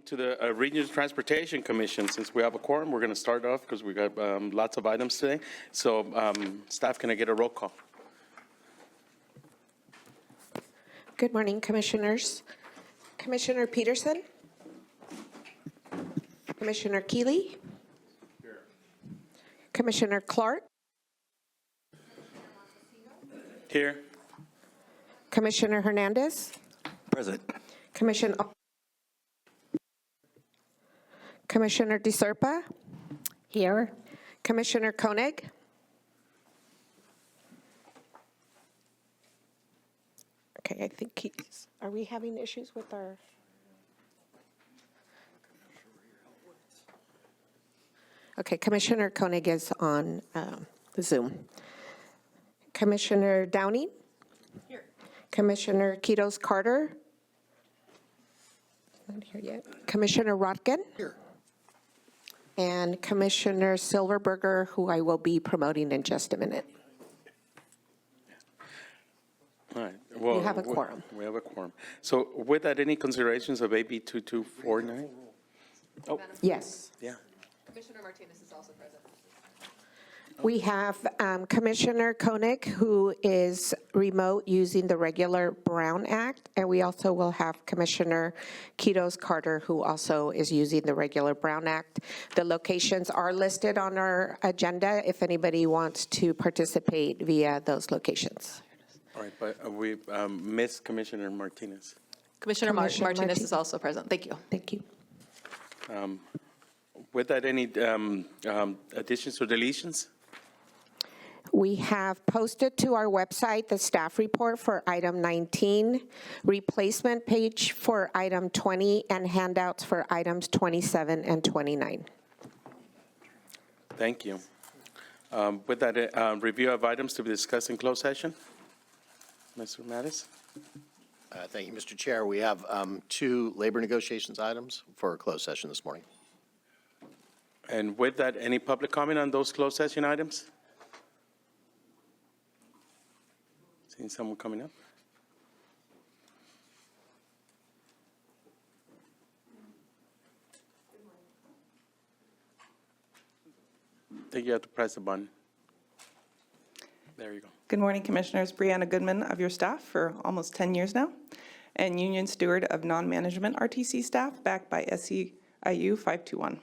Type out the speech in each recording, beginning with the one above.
to the Regional Transportation Commission. Since we have a quorum, we're going to start off because we got lots of items today. So staff, can I get a roll call? Good morning, Commissioners. Commissioner Peterson? Commissioner Keeley? Here. Commissioner Clark? Here. Commissioner Hernandez? Present. Commissioner DeSerpa? Here. Commissioner Koenig? Okay, I think he's, are we having issues with our? Okay, Commissioner Koenig is on the Zoom. Commissioner Downing? Here. Commissioner Kitos Carter? Not here yet. Commissioner Rotkin? Here. And Commissioner Silverberger, who I will be promoting in just a minute. All right. Well, You have a quorum. We have a quorum. So with that, any considerations of AB 2249? Oh, Yes. yeah. Commissioner Martinez is also present. We have Commissioner Koenig, who is remote using the regular Brown Act, and we also will have Commissioner Kitos Carter, who also is using the regular Brown Act. The locations are listed on our agenda if anybody wants to participate via those locations. All right, but we missed Commissioner Martinez. Commissioner Commissioner Martinez Martinez. is also present. Thank you. Thank you. With that, any additions or deletions? We have posted to our website the staff report for item 19, replacement page for item 20, and handouts for items 27 and 29. Thank you. With that, review of items to be discussed in closed session. Mr. Mattis? Thank you, Mr. Chair. We have 2 labor negotiations items for a closed session this morning. And with that, any public comment on those closed session items? Seeing someone coming up? I think you have to press the button. There you go. Good morning, Commissioners. Brianna Goodman of your staff for almost 10 years now, and Union Steward of non-management RTC staff backed by SEIU 521.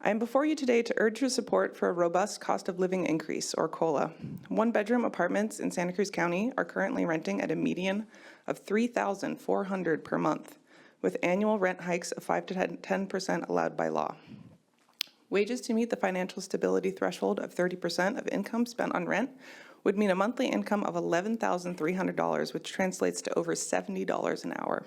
I am before you today to urge your support for a robust cost of living increase, or COLA. One-bedroom apartments in Santa Cruz County are currently renting at a median of $3,400 per month, with annual rent hikes of 5 to 10% allowed by law. Wages to meet the financial stability threshold of 30% of income spent on rent would mean a monthly income of $11,300, which translates to over $70 an hour.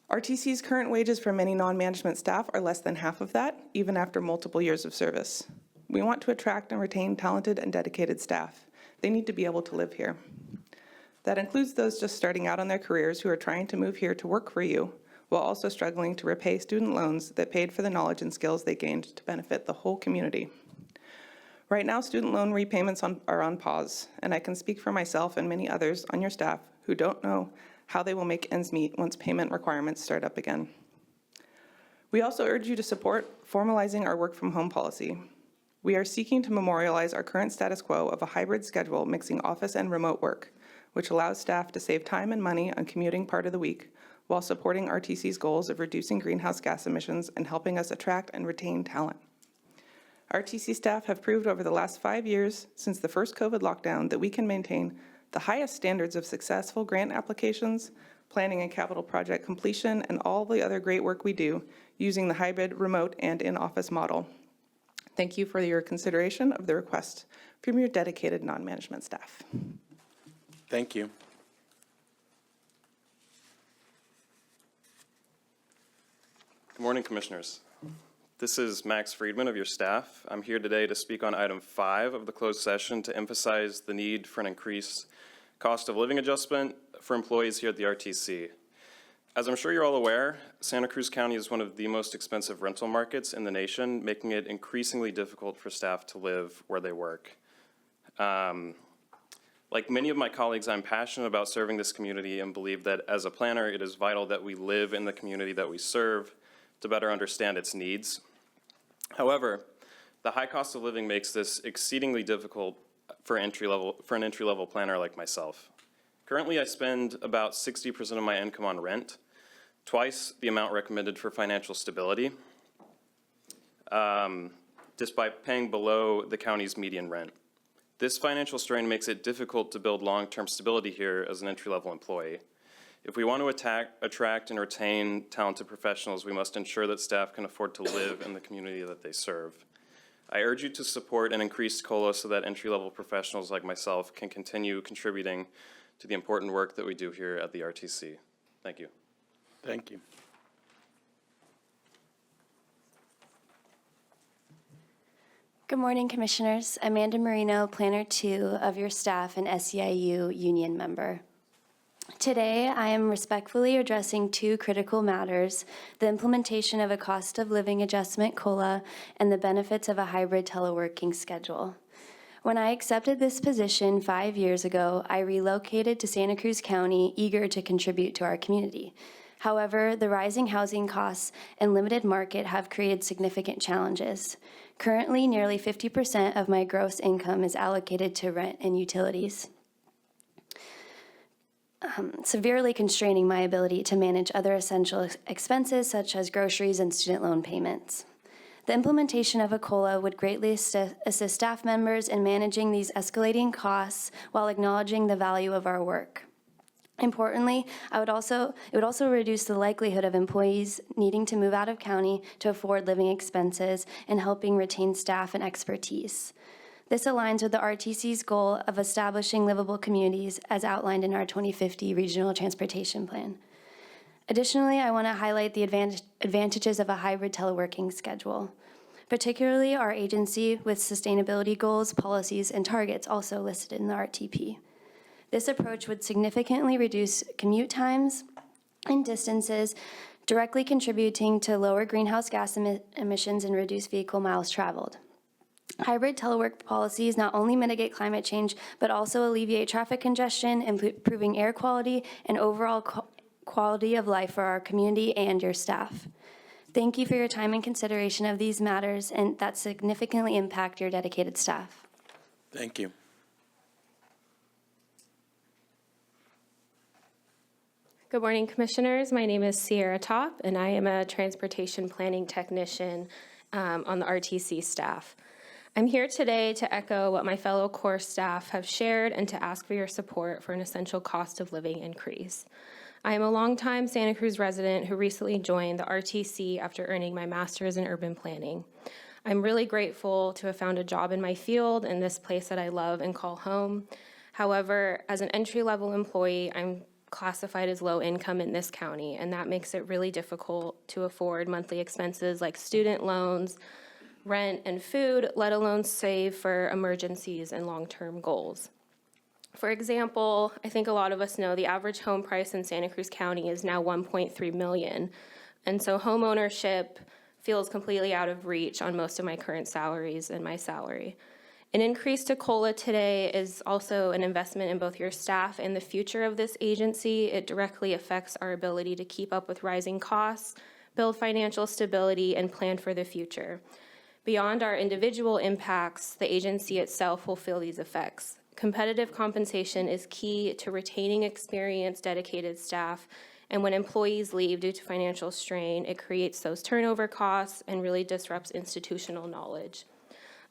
RTC's current wages for many non-management staff are less than half of that, even after multiple years of service. We want to attract and retain talented and dedicated staff. They need to be able to live here. That includes those just starting out on their careers who are trying to move here to work for you, while also struggling to repay student loans that paid for the knowledge and skills they gained to benefit the whole community. Right now, student loan repayments are on pause, and I can speak for myself and many others on your staff who don't know how they will make ends meet once payment requirements start up again. We also urge you to support formalizing our work from home policy. We are seeking to memorialize our current status quo of a hybrid schedule mixing office and remote work, which allows staff to save time and money on commuting part of the week while supporting RTC's goals of reducing greenhouse gas emissions and helping us attract and retain talent. RTC staff have proved over the last 5 years since the first COVID lockdown that we can maintain the highest standards of successful grant applications, planning and capital project completion, and all the other great work we do using the hybrid, remote, and in-office model. Thank you for your consideration of the request from your dedicated non-management staff. Thank you. Good morning, Commissioners. This is Max Friedman of your staff. I'm here today to speak on item 5 of the closed session to emphasize the need for an increased cost of living adjustment for employees here at the RTC. As I'm sure you're all aware, Santa Cruz County is one of the most expensive rental markets in the nation, making it increasingly difficult for staff to live where they work. Like many of my colleagues, I'm passionate about serving this community and believe that as a planner, it is vital that we live in the community that we serve to better understand its needs. However, the high cost of living makes this exceedingly difficult for an entry-level planner like myself. Currently, I spend about 60% of my income on rent, twice the amount recommended for financial stability, despite paying below the county's median rent. This financial strain makes it difficult to build long-term stability here as an entry-level employee. If we want to attract and retain talented professionals, we must ensure that staff can afford to live in the community that they serve. I urge you to support an increased COLA so that entry-level professionals like myself can continue contributing to the important work that we do here at the RTC. Thank you. Thank you. Good morning, Commissioners. Amanda Marino, Planner 2 of your staff and SEIU union member. Today, I am respectfully addressing two critical matters: the implementation of a cost of living adjustment COLA and the benefits of a hybrid teleworking schedule. When I accepted this position 5 years ago, I relocated to Santa Cruz County, eager to contribute to our community. However, the rising housing costs and limited market have created significant challenges. Currently, nearly 50% of my gross income is allocated to rent and utilities, severely constraining my ability to manage other essential expenses such as groceries and student loan payments. The implementation of a COLA would greatly assist staff members in managing these escalating costs while acknowledging the value of our work. Importantly, it would also reduce the likelihood of employees needing to move out of county to afford living expenses and helping retain staff and expertise. This aligns with the RTC's goal of establishing livable communities as outlined in our 2050 Regional Transportation Plan. Additionally, I want to highlight the advantages of a hybrid teleworking schedule, particularly our agency with sustainability goals, policies, and targets also listed in the RTP. This approach would significantly reduce commute times and distances, directly contributing to lower greenhouse gas emissions and reduce vehicle miles traveled. Hybrid telework policies not only mitigate climate change, but also alleviate traffic congestion, improving air quality and overall quality of life for our community and your staff. Thank you for your time and consideration of these matters and that significantly impact your dedicated staff. Thank you. Good morning, Commissioners. My name is Sierra Top, and I am a transportation planning technician on the RTC staff. I'm here today to echo what my fellow core staff have shared and to ask for your support for an essential cost of living increase. I am a longtime Santa Cruz resident who recently joined the RTC after earning my master's in urban planning. I'm really grateful to have found a job in my field in this place that I love and call home. However, as an entry-level employee, I'm classified as low income in this county, and that makes it really difficult to afford monthly expenses like student loans, rent, and food, let alone save for emergencies and long-term goals. For example, I think a lot of us know the average home price in Santa Cruz County is now $1.3 million, and so home ownership feels completely out of reach on most of my current salaries and my salary. An increase to COLA today is also an investment in both your staff and the future of this agency. It directly affects our ability to keep up with rising costs, build financial stability, and plan for the future. Beyond our individual impacts, the agency itself will feel these effects. Competitive compensation is key to retaining experienced, dedicated staff, and when employees leave due to financial strain, it creates those turnover costs and really disrupts institutional knowledge.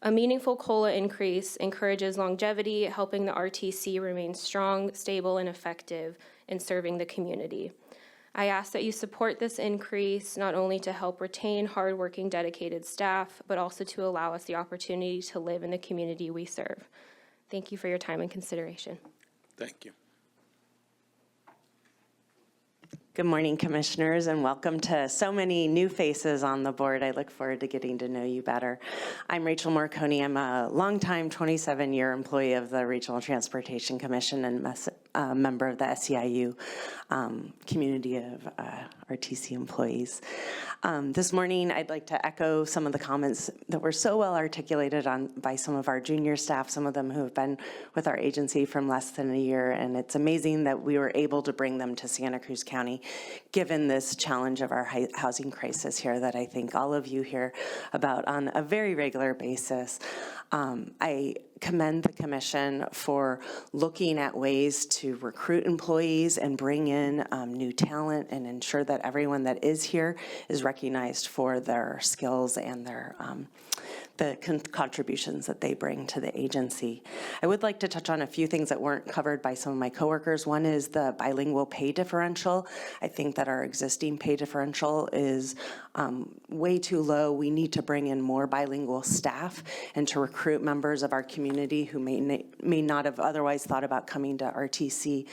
A meaningful COLA increase encourages longevity, helping the RTC remain strong, stable, and effective in serving the community. I ask that you support this increase, not only to help retain hardworking, dedicated staff, but also to allow us the opportunity to live in the community we serve. Thank you for your time and consideration. Thank you. Good morning, Commissioners, and welcome to so many new faces on the board. I look forward to getting to know you better. I'm Rachel Morcone. I'm a longtime 27-year employee of the Regional Transportation Commission and member of the SEIU community of RTC employees. This morning, I'd like to echo some of the comments that were so well articulated by some of our junior staff, some of them who have been with our agency from less than a year, and it's amazing that we were able to bring them to Santa Cruz County, given this challenge of our housing crisis here that I think all of you hear about on a very regular basis. I commend the commission for looking at ways to recruit employees and bring in new talent and ensure that everyone that is here is recognized for their skills and their the contributions that they bring to the agency. I would like to touch on a few things that weren't covered by some of my coworkers. One is the bilingual pay differential. I think that our existing pay differential is way too low. We need to bring in more bilingual staff and to recruit members of our community who may not have otherwise thought about coming to RTC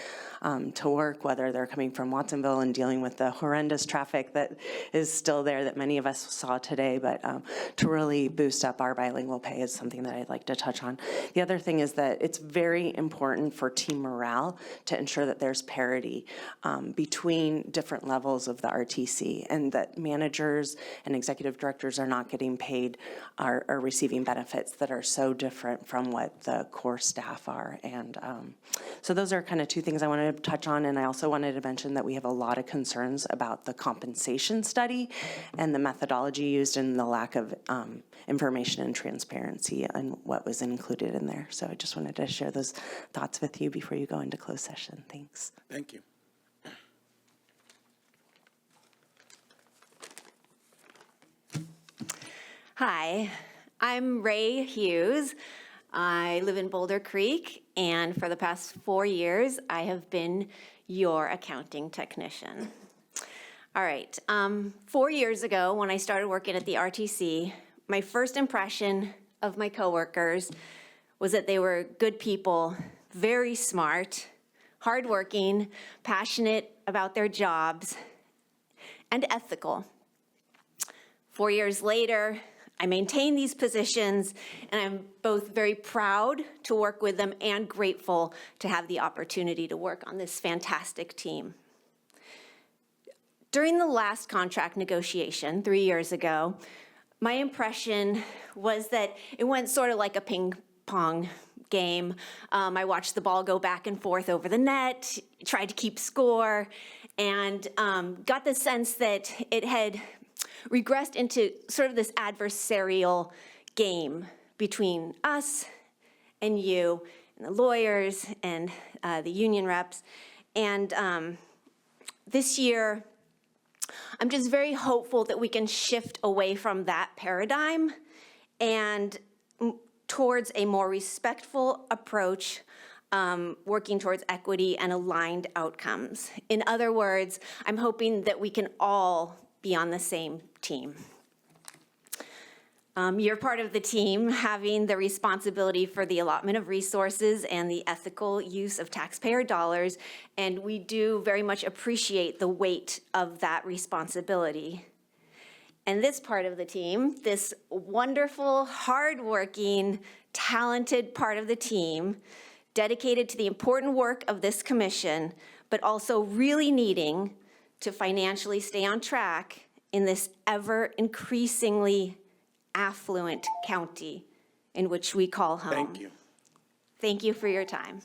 to work, whether they're coming from Watsonville and dealing with the horrendous traffic that is still there that many of us saw today, but to really boost up our bilingual pay is something that I'd like to touch on. The other thing is that it's very important for team morale to ensure that there's parity between different levels of the RTC, and that managers and executive directors are not getting paid, are receiving benefits that are so different from what the core staff are. And so those are kind of two things I wanted to touch on, and I also wanted to mention that we have a lot of concerns about the compensation study and the methodology used and the lack of information and transparency on what was included in there. So I just wanted to share those thoughts with you before you go into closed session. Thanks. Thank you. Hi, I'm Ray Hughes. I live in Boulder Creek, and for the past 4 years, I have been your accounting technician. All right, 4 years ago, when I started working at the RTC, my first impression of my coworkers was that they were good people, very smart, hardworking, passionate about their jobs, and ethical. 4 years later, I maintain these positions, and I'm both very proud to work with them and grateful to have the opportunity to work on this fantastic team. During the last contract negotiation 3 years ago, my impression was that it went sort of like a ping pong game. I watched the ball go back and forth over the net, tried to keep score, and got the sense that it had regressed into sort of this adversarial game between us and you, and the lawyers and the union reps. And this year, I'm just very hopeful that we can shift away from that paradigm and towards a more respectful approach, working towards equity and aligned outcomes. In other words, I'm hoping that we can all be on the same team. You're part of the team having the responsibility for the allotment of resources and the ethical use of taxpayer dollars, and we do very much appreciate the weight of that responsibility. And this part of the team, this wonderful, hardworking, talented part of the team, dedicated to the important work of this commission, but also really needing to financially stay on track in this ever increasingly affluent county in which we call home. Thank you. Thank you for your time.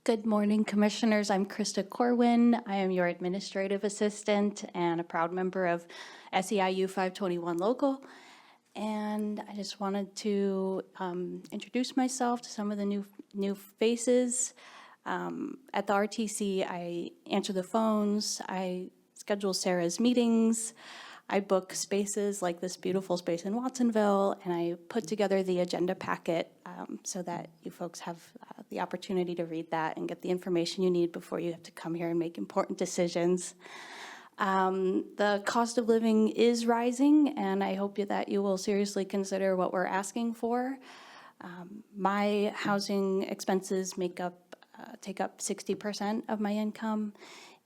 Good morning, Commissioners. I'm Krista Corwin. I am your administrative assistant and a proud member of SEIU 521 Local. And I just wanted to introduce myself to some of the new faces. At the RTC, I answer the phones, I schedule Sarah's meetings, I book spaces like this beautiful space in Watsonville, and I put together the agenda packet so that you folks have the opportunity to read that and get the information you need before you have to come here and make important decisions. The cost of living is rising, and I hope that you will seriously consider what we're asking for. My housing expenses take up 60% of my income,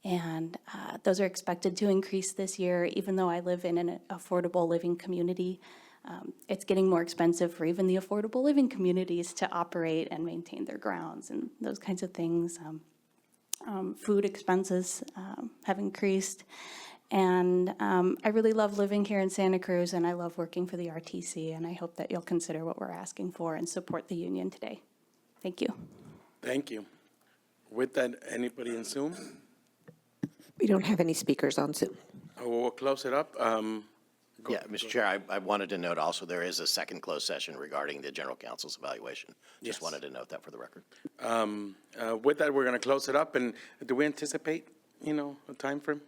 and those are expected to increase this year, even though I live in an affordable living community. It's getting more expensive for even the affordable living communities to operate and maintain their grounds and those kinds of things. Food expenses have increased. And I really love living here in Santa Cruz, and I love working for the RTC, and I hope that you'll consider what we're asking for and support the union today. Thank you. Thank you. With that, anybody in Zoom? We don't have any speakers on Zoom. We'll close it up. Yeah, Mr. Chair, I wanted to note also there is a second closed session regarding the general counsel's evaluation. Just Yes. wanted to note that for the record. With that, we're going to close it up, and do we anticipate, a time frame?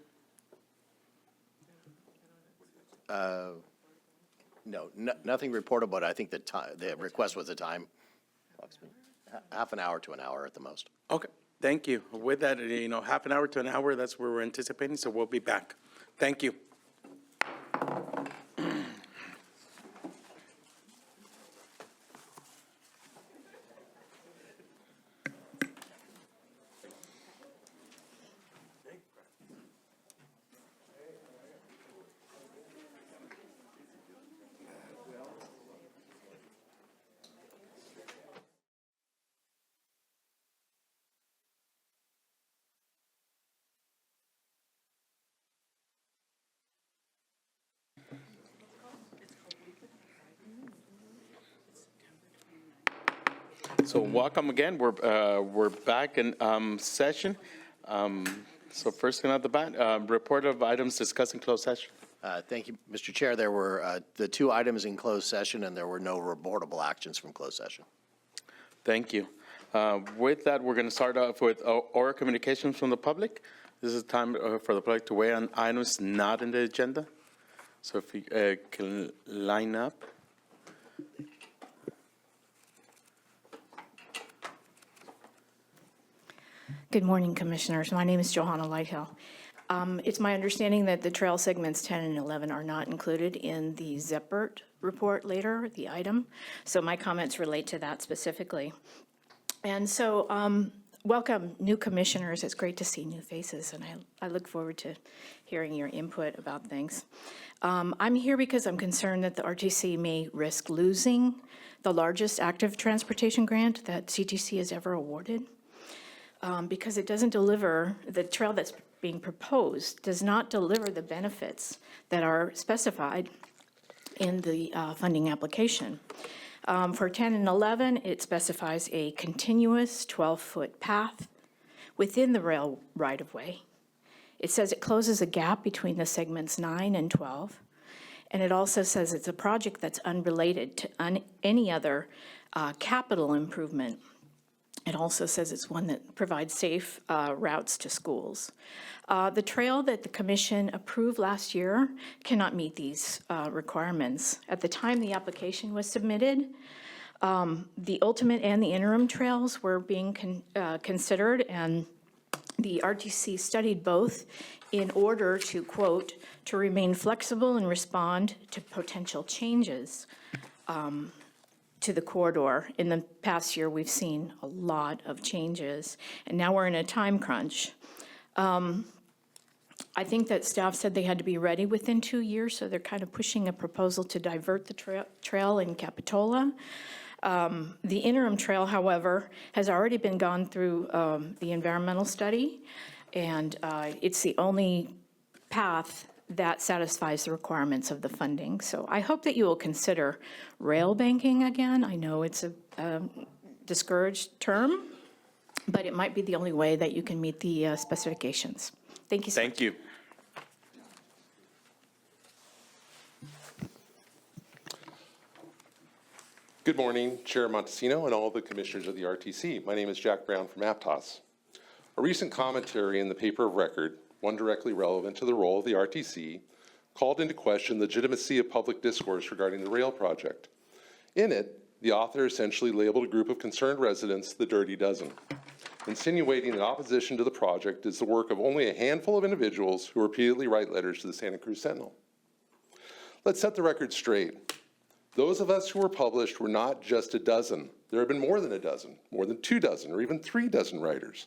No, nothing reportable, but I think the request was a time, half an hour to an hour at the most. Okay, thank you. With that, half an hour to an hour, that's where we're anticipating, so we'll be back. Thank you. So welcome again. We're back in session. So first thing out the bat, report of items discussed in closed session. Thank you, Mr. Chair. There were the two items in closed session, and there were no reportable actions from closed session. Thank you. With that, we're going to start off with oral communications from the public. This is time for the public to weigh on items not in the agenda. So if you can line up. Good morning, Commissioners. My name is Johanna Lighthill. It's my understanding that the trail segments 10 and 11 are not included in the Zeppert report later, the item, so my comments relate to that specifically. And so, welcome, new commissioners. It's great to see new faces, and I look forward to hearing your input about things. I'm here because I'm concerned that the RTC may risk losing the largest active transportation grant that CTC has ever awarded. Because it doesn't deliver, the trail that's being proposed does not deliver the benefits that are specified in the funding application. For 10 and 11, it specifies a continuous 12-foot path within the rail right-of-way. It says it closes a gap between the segments 9 and 12, and it also says it's a project that's unrelated to any other capital improvement. It also says it's one that provides safe routes to schools. The trail that the commission approved last year cannot meet these requirements. At the time the application was submitted, the ultimate and the interim trails were being considered, and the RTC studied both in order to, quote, to remain flexible and respond to potential changes to the corridor. In the past year, we've seen a lot of changes, and now we're in a time crunch. I think that staff said they had to be ready within 2 years, so they're kind of pushing a proposal to divert the trail in Capitola. The interim trail, however, has already been gone through the environmental study, and it's the only path that satisfies the requirements of the funding. So I hope that you will consider rail banking again. I know it's a discouraged term, but it might be the only way that you can meet the specifications. Thank you so much. Thank you. Good morning, Chair Montesino and all the commissioners of the RTC. My name is Jack Brown from Aptos. A recent commentary in the paper of record, one directly relevant to the role of the RTC, called into question the legitimacy of public discourse regarding the rail project. In it, the author essentially labeled a group of concerned residents the Dirty Dozen, insinuating that opposition to the project is the work of only a handful of individuals who repeatedly write letters to the Santa Cruz Sentinel. Let's set the record straight. Those of us who were published were not just a dozen. There have been more than a dozen, more than 2 dozen, or even 3 dozen writers.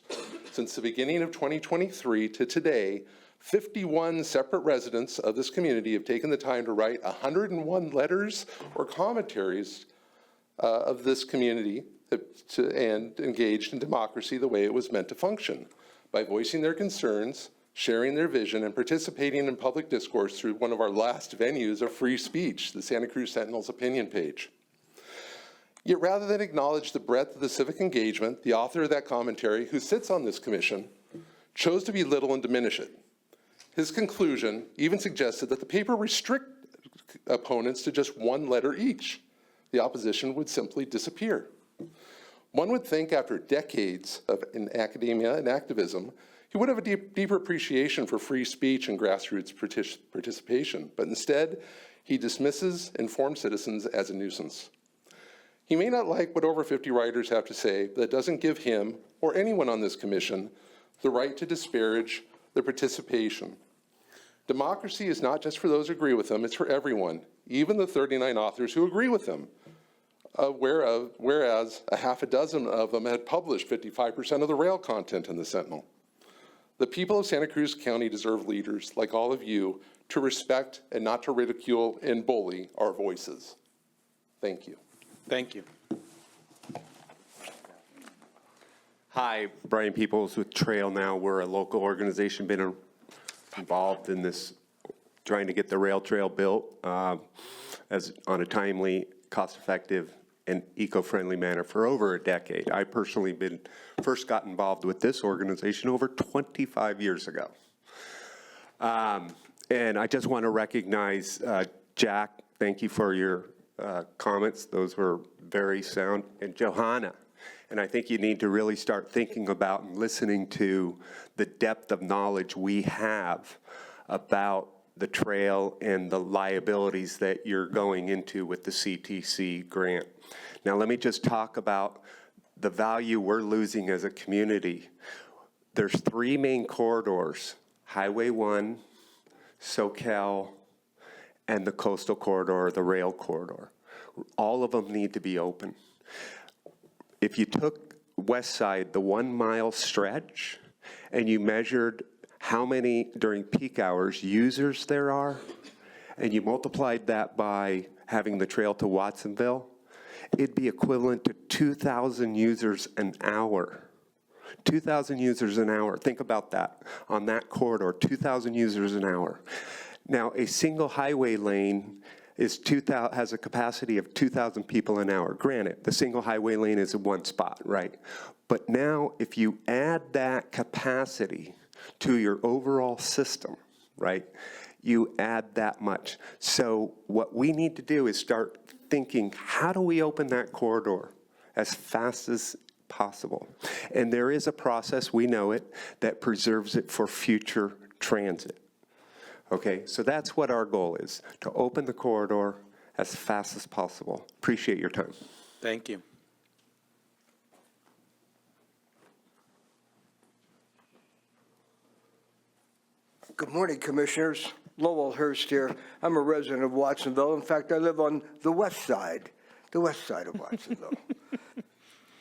Since the beginning of 2023 to today, 51 separate residents of this community have taken the time to write 101 letters or commentaries of this community and engaged in democracy the way it was meant to function, by voicing their concerns, sharing their vision, and participating in public discourse through one of our last venues of free speech, the Santa Cruz Sentinel's opinion page. Yet rather than acknowledge the breadth of the civic engagement, the author of that commentary, who sits on this commission, chose to belittle and diminish it. His conclusion even suggested that the paper restrict opponents to just one letter each. The opposition would simply disappear. One would think after decades in academia and activism, he would have a deeper appreciation for free speech and grassroots participation, but instead, he dismisses informed citizens as a nuisance. He may not like what over 50 writers have to say, but it doesn't give him, or anyone on this commission, the right to disparage their participation. Democracy is not just for those who agree with him, it's for everyone, even the 39 authors who agree with him. Whereas a half a dozen of them had published 55% of the rail content in the Sentinel. The people of Santa Cruz County deserve leaders like all of you to respect and not to ridicule and bully our voices. Thank you. Thank you. Hi, Brian Peoples with Trail Now. We're a local organization, been involved in this, trying to get the rail trail built as on a timely, cost-effective, and eco-friendly manner for over a decade. I personally first got involved with this organization over 25 years ago. And I just want to recognize Jack, thank you for your comments. Those were very sound. And Johanna, and I think you need to really start thinking about and listening to the depth of knowledge we have about the trail and the liabilities that you're going into with the CTC grant. Now, let me just talk about the value we're losing as a community. There's 3 main corridors, Highway 1, SoCal, and the coastal corridor, the rail corridor. All of them need to be open. If you took West Side, the 1 mile stretch, and you measured how many during peak hours users there are, and you multiplied that by having the trail to Watsonville, it'd be equivalent to 2,000 users an hour. 2,000 users an hour. Think about that. On that corridor, 2,000 users an hour. Now, a single highway lane has a capacity of 2,000 people an hour. Granted, the single highway lane is in one spot, right? But now, if you add that capacity to your overall system, right, you add that much. So what we need to do is start thinking, how do we open that corridor as fast as possible? And there is a process, we know it, that preserves it for future transit. Okay, so that's what our goal is, to open the corridor as fast as possible. Appreciate your time. Thank you. Good morning, Commissioners. Lowell Hurst here. I'm a resident of Watsonville. In fact, I live on the west side of Watsonville.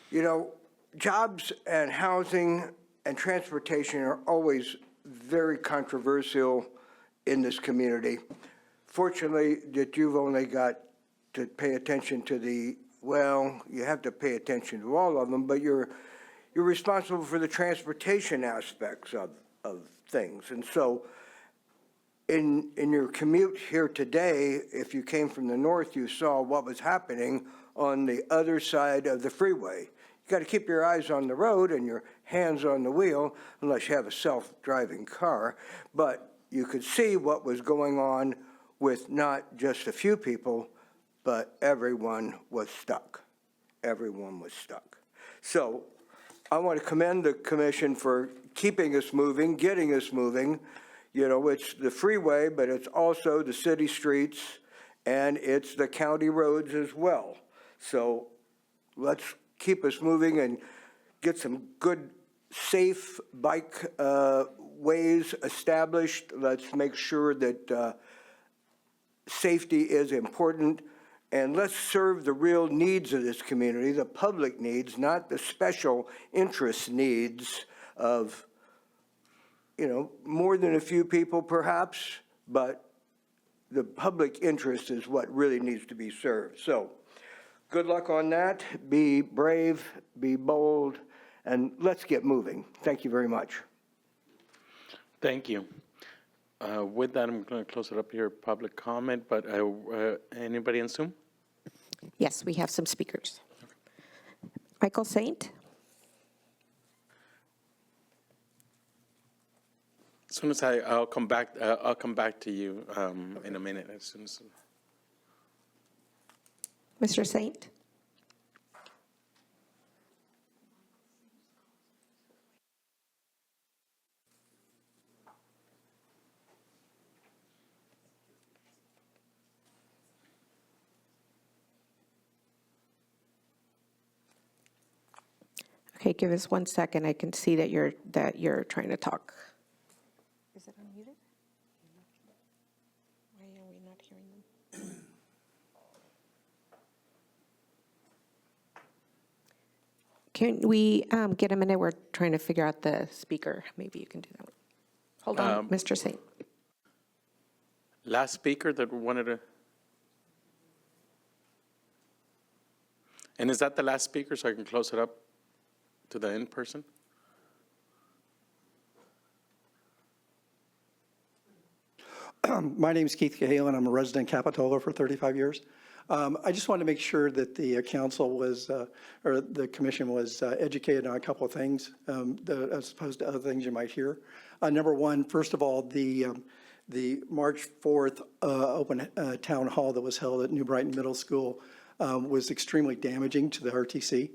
You know, jobs and housing and transportation are always very controversial in this community. Fortunately, that you've only got to pay attention to well, you have to pay attention to all of them, but you're responsible for the transportation aspects of things. And so in your commute here today, if you came from the north, you saw what was happening on the other side of the freeway. You got to keep your eyes on the road and your hands on the wheel, unless you have a self-driving car. But you could see what was going on with not just a few people, but everyone was stuck. Everyone was stuck. So I want to commend the commission for keeping us moving, getting us moving. You know, it's the freeway, but it's also the city streets, and it's the county roads as well. So let's keep us moving and get some good, safe bike ways established. Let's make sure that safety is important, and let's serve the real needs of this community, the public needs, not the special interest needs of more than a few people perhaps, but the public interest is what really needs to be served. So good luck on that. Be brave, be bold, and let's get moving. Thank you very much. Thank you. With that, I'm going to close it up here, public comment, but anybody in Zoom? Yes, we have some speakers. Michael Saint? As soon as I'll come back to you in a minute. As soon as. Mr. Saint? Okay, give us 1 second. I can see that you're trying to talk. Is it unmuted? Why are we not hearing them? Can we get a minute? We're trying to figure out the speaker. Maybe you can do that. Hold on, Mr. Saint. Last speaker that wanted to. And is that the last speaker so I can close it up to the in-person? My name is Keith Cahalan. I'm a resident in Capitola for 35 years. I just wanted to make sure that the council was, or the commission was educated on a couple of things as opposed to other things you might hear. Number one, first of all, the March 4th open town hall that was held at New Brighton Middle School was extremely damaging to the RTC.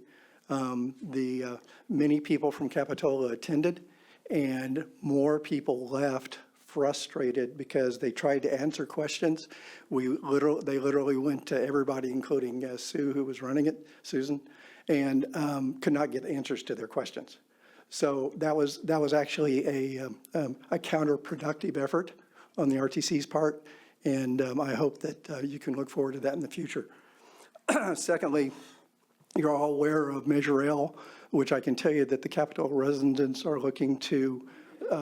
Many people from Capitola attended, and more people left frustrated because they tried to answer questions. They literally went to everybody, including Sue, who was running it, Susan, and could not get answers to their questions. So that was actually a counterproductive effort on the RTC's part, and I hope that you can look forward to that in the future. Secondly, you're all aware of Measure L, which I can tell you that the Capitola residents are looking to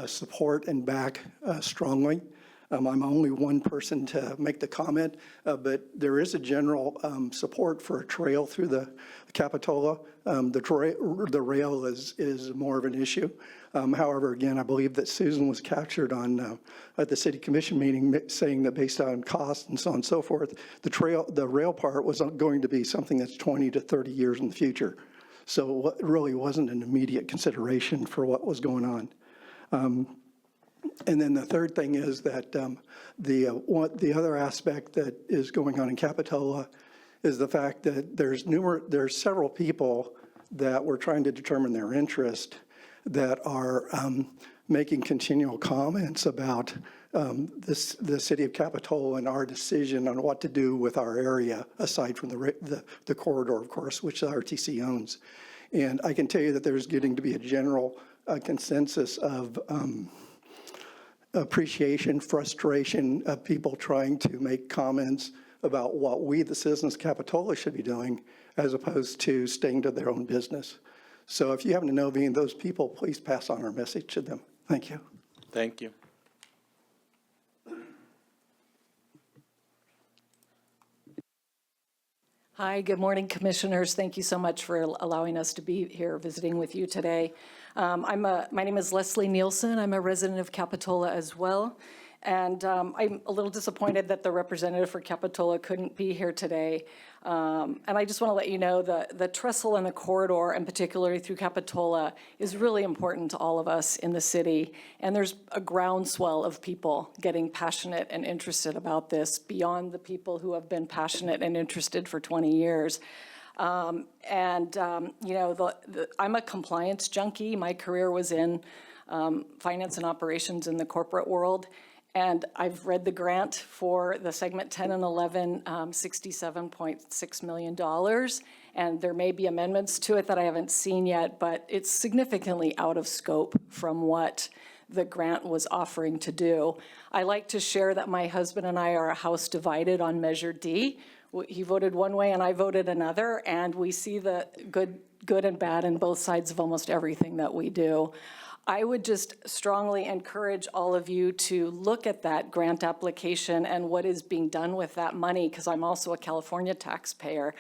support and back strongly. I'm only one person to make the comment, but there is a general support for a trail through the Capitola. The rail is more of an issue. However, again, I believe that Susan was captured on at the city commission meeting saying that based on cost and so on and so forth, the rail part was going to be something that's 20 to 30 years in the future. So it really wasn't an immediate consideration for what was going on. And then the third thing is that the other aspect that is going on in Capitola is the fact that there's several people that we're trying to determine their interest that are making continual comments about the city of Capitola and our decision on what to do with our area, aside from the corridor, of course, which the RTC owns. And I can tell you that there's getting to be a general consensus of appreciation, frustration of people trying to make comments about what we, the citizens of Capitola, should be doing, as opposed to staying to their own business. So if you happen to know any of those people, please pass on our message to them. Thank you. Thank you. Hi, good morning, commissioners. Thank you so much for allowing us to be here visiting with you today. My name is Leslie Nielsen. I'm a resident of Capitola as well. And I'm a little disappointed that the representative for Capitola couldn't be here today. And I just want to let you know the trestle and the corridor, and particularly through Capitola, is really important to all of us in the city. And there's a groundswell of people getting passionate and interested about this beyond the people who have been passionate and interested for 20 years. You know, I'm a compliance junkie. My career was in finance and operations in the corporate world. And I've read the grant for the segment 10 and 11, $67.6 million. And there may be amendments to it that I haven't seen yet, but it's significantly out of scope from what the grant was offering to do. I like to share that my husband and I are a house divided on Measure D. He voted one way and I voted another, and we see the good and bad in both sides of almost everything that we do. I would just strongly encourage all of you to look at that grant application and what is being done with that money, because I'm also a California taxpayer.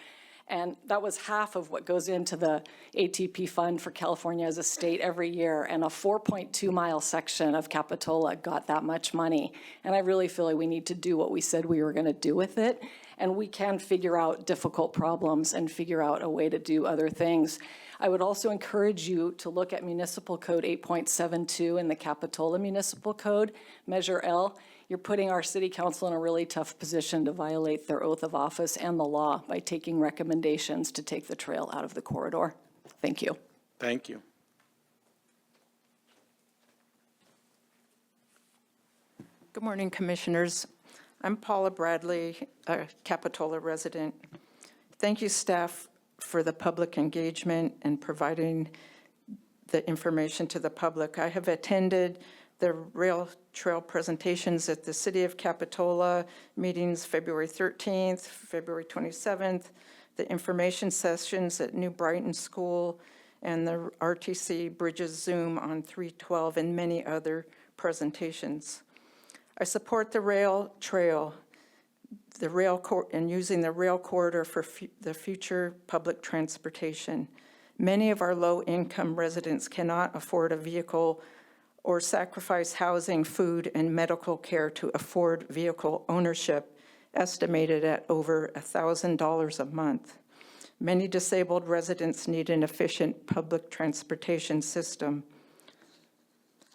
And that was half of what goes into the ATP fund for California as a state every year. And a 4.2-mile section of Capitola got that much money. And I really feel like we need to do what we said we were going to do with it. And we can figure out difficult problems and figure out a way to do other things. I would also encourage you to look at Municipal Code 8.72 in the Capitola Municipal Code, Measure L. You're putting our city council in a really tough position to violate their oath of office and the law by taking recommendations to take the trail out of the corridor. Thank you. Thank you. Good morning, Commissioners. I'm Paula Bradley, a Capitola resident. Thank you, staff, for the public engagement and providing the information to the public. I have attended the rail trail presentations at the City of Capitola meetings February 13th, February 27th, the information sessions at New Brighton School, and the RTC Bridges Zoom on 3/12, and many other presentations. I support the rail trail, and using the rail corridor for the future public transportation. Many of our low-income residents cannot afford a vehicle or sacrifice housing, food, and medical care to afford vehicle ownership, estimated at over $1,000 a month. Many disabled residents need an efficient public transportation system.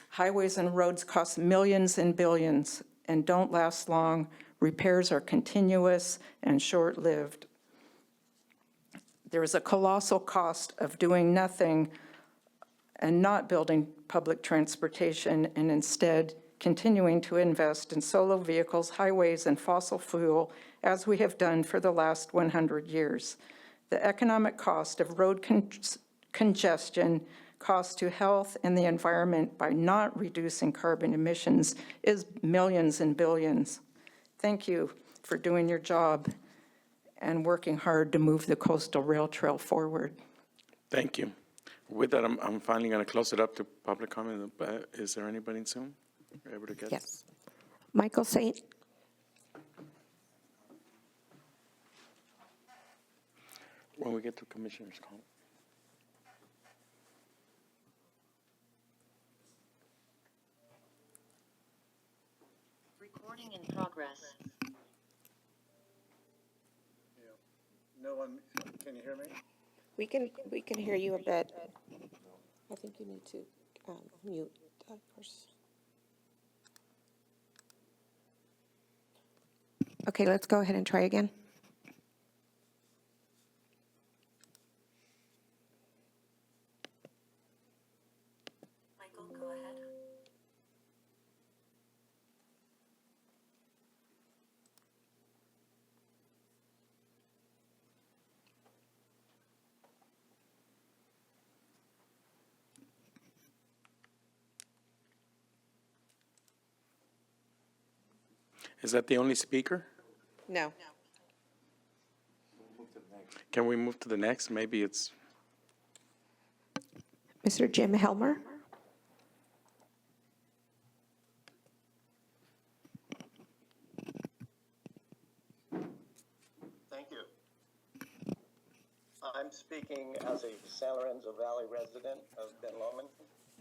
Highways and roads cost millions and billions and don't last long. Repairs are continuous and short-lived. There is a colossal cost of doing nothing and not building public transportation, and instead continuing to invest in solo vehicles, highways, and fossil fuel, as we have done for the last 100 years. The economic cost of road congestion, cost to health and the environment by not reducing carbon emissions, is millions and billions. Thank you for doing your job and working hard to move the coastal rail trail forward. Thank you. With that, I'm finally going to close it up to public comment. Is there anybody in Zoom able to get? Yes. Michael Saint. When we get to Commissioner's comment. Recording in progress. No one, can you hear me? We can hear you a bit. I think you need to mute that person. Okay, let's go ahead and try again. Michael, go ahead. Is that the only speaker? No. Can we move to the next? Maybe it's. Mr. Jim Helmer? Thank you. I'm speaking as a San Lorenzo Valley resident of Ben Lomond.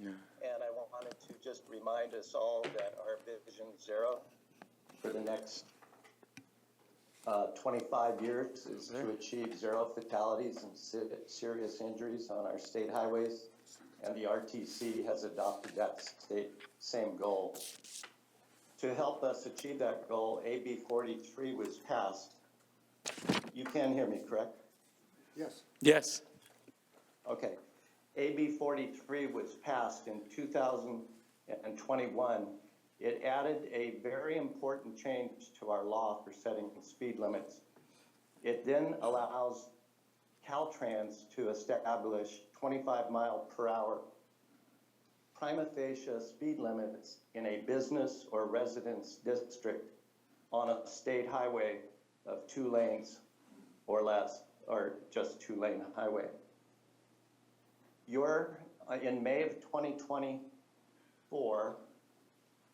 Yeah. And I wanted to just remind us all that our Vision Zero for the next 25 years is to achieve zero fatalities and serious injuries on our state highways. And the RTC has adopted that same goal. To help us achieve that goal, AB 43 was passed. You can hear me, correct? Yes. Yes. Okay. AB 43 was passed in 2021. It added a very important change to our law for setting speed limits. It then allows Caltrans to establish 25-mile-per-hour prima facie speed limits in a business or residence district on a state highway of 2 lanes or less, or just 2-lane highway. In May of 2020, 2024,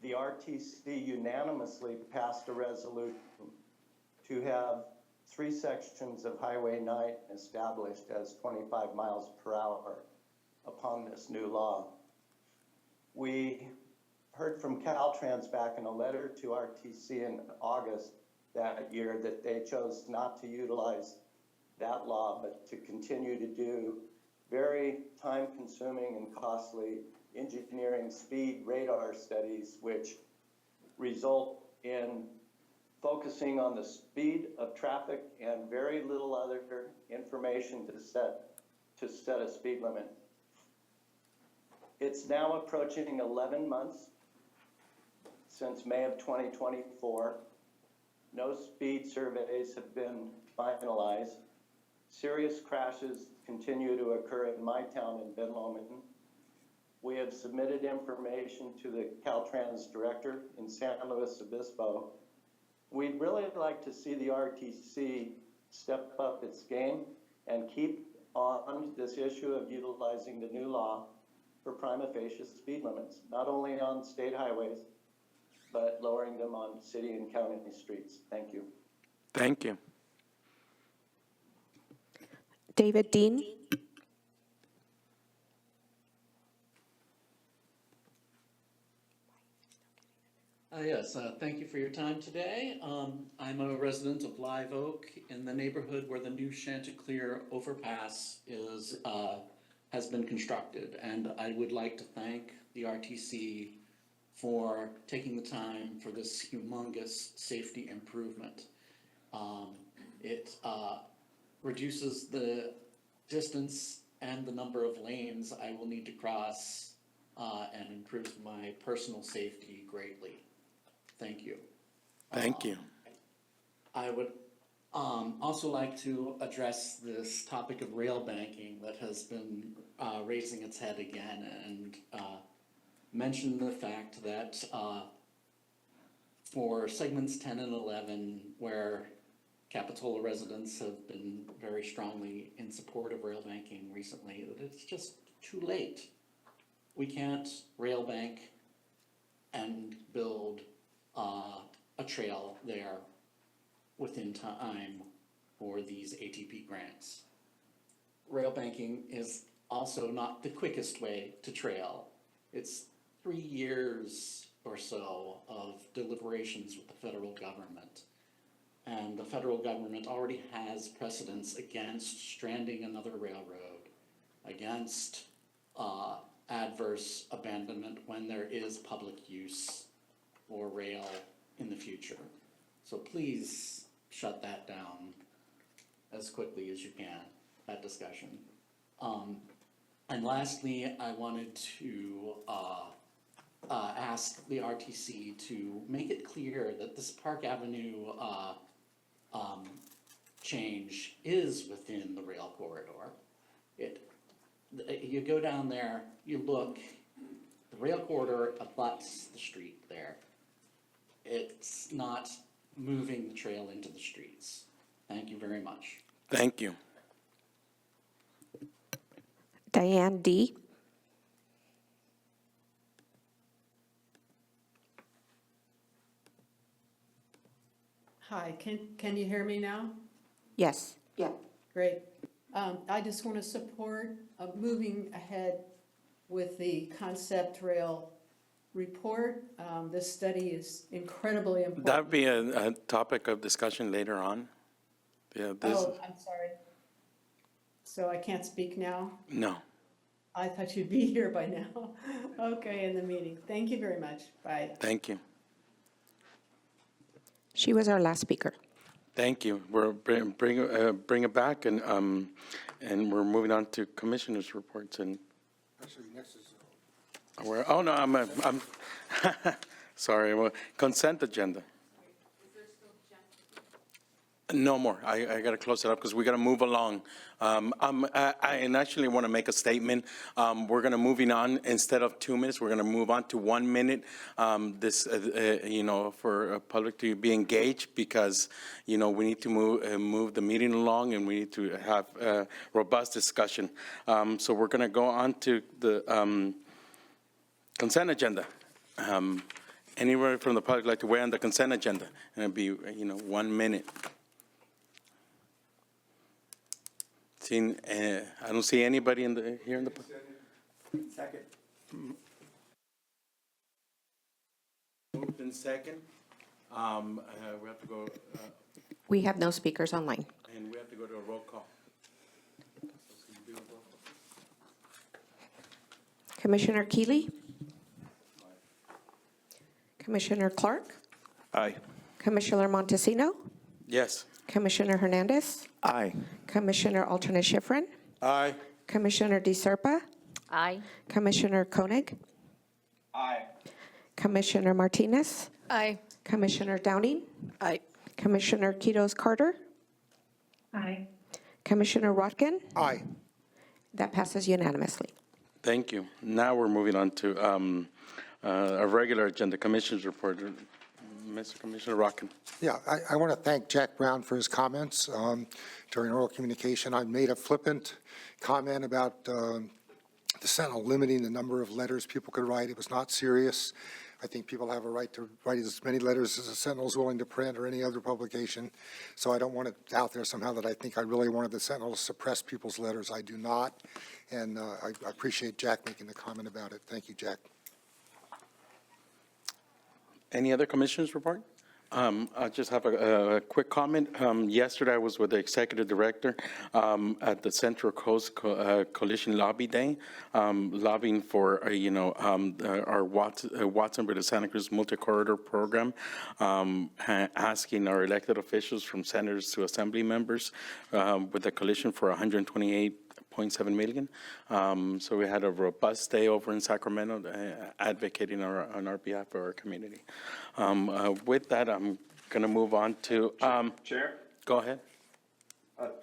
the RTC unanimously passed a resolution to have 3 sections of Highway 9 established as 25 miles per hour upon this new law. We heard from Caltrans back in a letter to RTC in August that year that they chose not to utilize that law, but to continue to do very time-consuming and costly engineering speed radar studies, which result in focusing on the speed of traffic and very little other information to set a speed limit. It's now approaching 11 months since May of 2024. No speed surveys have been finalized. Serious crashes continue to occur in my town in Ben Lomond. We have submitted information to the Caltrans director in San Luis Obispo. We'd really like to see the RTC step up its game and keep on this issue of utilizing the new law for prima facie speed limits, not only on state highways, but lowering them on city and county streets. Thank you. Thank you. David Dean? Yes, thank you for your time today. I'm a resident of Live Oak in the neighborhood where the new Chanticleer overpass has been constructed. And I would like to thank the RTC for taking the time for this humongous safety improvement. It reduces the distance and the number of lanes I will need to cross and improves my personal safety greatly. Thank you. Thank you. I would also like to address this topic of rail banking that has been raising its head again, and mention the fact that for segments 10 and 11, where Capitola residents have been very strongly in support of rail banking recently, that it's just too late. We can't rail bank and build a trail there within time for these ATP grants. Rail banking is also not the quickest way to trail. It's 3 years or so of deliberations with the federal government. And the federal government already has precedents against stranding another railroad, against adverse abandonment when there is public use for rail in the future. So please shut that down as quickly as you can, that discussion. And lastly, I wanted to ask the RTC to make it clear that this Park Avenue change is within the rail corridor. You go down there, you look, the rail corridor abuts the street there. It's not moving the trail into the streets. Thank you very much. Thank you. Diane D. Hi, can you hear me now? Yes. Yeah. Great. I just want to support moving ahead with the concept rail report. This study is incredibly important. That'd be a topic of discussion later on. Yeah, this, Oh, I'm sorry. So I can't speak now? no. I thought you'd be here by now. Okay, in the meeting. Thank you very much. Bye. Thank you. She was our last speaker. Thank you. We're bring it back, and we're moving on to commissioners' reports. And Actually, next is. oh no, I'm sorry. Well, consent agenda. No more. I got to close it up because we got to move along. I actually want to make a statement. We're going to moving on instead of 2 minutes. We're going to move on to 1 minute. For public to be engaged because we need to move the meeting along and we need to have a robust discussion. So we're going to go on to the Consent agenda. Anyone from the public like to weigh on the consent agenda? And it'd be, 1 minute. Seeing, I don't see anybody here in the. Second. Moved in second. We have to go, We have no speakers online. and we have to go to a roll call. Commissioner Keeley? Commissioner Clark? Aye. Commissioner Montesino? Yes. Commissioner Hernandez? Aye. Commissioner Alternate Schifrin? Aye. Commissioner DeSerpa? Aye. Commissioner Koenig? Aye. Commissioner Martinez? Aye. Commissioner Downing? Aye. Commissioner Quiroz Carter? Aye. Commissioner Rotkin? Aye. That passes unanimously. Thank you. Now we're moving on to a regular agenda, Commissioners Report. Mr. Commissioner Rockin. Yeah, I want to thank Jack Brown for his comments during oral communication. I made a flippant comment about the Sentinel limiting the number of letters people could write. It was not serious. I think people have a right to write as many letters as the Sentinel is willing to print or any other publication. So I don't want it out there somehow that I think I really wanted the Sentinel to suppress people's letters. I do not. And I appreciate Jack making the comment about it. Thank you, Jack. Any other commissioners report? I just have a quick comment. Yesterday, I was with the executive director at the Central Coast Coalition Lobby Day, lobbying for, our Watsonville to Santa Cruz multi-corridor program, asking our elected officials from senators to assembly members with the coalition for $128.7 million. So we had a robust day over in Sacramento advocating on our behalf for our community. With that, I'm going to move on to. Chair? Go ahead.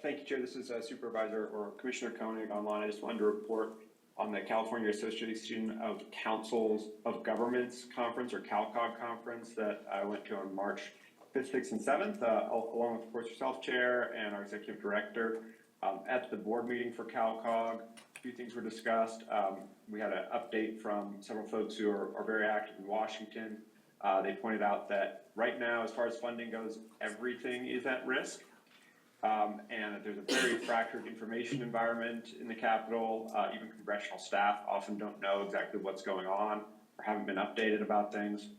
Thank you, Chair. This is Supervisor or Commissioner Koenig online. I just wanted to report on the California Association of Councils of Governments Conference, or CalCog Conference, that I went to on March 5th, 6th, and 7th, along with, of course, yourself, Chair, and our Executive Director. At the board meeting for CalCog, a few things were discussed. We had an update from several folks who are very active in Washington. They pointed out that right now, as far as funding goes, everything is at risk. And that there's a very fractured information environment in the Capitol. Even congressional staff often don't know exactly what's going on or haven't been updated about things.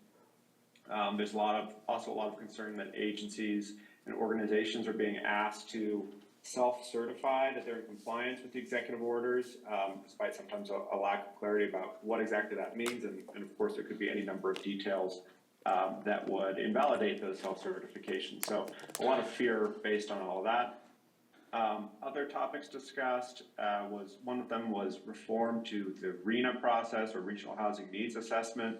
There's also a lot of concern that agencies and organizations are being asked to self-certify that they're in compliance with the executive orders, despite sometimes a lack of clarity about what exactly that means. And of course, there could be any number of details that would invalidate those self-certifications. So a lot of fear based on all of that. Other topics discussed one of them was reform to the RHNA process, or Regional Housing Needs Assessment.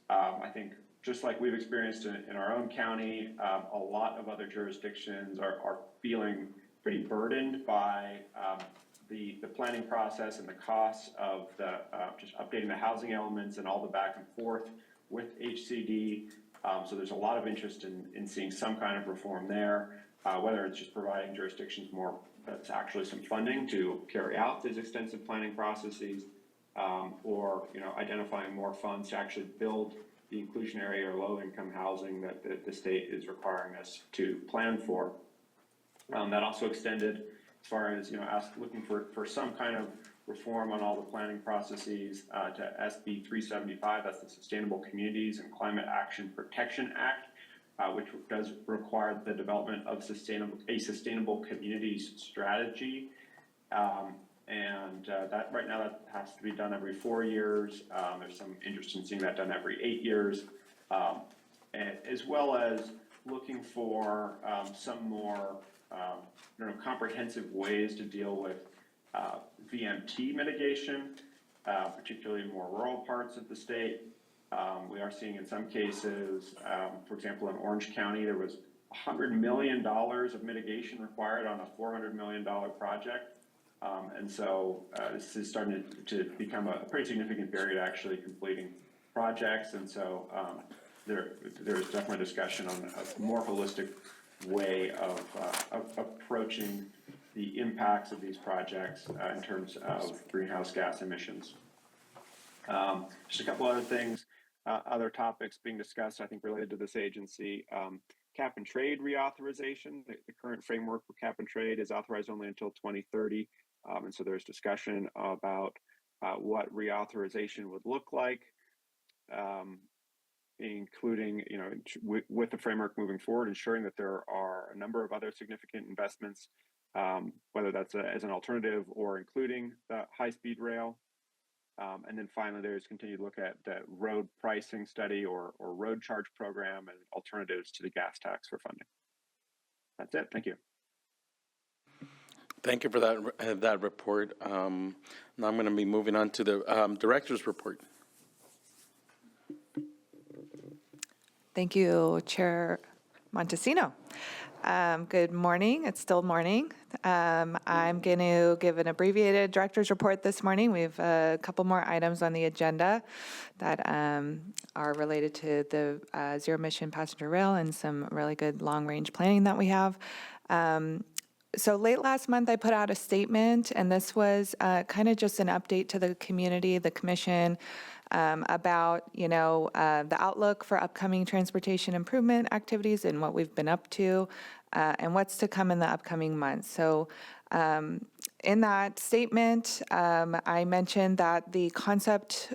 I think just like we've experienced in our own county, a lot of other jurisdictions are feeling pretty burdened by the planning process and the costs of just updating the housing elements and all the back and forth with HCD. So there's a lot of interest in seeing some kind of reform there, whether it's just providing jurisdictions more, that's actually some funding to carry out these extensive planning processes, or identifying more funds to actually build the inclusionary or low-income housing that the state is requiring us to plan for. That also extended as far as, looking for some kind of reform on all the planning processes to SB 375, that's the Sustainable Communities and Climate Action Protection Act, which does require the development of a sustainable communities strategy. That right now that has to be done every 4 years. There's some interest in seeing that done every 8 years, as well as looking for some more comprehensive ways to deal with VMT mitigation, particularly in more rural parts of the state. We are seeing in some cases, for example, in Orange County, there was $100 million of mitigation required on a $400 million project. And so this is starting to become a pretty significant barrier to actually completing projects. And so there's definitely discussion on a more holistic way of approaching the impacts of these projects in terms of greenhouse gas emissions. Just a couple other things, other topics being discussed, I think related to this agency. Cap and trade reauthorization. The current framework for cap and trade is authorized only until 2030. And so there's discussion about what reauthorization would look like, including, with the framework moving forward, ensuring that there are a number of other significant investments, whether that's as an alternative or including the high-speed rail. And then finally, there's continued look at the road pricing study or road charge program and alternatives to the gas tax for funding. That's it. Thank you. Thank you for that report. Now I'm going to be moving on to the director's report. Thank you, Chair Montesino. Good morning. It's still morning. I'm going to give an abbreviated director's report this morning. We have a couple more items on the agenda that are related to the zero-emission passenger rail and some really good long-range planning that we have. So late last month, I put out a statement, and this was kind of just an update to the community, the commission, about, the outlook for upcoming transportation improvement activities and what we've been up to, and what's to come in the upcoming months. So in that statement, I mentioned that the concept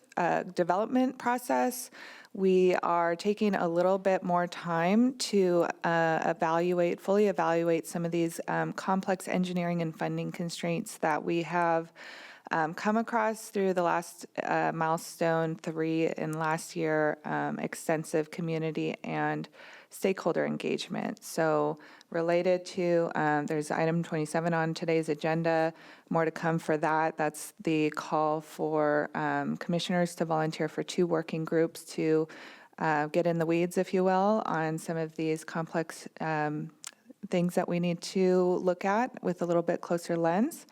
development process, we are taking a little bit more time to fully evaluate some of these complex engineering and funding constraints that we have come across through the last milestone 3 in last year, extensive community and stakeholder engagement. So related to, there's item 27 on today's agenda, more to come for that. That's the call for commissioners to volunteer for 2 working groups to get in the weeds, if you will, on some of these complex things that we need to look at with a little bit closer lens.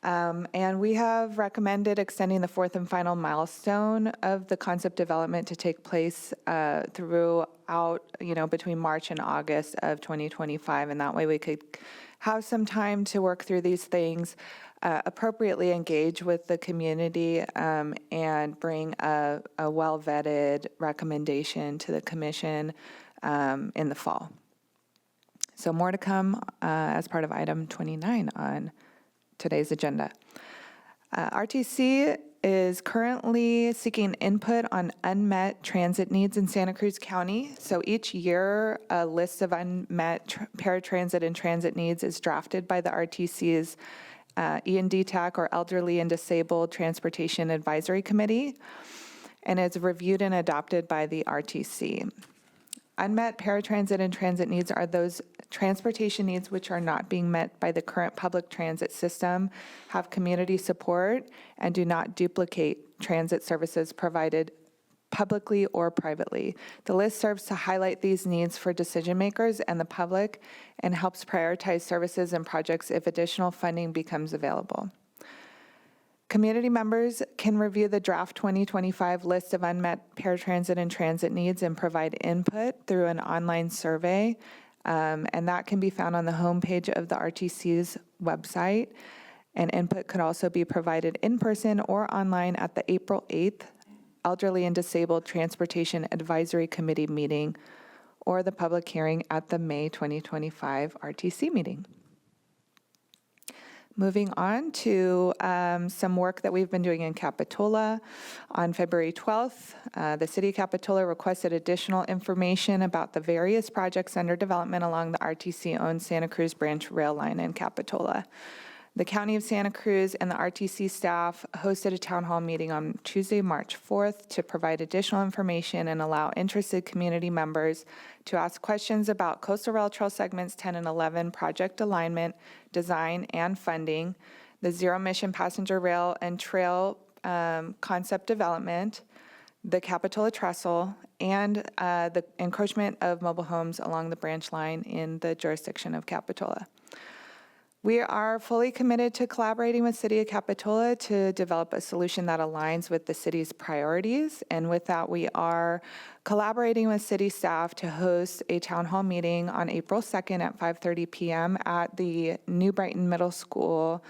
And we have recommended extending the 4th and final milestone of the concept development to take place throughout, between March and August of 2025. And that way we could have some time to work through these things, appropriately engage with the community, and bring a well-vetted recommendation to the commission in the fall. So more to come as part of item 29 on today's agenda. RTC is currently seeking input on unmet transit needs in Santa Cruz County. So each year, a list of unmet paratransit and transit needs is drafted by the RTC's ENDTAC, or Elderly and Disabled Transportation Advisory Committee, and it's reviewed and adopted by the RTC. Unmet paratransit and transit needs are those transportation needs which are not being met by the current public transit system, have community support, and do not duplicate transit services provided publicly or privately. The list serves to highlight these needs for decision makers and the public and helps prioritize services and projects if additional funding becomes available. Community members can review the draft 2025 list of unmet paratransit and transit needs and provide input through an online survey, and that can be found on the homepage of the RTC's website. And input could also be provided in person or online at the April 8th Elderly and Disabled Transportation Advisory Committee meeting or the public hearing at the May 2025 RTC meeting. Moving on to some work that we've been doing in Capitola. On February 12th, the City of Capitola requested additional information about the various projects under development along the RTC-owned Santa Cruz Branch rail line in Capitola. The County of Santa Cruz and the RTC staff hosted a town hall meeting on Tuesday, March 4th to provide additional information and allow interested community members to ask questions about Coastal Rail Trail segments 10 and 11 project alignment, design, and funding, the zero-emission passenger rail and trail concept development, the Capitola Trestle, and the encroachment of mobile homes along the branch line in the jurisdiction of Capitola. We are fully committed to collaborating with City of Capitola to develop a solution that aligns with the city's priorities. And with that, we are collaborating with city staff to host a town hall meeting on April 2nd at 5:30 p.m. at the New Brighton Middle School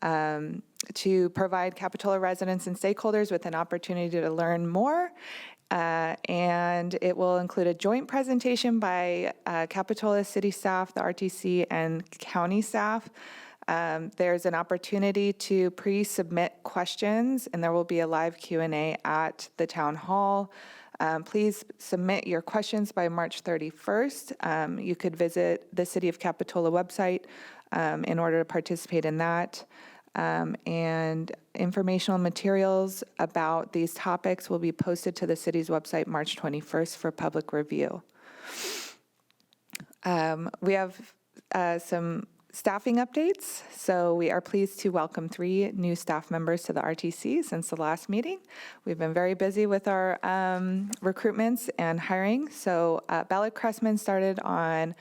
to provide Capitola residents and stakeholders with an opportunity to learn more. And it will include a joint presentation by Capitola City staff, the RTC, and county staff. There's an opportunity to pre-submit questions, and there will be a live Q&A at the town hall. Please submit your questions by March 31st. You could visit the City of Capitola website in order to participate in that. And informational materials about these topics will be posted to the city's website March 21st for public review. We have some staffing updates. So we are pleased to welcome 3 new staff members to the RTC since the last meeting. We've been very busy with our recruitments and hiring. So Bella Cressman started on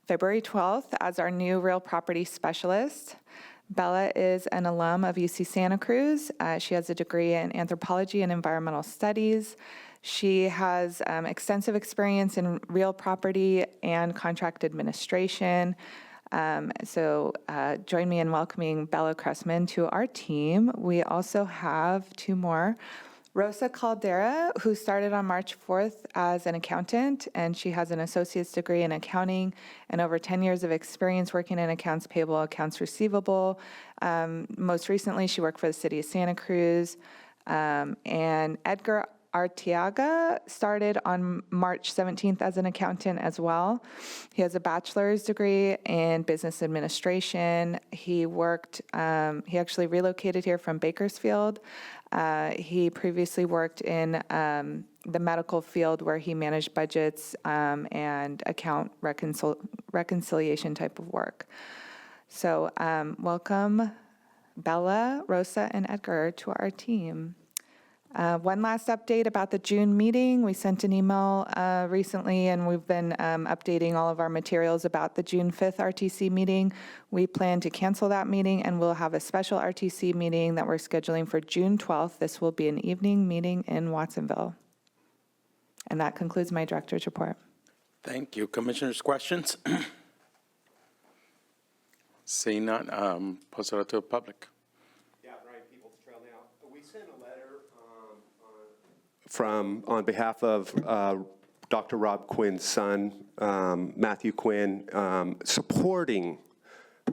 February 12th as our new real property specialist. Bella is an alum of UC Santa Cruz. She has a degree in anthropology and environmental studies. She has extensive experience in real property and contract administration. So join me in welcoming Bella Cressman to our team. We also have 2 more. Rosa Caldera, who started on March 4th as an accountant, and she has an associate's degree in accounting and over 10 years of experience working in accounts payable, accounts receivable. Most recently, she worked for the city of Santa Cruz. And Edgar Arteaga started on March 17th as an accountant as well. He has a bachelor's degree in business administration. He actually relocated here from Bakersfield. He previously worked in the medical field where he managed budgets and account reconciliation type of work. So welcome Bella, Rosa, and Edgar to our team. One last update about the June meeting. We sent an email recently, and we've been updating all of our materials about the June 5th RTC meeting. We plan to cancel that meeting, and we'll have a special RTC meeting that we're scheduling for June 12th. This will be an evening meeting in Watsonville. And that concludes my director's report. Thank you. Commissioners, questions? Seeing none, post it out to the public. On behalf of Dr. Rob Quinn's son, Matthew Quinn, supporting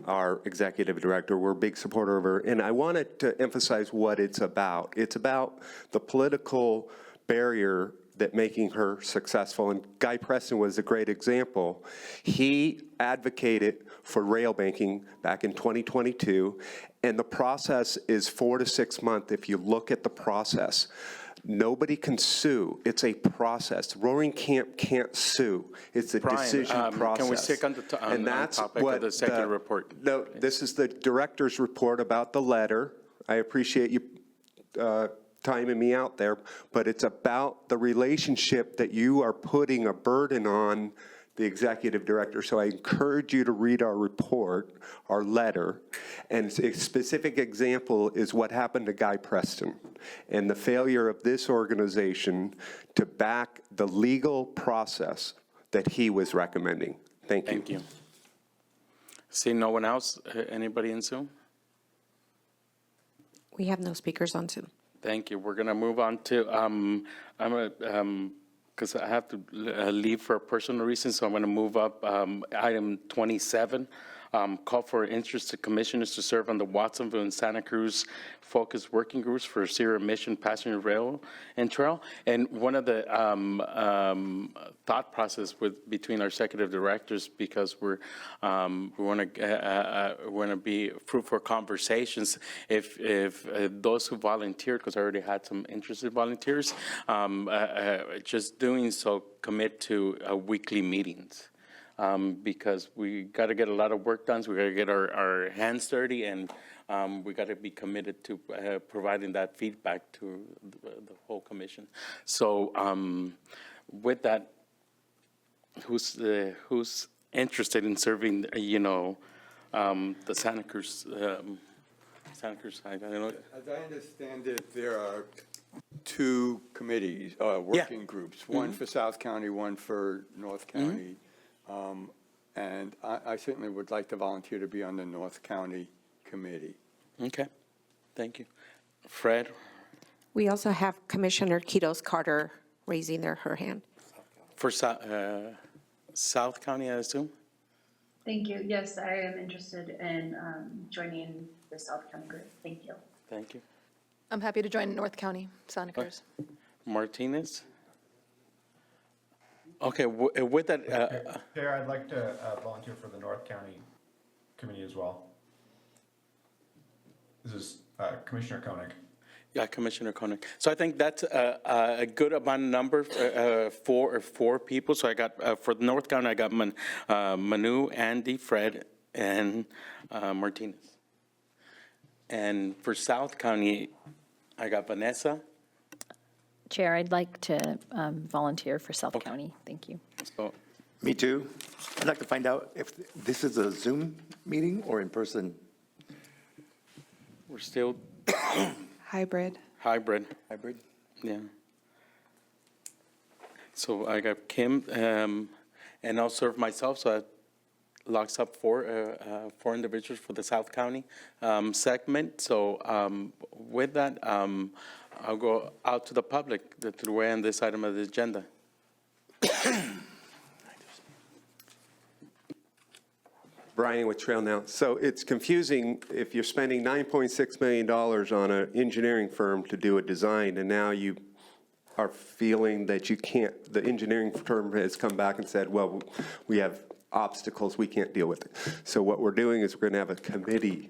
our executive director. We're a big supporter of her. And I wanted to emphasize what it's about. It's about the political barrier that making her successful. And Guy Preston was a great example. He advocated for rail banking back in 2022. And the process is 4 to 6 months if you look at the process. Nobody can sue. It's a process. Roaring Camp can't sue. It's a decision process. Can we stick on the topic of the executive report? No, this is the director's report about the letter. I appreciate you timing me out there, but it's about the relationship that you are putting a burden on the executive director. So I encourage you to read our report, our letter, and a specific example is what happened to Guy Preston and the failure of this organization to back the legal process that he was recommending. Thank you. Thank you. Seeing no one else, anybody in Zoom? We have no speakers on Zoom. Thank you. We're going to move on to, because I have to leave for a personal reason, so I'm going to move up item 27, call for interested commissioners to serve on the Watsonville and Santa Cruz focused working groups for zero emission passenger rail and trail. And one of the thought process between our executive directors, because we want to be fruitful conversations. If those who volunteered, because I already had some interested volunteers, just doing so, commit to weekly meetings. Because we got to get a lot of work done. So we got to get our hands dirty, and we got to be committed to providing that feedback to the whole commission. So with that, who's interested in serving? The Santa Cruz side. I don't know. As I understand it, there are 2 committees, working groups. One for South County, one for North County. And I certainly would like to volunteer to be on the North County committee. Okay, thank you. Fred, We also have Commissioner Kitos Carter raising her hand. for South County, I assume? Thank you. Yes, I am interested in joining the South County group. Thank you. Thank you. I'm happy to join North County, Santa Cruz. Martinez? Okay, with that, Chair, I'd like to volunteer for the North County Committee as well. This is Commissioner Koenig. yeah, Commissioner Koenig. So I think that's a good amount of number for four people. So I got, for North County, I got Manu, Andy, Fred, and Martinez. And for South County, I got Vanessa. Chair, I'd like to volunteer for South County. Thank you. So, Me too. I'd like to find out if this is a Zoom meeting or in person. we're still Hybrid. hybrid. Hybrid? Yeah. So I got Kim, and I'll serve myself, so that locks up four individuals for the South County segment. So with that, I'll go out to the public to weigh in this item of the agenda. Brian with Trail Now. So it's confusing if you're spending $9.6 million on an engineering firm to do a design, and now you are feeling that you can't, the engineering firm has come back and said, well, we have obstacles, we can't deal with it. So what we're doing is we're going to have a committee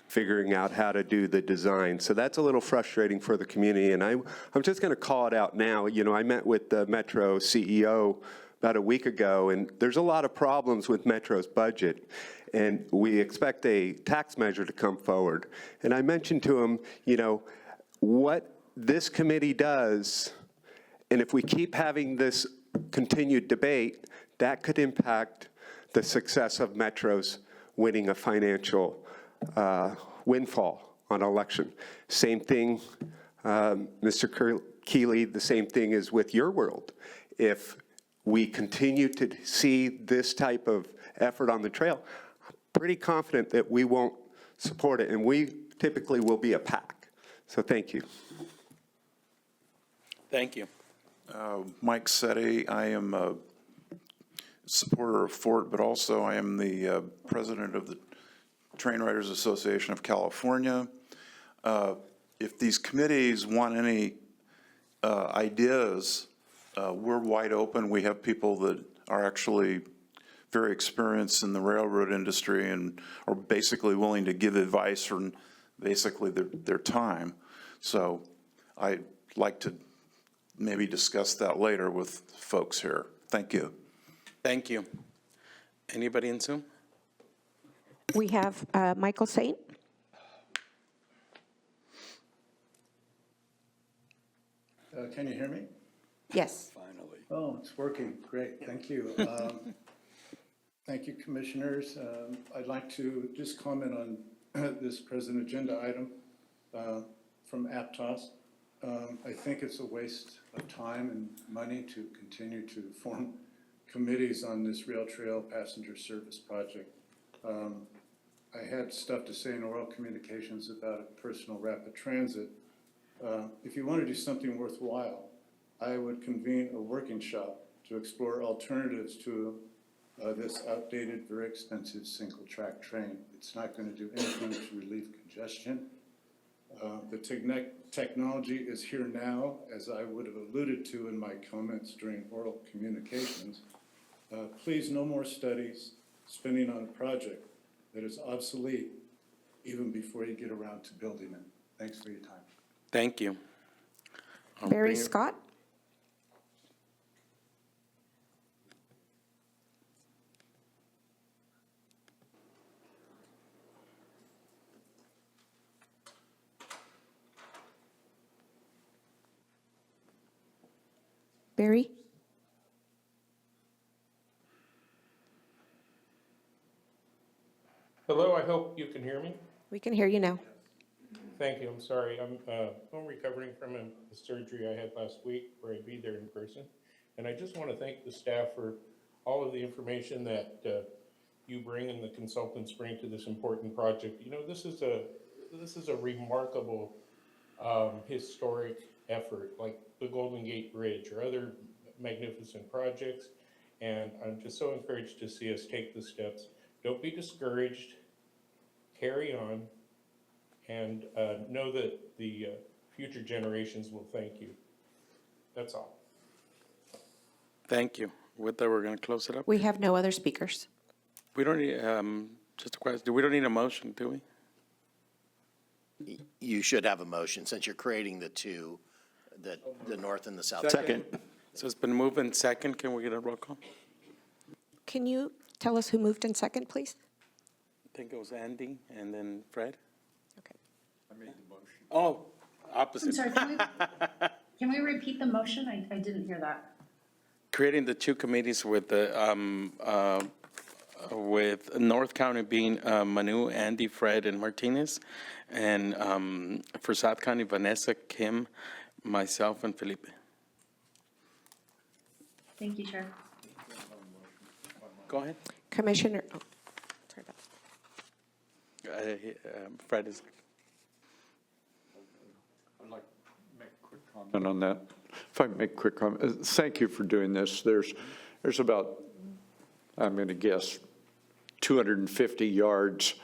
figuring out how to do the design. So that's a little frustrating for the community, and I'm just going to call it out now. You know, I met with the Metro CEO about a week ago, and there's a lot of problems with Metro's budget, and we expect a tax measure to come forward. And I mentioned to him, you know, what this committee does, and if we keep having this continued debate, that could impact the success of Metro's winning a financial windfall on election. Same thing, Mr. Keeley, the same thing is with your world. If we continue to see this type of effort on the trail, I'm pretty confident that we won't support it, and we typically will be a PAC. So thank you. Thank you. Mike Setti, I am a supporter of Fort, but also I am the president of the Train Riders Association of California. If these committees want any ideas, we're wide open. We have people that are actually very experienced in the railroad industry and are basically willing to give advice for basically their time. So I'd like to maybe discuss that later with folks here. Thank you. Thank you. Anybody in Zoom? We have Michael Saint. Can you hear me? Yes. Finally. Oh, it's working. Great. Thank you. Thank you, commissioners. I'd like to just comment on this present agenda item from Aptos. I think it's a waste of time and money to continue to form committees on this rail trail passenger service project. I had stuff to say in oral communications about a personal rapid transit. If you want to do something worthwhile, I would convene a working shop to explore alternatives to this outdated, very expensive single-track train. It's not going to do anything to relieve congestion. The technology is here now, as I would have alluded to in my comments during oral communications. Please, no more studies, spending on a project that is obsolete even before you get around to building it. Thanks for your time. Thank you. Barry Scott. Barry? Hello, I hope you can hear me. We can hear you now. Thank you, I'm sorry. I'm recovering from a surgery I had last week where I'd be there in person. And I just want to thank the staff for all of the information that you bring and the consultants bring to this important project. You know, this is a this is a remarkable historic effort, like the Golden Gate Bridge or other magnificent projects. And I'm just so encouraged to see us take the steps. Don't be discouraged, carry on, and know that the future generations will thank you. That's all. Thank you. With that, we're going to close it up. We have no other speakers. We don't need, just a question, we don't need a motion, do we? You should have a motion since you're creating the two, the north and the south. Second. So it's been moved in second. Can we get a roll call? Can you tell us who moved in second, please? I think it was Andy and then Fred. Okay. I made the motion. Oh, I'm opposite. sorry, can we repeat the motion? I didn't hear that. Creating the two committees with the, with North County being Manu, Andy, Fred, and Martinez. And for South County, Vanessa, Kim, myself, and Felipe. Thank you, Chair. Go ahead. Commissioner, oh, sorry about Fred is. I'd like to make a quick comment on that. If I make a quick comment, thank you for doing this. There's about, I'm going to guess, 250 yards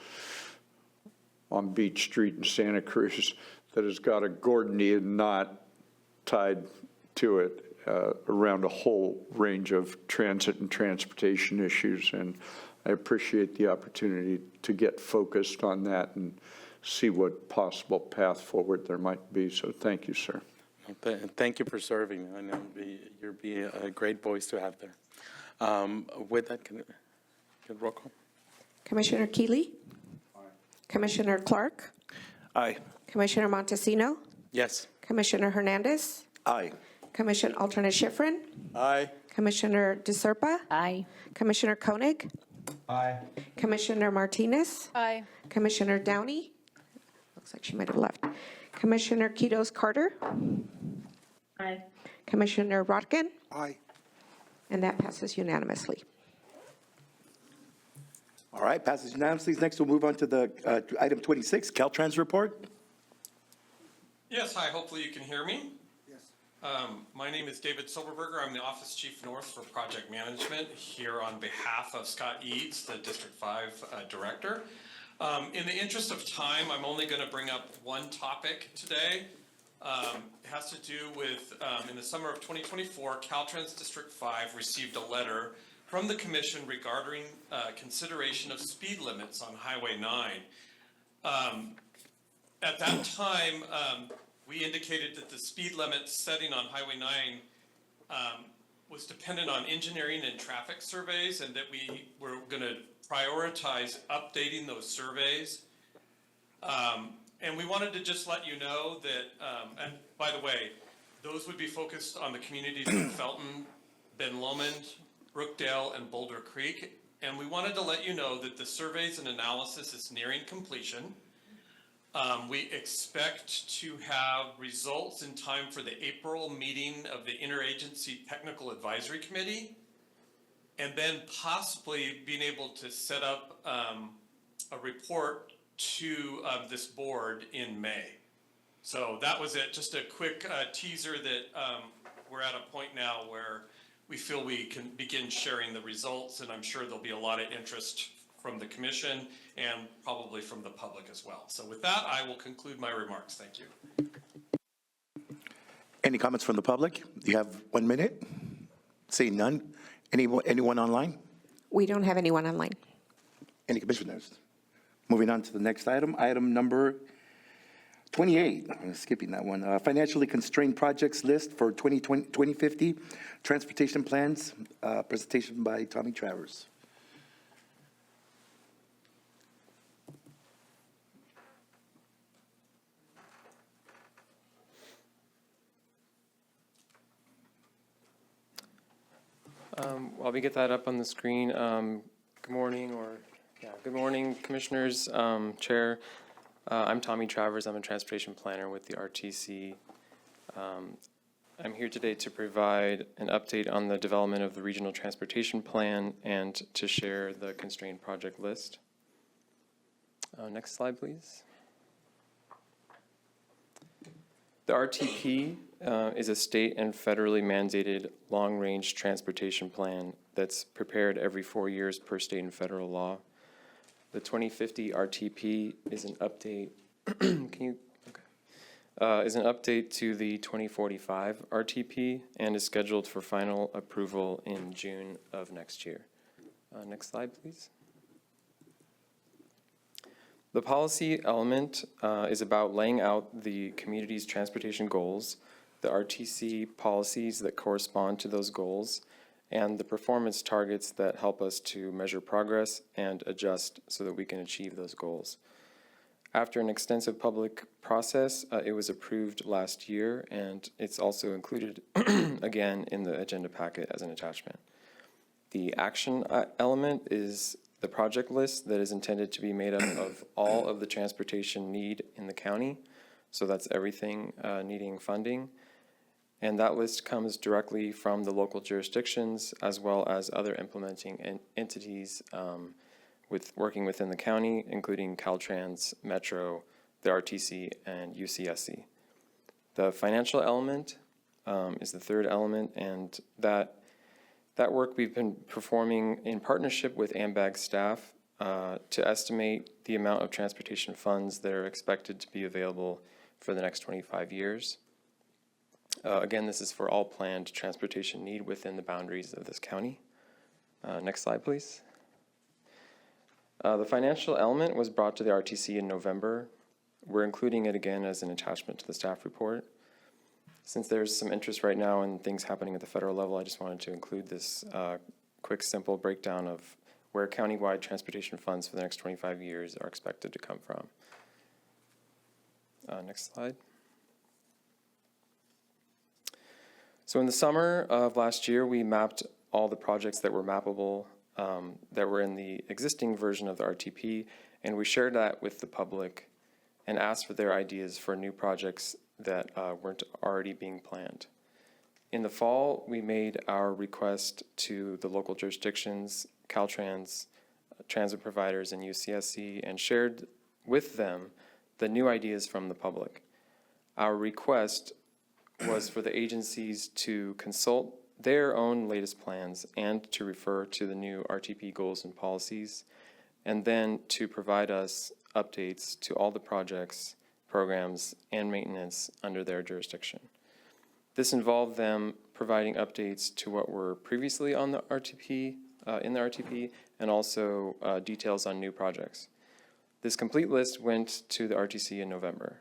on Beach Street in Santa Cruz that has got a Gordian knot tied to it around a whole range of transit and transportation issues. And I appreciate the opportunity to get focused on that and see what possible path forward there might be. So thank you, sir. Thank you for serving. I know you'll be a great voice to have there. With that, can roll call? Commissioner Keeley? Aye. Commissioner Clark? Aye. Commissioner Montesino? Yes. Commissioner Hernandez? Aye. Commission Alternate Schifrin? Aye. Commissioner DeSerpa? Aye. Commissioner Koenig? Aye. Commissioner Martinez? Aye. Commissioner Downey? Looks like she might have left. Commissioner Kitos Carter? Aye. Commissioner Rotkin? Aye. And that passes unanimously. All right, passes unanimously. Next, we'll move on to the to item 26, Caltrans report. Yes, hi, hopefully you can hear me. Yes. My name is David Silberberger. I'm the Office Chief North for Project Management here on behalf of Scott Eads, the District 5 Director. In the interest of time, I'm only going to bring up one topic today. It has to do with, in the summer of 2024, Caltrans District 5 received a letter from the Commission regarding consideration of speed limits on Highway 9. At that time, we indicated that the speed limit setting on Highway 9 was dependent on engineering and traffic surveys, and that we were going to prioritize updating those surveys. And we wanted to just let you know that, and by the way, those would be focused on the communities of Felton, Ben Lomond, Brookdale, and Boulder Creek. And we wanted to let you know that the surveys and analysis is nearing completion. We expect to have results in time for the April meeting of the Interagency Technical Advisory Committee, and then possibly being able to set up a report to this board in May. So that was it, just a quick teaser that we're at a point now where we feel we can begin sharing the results, and I'm sure there'll be a lot of interest from the commission and probably from the public as well. So with that, I will conclude my remarks. Thank you. Any comments from the public? You have 1 minute. Seeing none. Anyone online? We don't have anyone online. Any commissioners? Moving on to the next item, item number 28. I'm skipping that one. Financially constrained projects list for 2050 transportation plans. Presentation by Tommy Travers. While we get that up on the screen, good morning, good morning, commissioners, chair. I'm Tommy Travers. I'm a transportation planner with the RTC. I'm here today to provide an update on the development of the regional transportation plan and to share the constrained project list. Next slide, please. The RTP is a state and federally mandated long-range transportation plan that's prepared every 4 years per state and federal law. The 2050 RTP is an update. Is an update to the 2045 RTP and is scheduled for final approval in June of next year. Next slide, please. The policy element is about laying out the community's transportation goals, the RTC policies that correspond to those goals, and the performance targets that help us to measure progress and adjust so that we can achieve those goals. After an extensive public process, it was approved last year, and it's also included again in the agenda packet as an attachment. The action element is the project list that is intended to be made up of all of the transportation need in the county. So that's everything needing funding. And that list comes directly from the local jurisdictions as well as other implementing entities working within the county, including Caltrans, Metro, the RTC, and UCSC. The financial element is the third element, and that work we've been performing in partnership with AMBAG staff to estimate the amount of transportation funds that are expected to be available for the next 25 years. Again, this is for all planned transportation need within the boundaries of this county. Next slide, please. The financial element was brought to the RTC in November. We're including it again as an attachment to the staff report. Since there's some interest right now in things happening at the federal level, I just wanted to include this quick, simple breakdown of where countywide transportation funds for the next 25 years are expected to come from. Next slide. So in the summer of last year, we mapped all the projects that were mappable that were in the existing version of the RTP, and we shared that with the public and asked for their ideas for new projects that weren't already being planned. In the fall, we made our request to the local jurisdictions, Caltrans, transit providers, and UCSC, and shared with them the new ideas from the public. Our request was for the agencies to consult their own latest plans and to refer to the new RTP goals and policies, and then to provide us updates to all the projects, programs, and maintenance under their jurisdiction. This involved them providing updates to what were previously on the RTP, in the RTP, and also details on new projects. This complete list went to the RTC in November.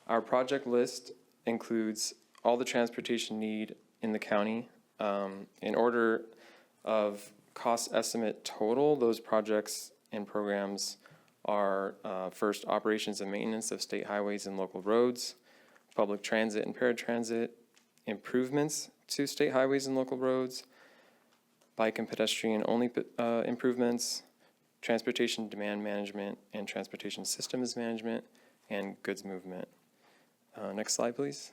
Our project list includes all the transportation need in the county. In order of cost estimate total, those projects and programs are first, operations and maintenance of state highways and local roads, public transit and paratransit, improvements to state highways and local roads, bike and pedestrian only improvements, transportation demand management and transportation systems management, and goods movement. Next slide, please.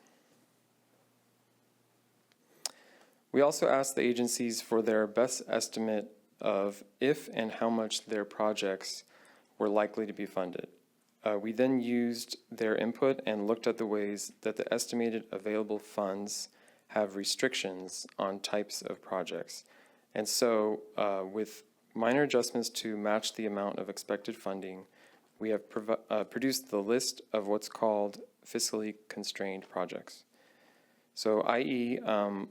We also asked the agencies for their best estimate of if and how much their projects were likely to be funded. We then used their input and looked at the ways that the estimated available funds have restrictions on types of projects. And so with minor adjustments to match the amount of expected funding, we have produced the list of what's called fiscally constrained projects. So i.e.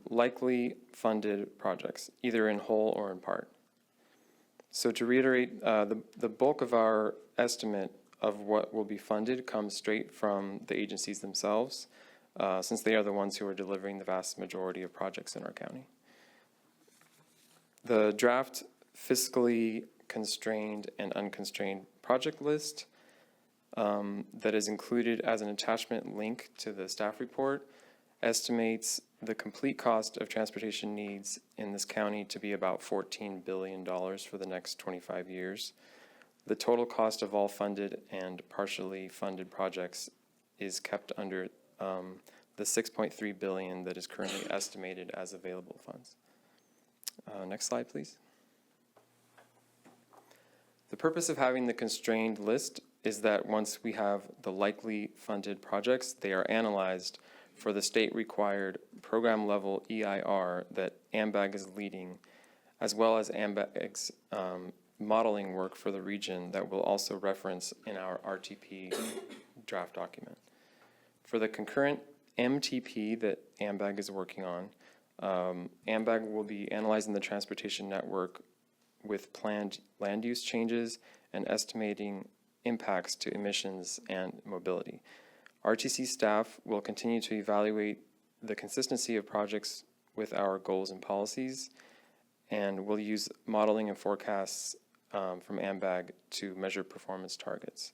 Likely funded projects, either in whole or in part. So to reiterate, the bulk of our estimate of what will be funded comes straight from the agencies themselves, since they are the ones who are delivering the vast majority of projects in our county. The draft fiscally constrained and unconstrained project list that is included as an attachment link to the staff report estimates the complete cost of transportation needs in this county to be about $14 billion for the next 25 years. The total cost of all funded and partially funded projects is kept under the $6.3 billion that is currently estimated as available funds. Next slide, please. The purpose of having the constrained list is that once we have the likely funded projects, they are analyzed for the state-required program-level EIR that AMBAG is leading, as well as AMBAG's modeling work for the region that we'll also reference in our RTP draft document. For the concurrent MTP that AMBAG is working on, AMBAG will be analyzing the transportation network with planned land use changes and estimating impacts to emissions and mobility. RTC staff will continue to evaluate the consistency of projects with our goals and policies, and we'll use modeling and forecasts from AMBAG to measure performance targets.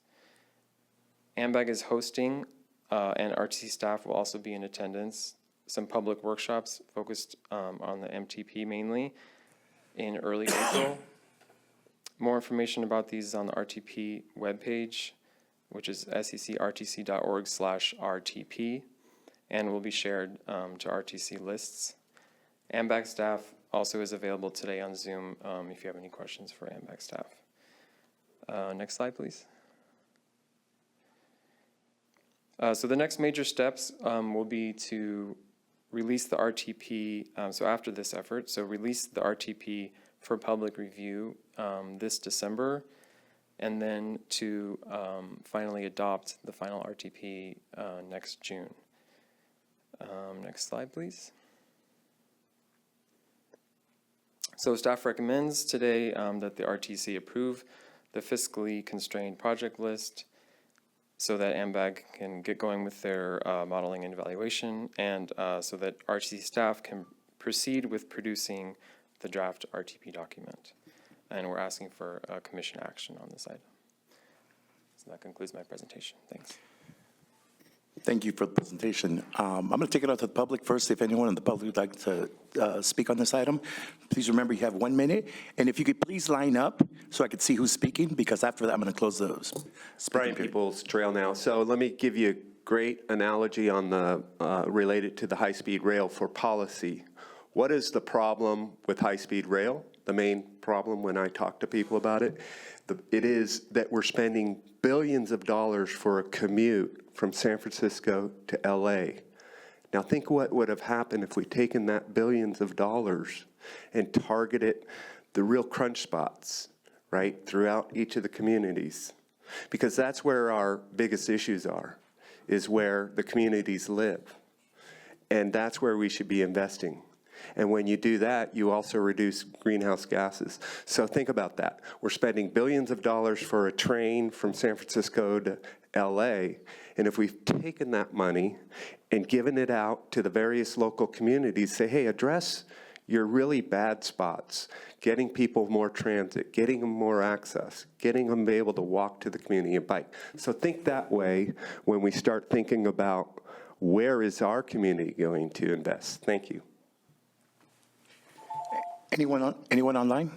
AMBAG is hosting, and RTC staff will also be in attendance, some public workshops focused on the MTP mainly in early April. More information about these is on the RTP webpage, which is secrtc.org/RTP, and will be shared to RTC lists. AMBAG staff also is available today on Zoom if you have any questions for AMBAG staff. Next slide, please. So the next major steps will be to release the RTP, so after this effort, so release the RTP for public review this December, and then to finally adopt the final RTP next June. Next slide, please. So staff recommends today that the RTC approve the fiscally constrained project list so that AMBAG can get going with their modeling and evaluation, and so that RTC staff can proceed with producing the draft RTP document. And we're asking for commission action on this item. So that concludes my presentation. Thanks. Thank you for the presentation. I'm going to take it out to the public first. If anyone in the public would like to speak on this item, please remember you have 1 minute. And if you could please line up so I could see who's speaking, because after that, I'm going to close the Brian Peoples Trail now. So let me give you a great analogy on the related to the high-speed rail for policy. What is the problem with high-speed rail? The main problem when I talk to people about it, it is that we're spending billions of dollars for a commute from San Francisco to LA. Now think what would have happened if we'd taken that billions of dollars and targeted the real crunch spots, right, throughout each of the communities. Because that's where our biggest issues are, is where the communities live. And that's where we should be investing. And when you do that, you also reduce greenhouse gases. So think about that. We're spending billions of dollars for a train from San Francisco to LA. And if we've taken that money and given it out to the various local communities, say, hey, address your really bad spots, getting people more transit, getting them more access, getting them to be able to walk to the community and bike. So think that way when we start thinking about where is our community going to invest. Thank you. Anyone online?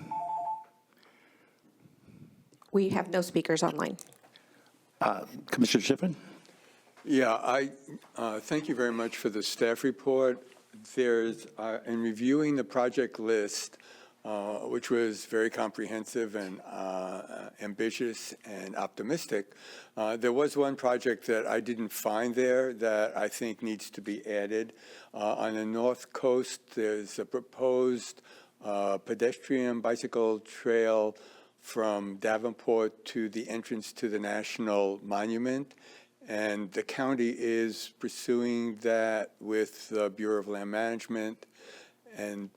We have no speakers online. Commissioner Schifrin? Yeah, I thank you very much for the staff report. There's, in reviewing the project list, which was very comprehensive and ambitious and optimistic, there was one project that I didn't find there that I think needs to be added. On the North Coast, there's a proposed pedestrian bicycle trail from Davenport to the entrance to the National Monument. And the county is pursuing that with the Bureau of Land Management. And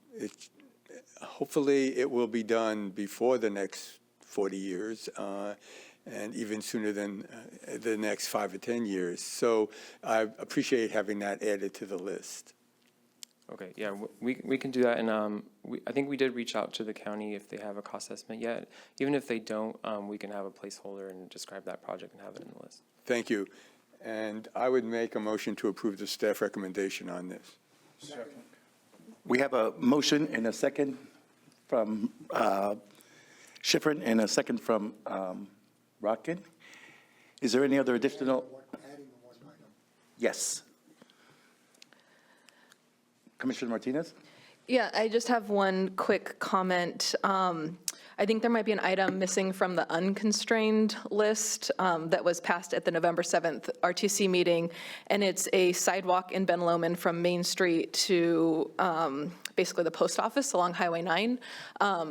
hopefully it will be done before the next 40 years and even sooner than the next 5 or 10 years. So I appreciate having that added to the list. Okay, yeah, we can do that, and I think we did reach out to the county if they have a cost estimate yet. Even if they don't, we can have a placeholder and describe that project and have it in the list. Thank you. And I would make a motion to approve the staff recommendation on this. Second. We have a motion and a second from Schifrin and a second from Rotkin. Is there any other additional? Yes. Commissioner Martinez? Yeah, I just have one quick comment. I think there might be an item missing from the unconstrained list that was passed at the November 7th RTC meeting, and it's a sidewalk in Ben Lomond from Main Street to basically the post office along Highway 9.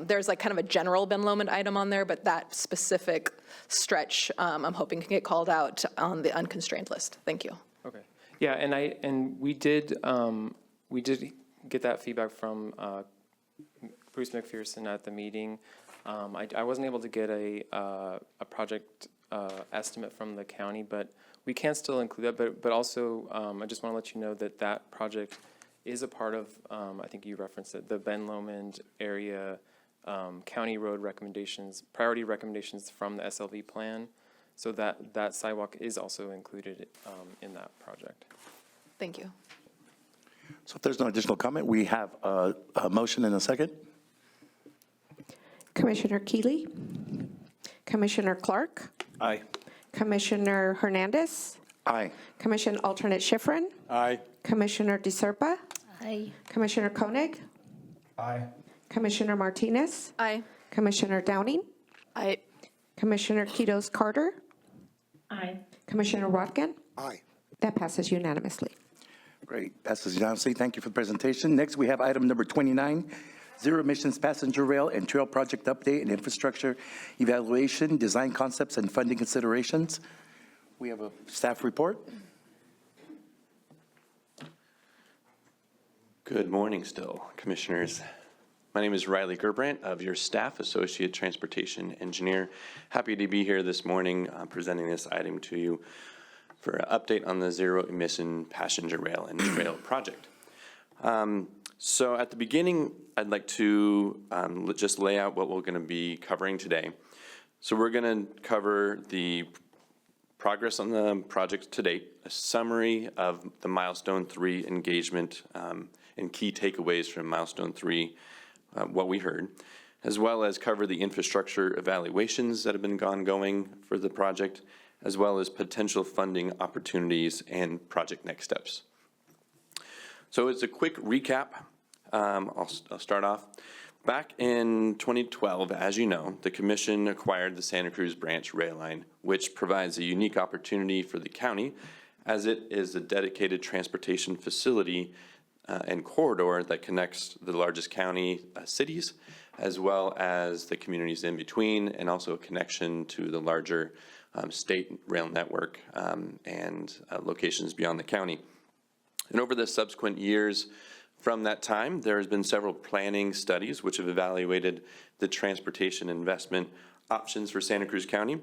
There's like kind of a general Ben Lomond item on there, but that specific stretch, I'm hoping can get called out on the unconstrained list. Thank you. Okay. Yeah, and we did get that feedback from Bruce McPherson at the meeting. I wasn't able to get a project estimate from the county, but we can still include that. But also, I just want to let you know that that project is a part of, I think you referenced it, the Ben Lomond area county road recommendations, priority recommendations from the SLV plan. So that sidewalk is also included in that project. Thank you. So if there's no additional comment, we have a motion and a second. Commissioner Keeley, Commissioner Clark, Aye. Commissioner Hernandez, Aye. Commissioner Alternate Schifrin, Aye. Commissioner DeSerpa, Aye. Commissioner Koenig, Aye. Commissioner Martinez, Aye. Commissioner Downing, Aye. Commissioner Kitos Carter, Aye. Commissioner Rotkin. Aye. That passes unanimously. Great, passes unanimously. Thank you for the presentation. Next, we have item number 29, Zero Emissions Passenger Rail and Trail Project Update and Infrastructure Evaluation, Design Concepts and Funding Considerations. We have a staff report. Good morning still, Commissioners. My name is Riley Gerbrandt of your staff, Associate Transportation Engineer. Happy to be here this morning presenting this item to you for an update on the Zero Emission Passenger Rail and Trail Project. So at the beginning, I'd like to just lay out what we're going to be covering today. So we're going to cover the progress on the project to date, a summary of the Milestone 3 engagement and key takeaways from Milestone 3, what we heard, as well as cover the infrastructure evaluations that have been ongoing for the project, as well as potential funding opportunities and project next steps. So it's a quick recap. I'll start off. Back in 2012, as you know, the Commission acquired the Santa Cruz Branch Rail Line, which provides a unique opportunity for the county, as it is a dedicated transportation facility and corridor that connects the largest county cities, as well as the communities in between, and also a connection to the larger state rail network and locations beyond the county. And over the subsequent years from that time, there has been several planning studies which have evaluated the transportation investment options for Santa Cruz County,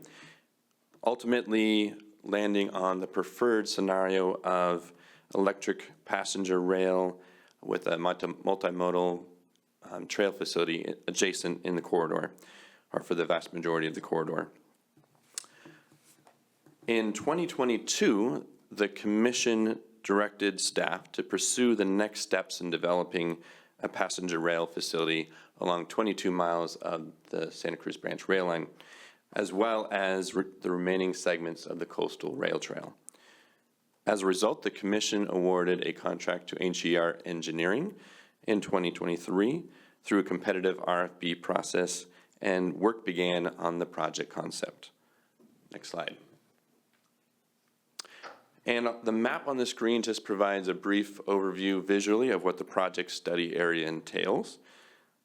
ultimately landing on the preferred scenario of electric passenger rail with a multimodal trail facility adjacent in the corridor, or for the vast majority of the corridor. In 2022, the Commission directed staff to pursue the next steps in developing a passenger rail facility along 22 miles of the Santa Cruz Branch Rail Line, as well as the remaining segments of the Coastal Rail Trail. As a result, the Commission awarded a contract to HER Engineering in 2023 through a competitive RFP process, and work began on the project concept. Next slide. And the map on the screen just provides a brief overview visually of what the project study area entails.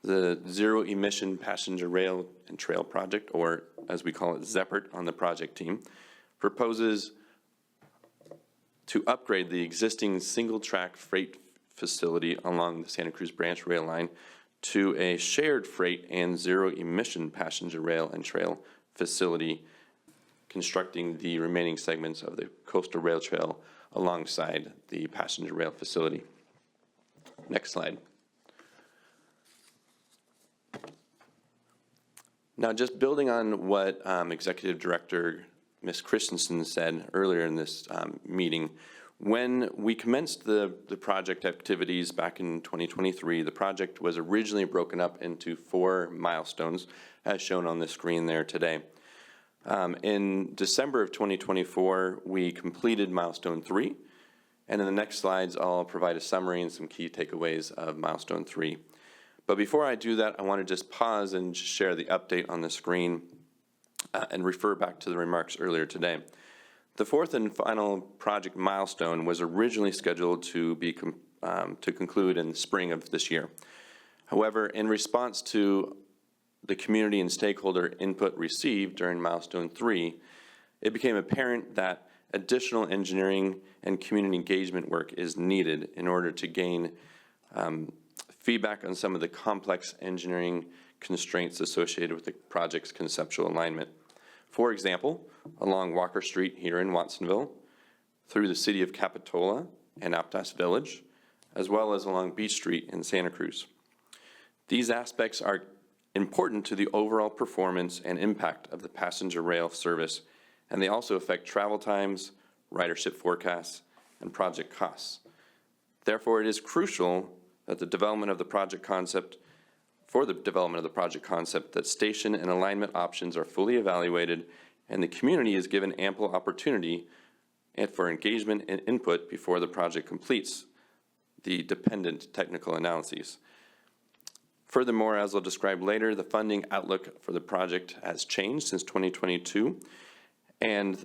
The Zero Emission Passenger Rail and Trail Project, or as we call it, ZEPERT on the project team, proposes to upgrade the existing single-track freight facility along the Santa Cruz Branch Rail Line to a shared freight and zero-emission passenger rail and trail facility, constructing the remaining segments of the Coastal Rail Trail alongside the passenger rail facility. Next slide. Now, just building on what Executive Director Ms. Christensen said earlier in this meeting, when we commenced the project activities back in 2023, the project was originally broken up into 4 milestones, as shown on the screen there today. In December of 2024, we completed Milestone 3, and in the next slides, I'll provide a summary and some key takeaways of Milestone 3. But before I do that, I want to just pause and just share the update on the screen and refer back to the remarks earlier today. The fourth and final project milestone was originally scheduled to be to conclude in the spring of this year. However, in response to the community and stakeholder input received during milestone 3, it became apparent that additional engineering and community engagement work is needed in order to gain feedback on some of the complex engineering constraints associated with the project's conceptual alignment. For example, along Walker Street here in Watsonville, through the city of Capitola and Aptos Village, as well as along Beach Street in Santa Cruz. These aspects are important to the overall performance and impact of the passenger rail service, and they also affect travel times, ridership forecasts, and project costs. Therefore, it is crucial that the development of the project concept, that station and alignment options are fully evaluated and the community is given ample opportunity for engagement and input before the project completes the dependent technical analyses. Furthermore, as I'll describe later, the funding outlook for the project has changed since 2022, and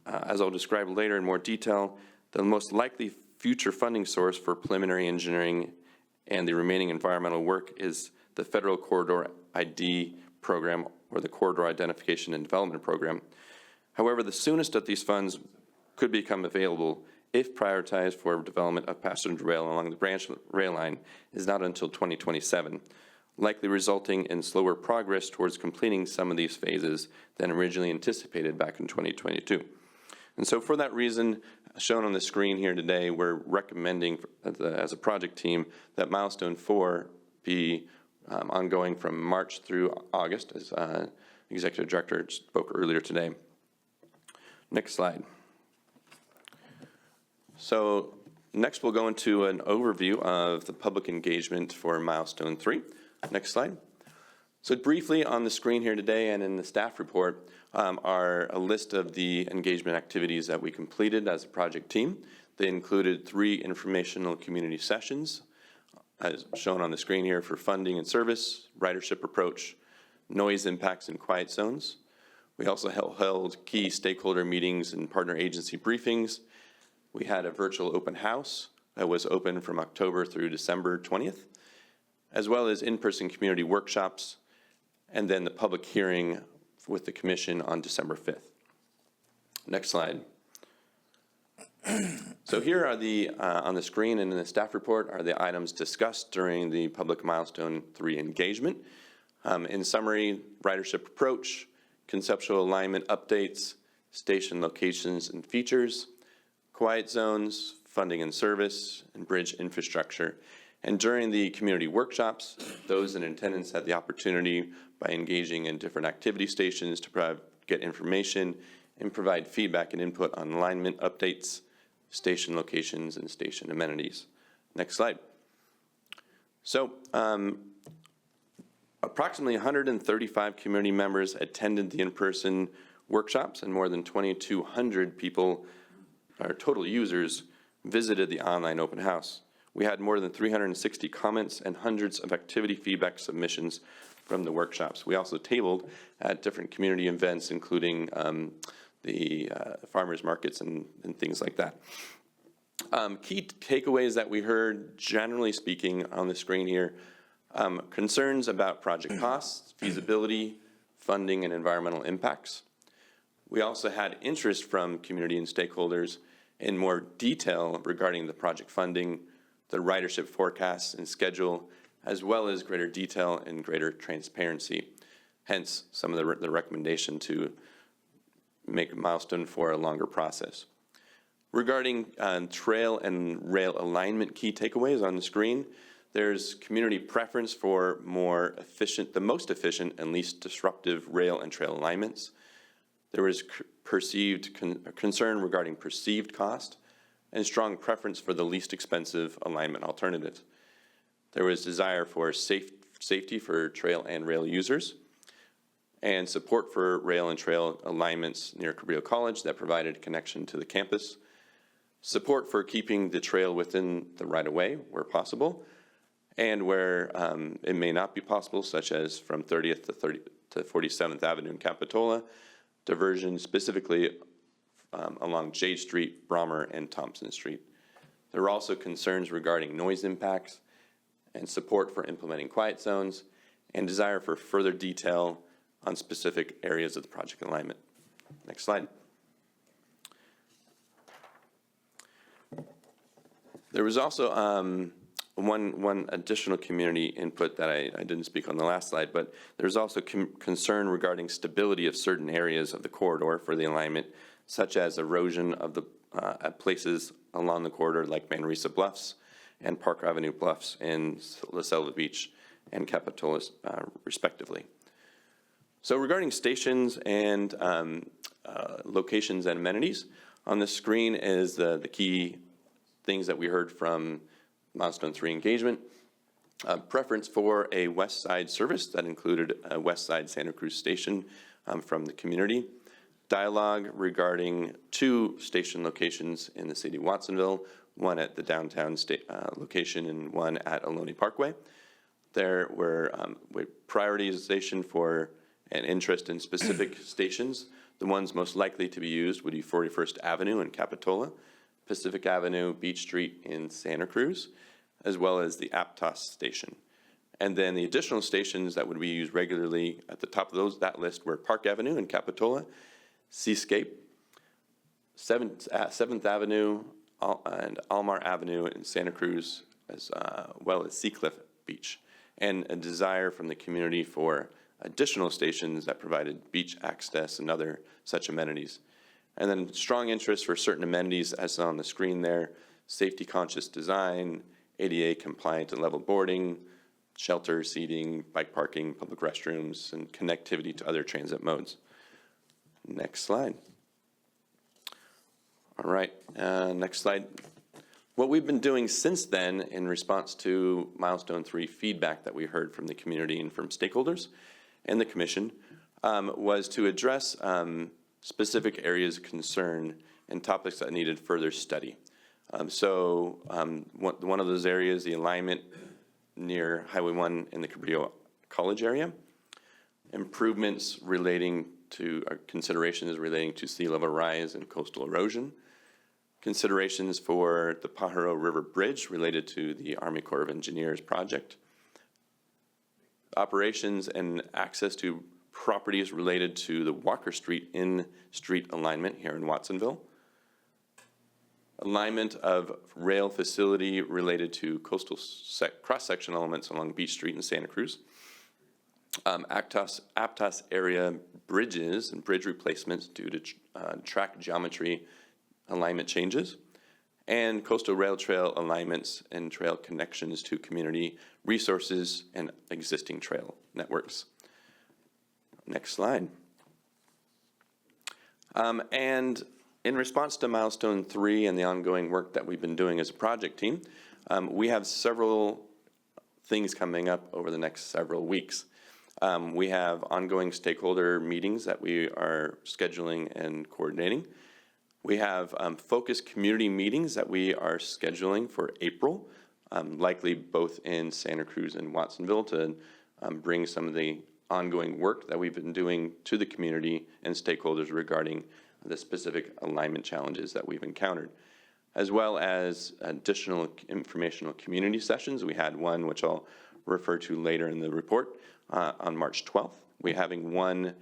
as I'll describe later in more detail, the most likely future funding source for preliminary engineering and the remaining environmental work is the Federal Corridor ID Program, or the Corridor Identification and Development Program. However, the soonest that these funds could become available, if prioritized for development of passenger rail along the branch rail line, is not until 2027, likely resulting in slower progress towards completing some of these phases than originally anticipated back in 2022. And so for that reason, shown on the screen here today, we're recommending as a project team that milestone 4 be ongoing from March through August, as Executive Director spoke earlier today. Next slide. So next we'll go into an overview of the public engagement for milestone 3. Next slide. So briefly on the screen here today and in the staff report are a list of the engagement activities that we completed as a project team. They included 3 informational community sessions, as shown on the screen here, for funding and service, ridership approach, noise impacts and quiet zones. We also held key stakeholder meetings and partner agency briefings. We had a virtual open house that was open from October through December 20th, as well as in-person community workshops, and then the public hearing with the commission on December 5th. Next slide. So here are the, on the screen and in the staff report, are the items discussed during the public milestone 3 engagement. In summary, ridership approach, conceptual alignment updates, station locations and features, quiet zones, funding and service, and bridge infrastructure. And during the community workshops, those in attendance had the opportunity by engaging in different activity stations to get information and provide feedback and input on alignment updates, station locations, and station amenities. Next slide. So approximately 135 community members attended the in-person workshops, and more than 2,200 people, our total users, visited the online open house. We had more than 360 comments and hundreds of activity feedback submissions from the workshops. We also tabled at different community events, including the farmers markets and things like that. Key takeaways that we heard, generally speaking, on the screen here, concerns about project costs, feasibility, funding, and environmental impacts. We also had interest from community and stakeholders in more detail regarding the project funding, the ridership forecasts and schedule, as well as greater detail and greater transparency. Hence, some of the recommendation to make milestone 4 a longer process. Regarding trail and rail alignment key takeaways on the screen, there's community preference for more efficient, the most efficient and least disruptive rail and trail alignments. There was perceived concern regarding perceived cost and strong preference for the least expensive alignment alternatives. There was desire for safety for trail and rail users, and support for rail and trail alignments near Cabrillo College that provided connection to the campus, support for keeping the trail within the right-of-way where possible, and where it may not be possible, such as from 30th to 47th Avenue in Capitola, diversion specifically along Jade Street, Brommer, and Thompson Street. There are also concerns regarding noise impacts and support for implementing quiet zones, and desire for further detail on specific areas of the project alignment. Next slide. There was also one additional community input that I didn't speak on the last slide, but there's also concern regarding stability of certain areas of the corridor for the alignment, such as erosion of the at places along the corridor like Manresa Bluffs and Park Avenue Bluffs in La Selva Beach and Capitola, respectively. So regarding stations and locations and amenities, on the screen is the key things that we heard from Milestone 3 engagement. Preference for a west side service that included a west side Santa Cruz station from the community. Dialogue regarding 2 station locations in the city of Watsonville, one at the downtown location and one at Ohlone Parkway. There were prioritization for an interest in specific stations. The ones most likely to be used would be 41st Avenue in Capitola, Pacific Avenue, Beach Street in Santa Cruz, as well as the Aptos station. And then the additional stations that would be used regularly at the top of that list were Park Avenue in Capitola, Seascape, 7th Avenue, and Almar Avenue in Santa Cruz, as well as Seacliff Beach, and a desire from the community for additional stations that provided beach access and other such amenities. And then strong interest for certain amenities as on the screen there: safety conscious design, ADA compliant and level boarding, shelter, seating, bike parking, public restrooms, and connectivity to other transit modes. Next slide. All right, next slide. What we've been doing since then in response to Milestone 3 feedback that we heard from the community and from stakeholders and the commission was to address specific areas of concern and topics that needed further study. One of those areas, the alignment near Highway 1 in the Cabrillo College area, improvements relating to considerations relating to sea level rise and coastal erosion, considerations for the Pajaro River Bridge related to the Army Corps of Engineers project, operations and access to properties related to the Walker Street in-street alignment here in Watsonville, alignment of rail facility related to coastal cross-section elements along Beach Street in Santa Cruz, Aptos area bridges and bridge replacements due to track geometry alignment changes, and coastal rail trail alignments and trail connections to community resources and existing trail networks. Next slide. And in response to Milestone 3 and the ongoing work that we've been doing as a project team, we have several things coming up over the next several weeks. We have ongoing stakeholder meetings that we are scheduling and coordinating. We have focused community meetings that we are scheduling for April, likely both in Santa Cruz and Watsonville, to bring some of the ongoing work that we've been doing to the community and stakeholders regarding the specific alignment challenges that we've encountered, as well as additional informational community sessions. We had one, which I'll refer to later in the report, on March 12th. We're having one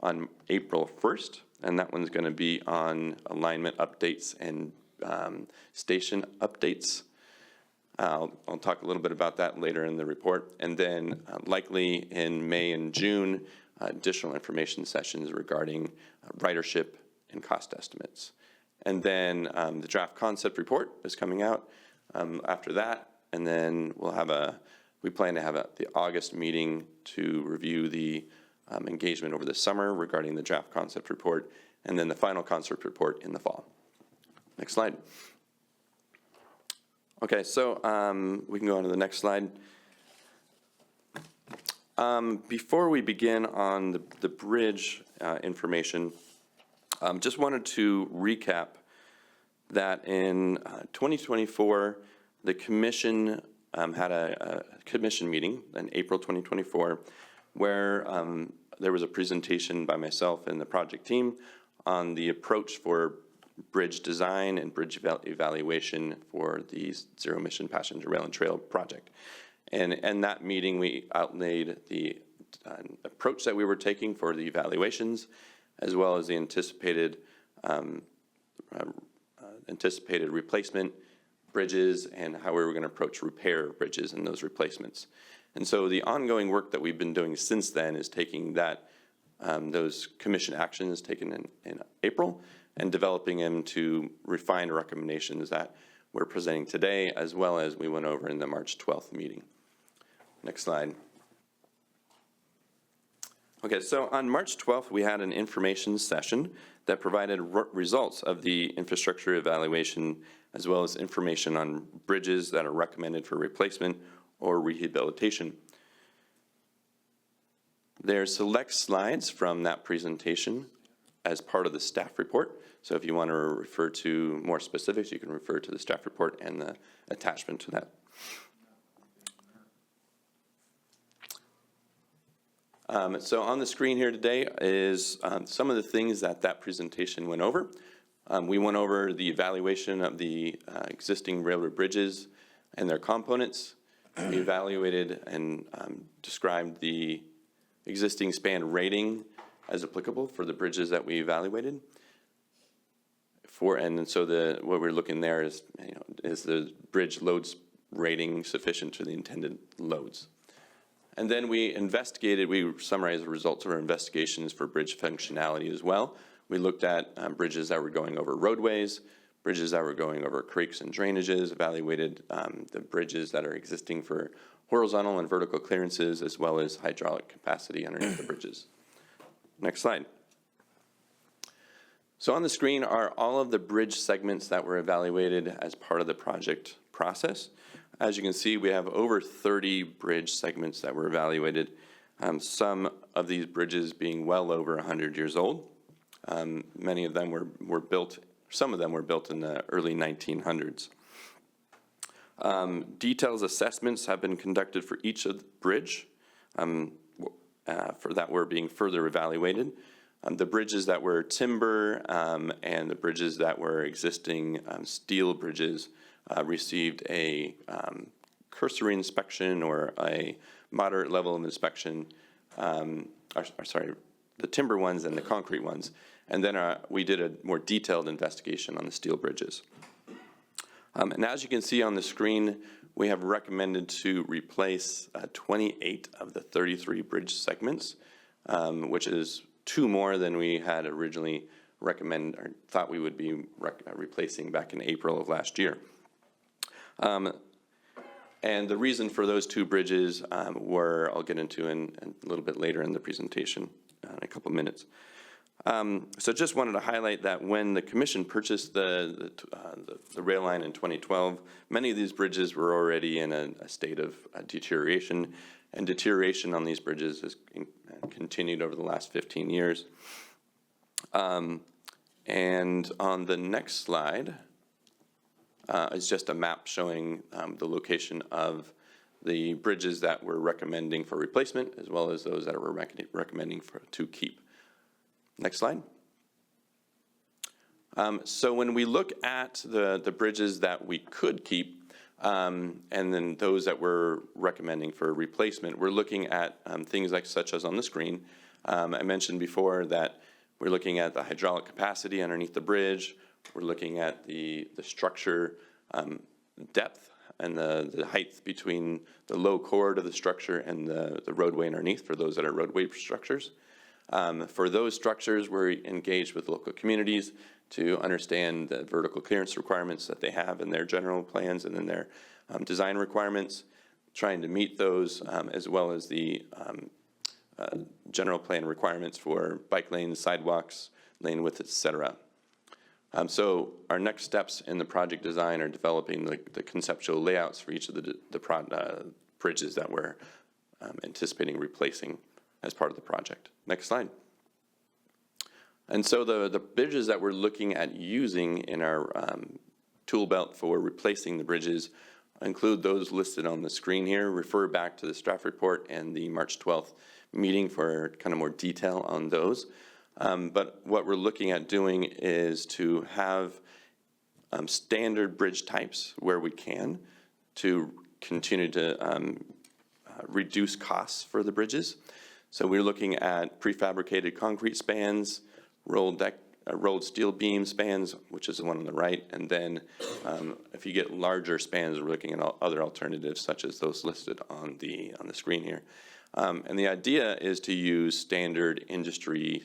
on April 1st, and that one's going to be on alignment updates and station updates. I'll talk a little bit about that later in the report. And then likely in May and June, additional information sessions regarding ridership and cost estimates. And then the draft concept report is coming out after that. And then we plan to have the August meeting to review the engagement over the summer regarding the draft concept report, and then the final concept report in the fall. Next slide. Okay, so we can go on to the next slide. Before we begin on the bridge information, just wanted to recap that in 2024, the commission had a commission meeting in April 2024 where there was a presentation by myself and the project team on the approach for bridge design and bridge evaluation for the zero emission passenger rail and trail project. And in that meeting, we outlaid the approach that we were taking for the evaluations, as well as the anticipated replacement bridges and how we were going to approach repair bridges and those replacements. And so the ongoing work that we've been doing since then is taking that those commission actions taken in April and developing them to refine recommendations that we're presenting today, as well as we went over in the March 12th meeting. Next slide. Okay, so on March 12th, we had an information session that provided results of the infrastructure evaluation, as well as information on bridges that are recommended for replacement or rehabilitation. There's select slides from that presentation as part of the staff report. So if you want to refer to more specifics, you can refer to the staff report and the attachment to that. So on the screen here today is some of the things that presentation went over. We went over the evaluation of the existing railroad bridges and their components. We evaluated and described the existing span rating as applicable for the bridges that we evaluated. And so what we're looking there is, is the bridge loads rating sufficient to the intended loads? And then we summarized the results of our investigations for bridge functionality as well. We looked at bridges that were going over roadways, bridges that were going over creeks and drainages, evaluated the bridges that are existing for horizontal and vertical clearances, as well as hydraulic capacity underneath the bridges. Next slide. So on the screen are all of the bridge segments that were evaluated as part of the project process. As you can see, we have over 30 bridge segments that were evaluated, some of these bridges being well over 100 years old. Many of them were built, some of them were built in the early 1900s. Details assessments have been conducted for each of the bridge for that were being further evaluated. The bridges that were timber and the bridges that were existing steel bridges received a cursory inspection or a moderate level of inspection, the timber ones and the concrete ones. And then we did a more detailed investigation on the steel bridges. And as you can see on the screen, we have recommended to replace 28 of the 33 bridge segments, which is 2 more than we had originally recommended or thought we would be replacing back in April of last year. And the reason for those 2 bridges I'll get into in a little bit later in the presentation in a couple minutes. So just wanted to highlight that when the commission purchased the rail line in 2012, many of these bridges were already in a state of deterioration, and deterioration on these bridges has continued over the last 15 years. And on the next slide is just a map showing the location of the bridges that we're recommending for replacement, as well as those that we're recommending to keep. Next slide. So when we look at the bridges that we could keep, and then those that we're recommending for replacement, we're looking at things such as on the screen. I mentioned before that we're looking at the hydraulic capacity underneath the bridge. We're looking at the structure depth and the height between the low chord of the structure and the roadway underneath for those that are roadway structures. For those structures, we're engaged with local communities to understand the vertical clearance requirements that they have in their general plans and in their design requirements, trying to meet those, as well as the general plan requirements for bike lanes, sidewalks, lane width, et cetera. So our next steps in the project design are developing the conceptual layouts for each of the bridges that we're anticipating replacing as part of the project. Next slide. And so the bridges that we're looking at using in our tool belt for replacing the bridges include those listed on the screen here. Refer back to the staff report and the March 12th meeting for kind of more detail on those. But what we're looking at doing is to have standard bridge types where we can to continue to reduce costs for the bridges. So we're looking at prefabricated concrete spans, rolled steel beam spans, which is the one on the right, and then if you get larger spans, we're looking at other alternatives such as those listed on the screen here. And the idea is to use standard industry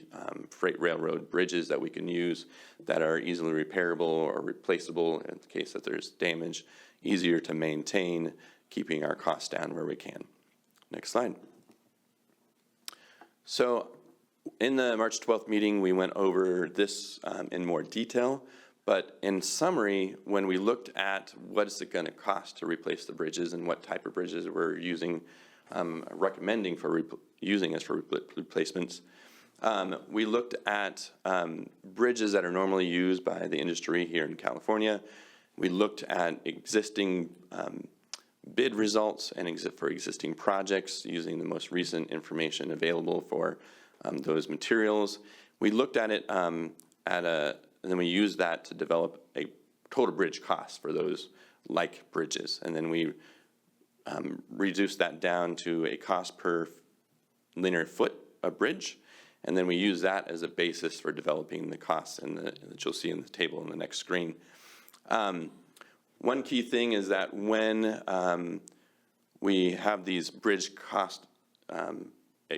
freight railroad bridges that we can use that are easily repairable or replaceable in the case that there's damage, easier to maintain, keeping our costs down where we can. Next slide. So in the March 12th meeting, we went over this in more detail, but in summary, when we looked at what is it going to cost to replace the bridges and what type of bridges we're using, recommending for using as for replacements, we looked at bridges that are normally used by the industry here in California. We looked at existing bid results and for existing projects using the most recent information available for those materials. We looked at it and then we used that to develop a total bridge cost for those like bridges. And then we reduced that down to a cost per linear foot of bridge. And then we use that as a basis for developing the costs that you'll see in the table in the next screen. One key thing is that when we have these bridge cost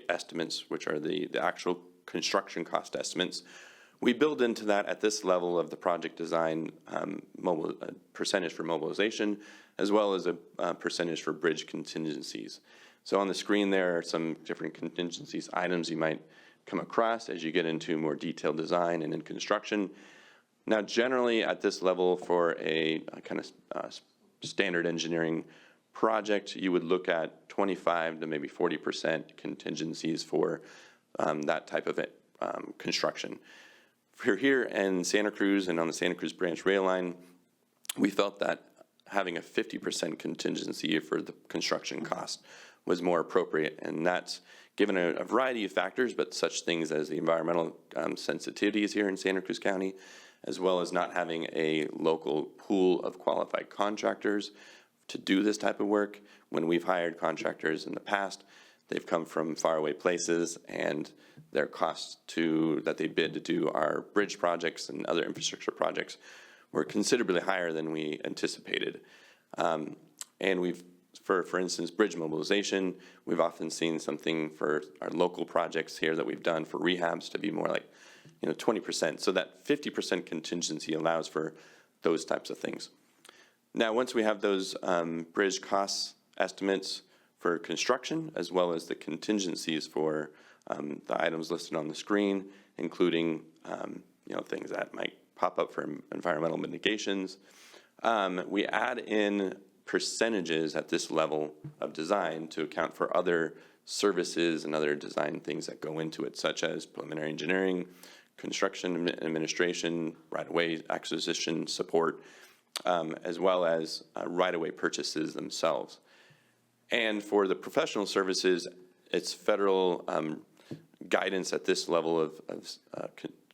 estimates, which are the actual construction cost estimates, we build into that at this level of the project design percentage for mobilization, as well as a percentage for bridge contingencies. So on the screen there are some different contingencies items you might come across as you get into more detailed design and in construction. Now, generally at this level for a kind of standard engineering project, you would look at 25 to maybe 40% contingencies for that type of construction. For here in Santa Cruz and on the Santa Cruz branch rail line, we felt that having a 50% contingency for the construction cost was more appropriate, and that's given a variety of factors, but such things as the environmental sensitivities here in Santa Cruz County, as well as not having a local pool of qualified contractors to do this type of work. When we've hired contractors in the past, they've come from faraway places, and their costs that they bid to do our bridge projects and other infrastructure projects were considerably higher than we anticipated. And we've, for instance, bridge mobilization, we've often seen something for our local projects here that we've done for rehabs to be more like 20%. So that 50% contingency allows for those types of things. Now, once we have those bridge cost estimates for construction, as well as the contingencies for the items listed on the screen, including things that might pop up for environmental mitigations, we add in percentages at this level of design to account for other services and other design things that go into it, such as preliminary engineering, construction administration, right-of-way acquisition support, as well as right-of-way purchases themselves. And for the professional services, it's federal guidance at this level of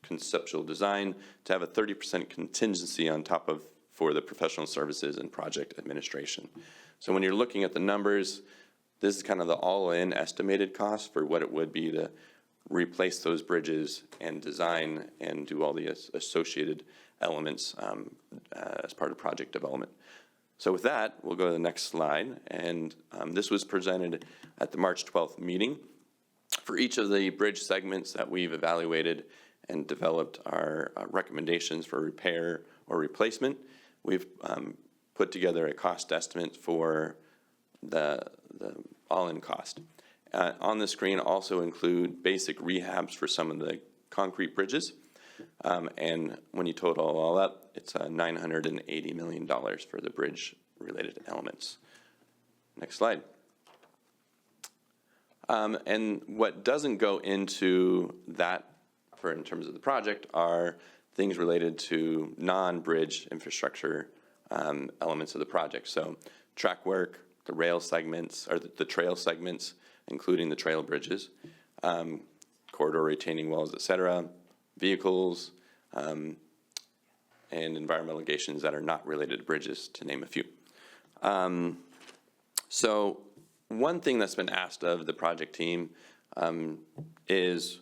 conceptual design to have a 30% contingency on top of for the professional services and project administration. So when you're looking at the numbers, this is kind of the all-in estimated cost for what it would be to replace those bridges and design and do all the associated elements as part of project development. So with that, we'll go to the next slide. And this was presented at the March 12th meeting. For each of the bridge segments that we've evaluated and developed our recommendations for repair or replacement, we've put together a cost estimate for the all-in cost. On the screen also include basic rehabs for some of the concrete bridges. And when you total all up, it's $980 million for the bridge-related elements. Next slide. And what doesn't go into that in terms of the project are things related to non-bridge infrastructure elements of the project. So track work, the rail segments, or the trail segments, including the trail bridges, corridor retaining walls, et cetera, vehicles, and environmental allegations that are not related to bridges, to name a few. So one thing that's been asked of the project team is,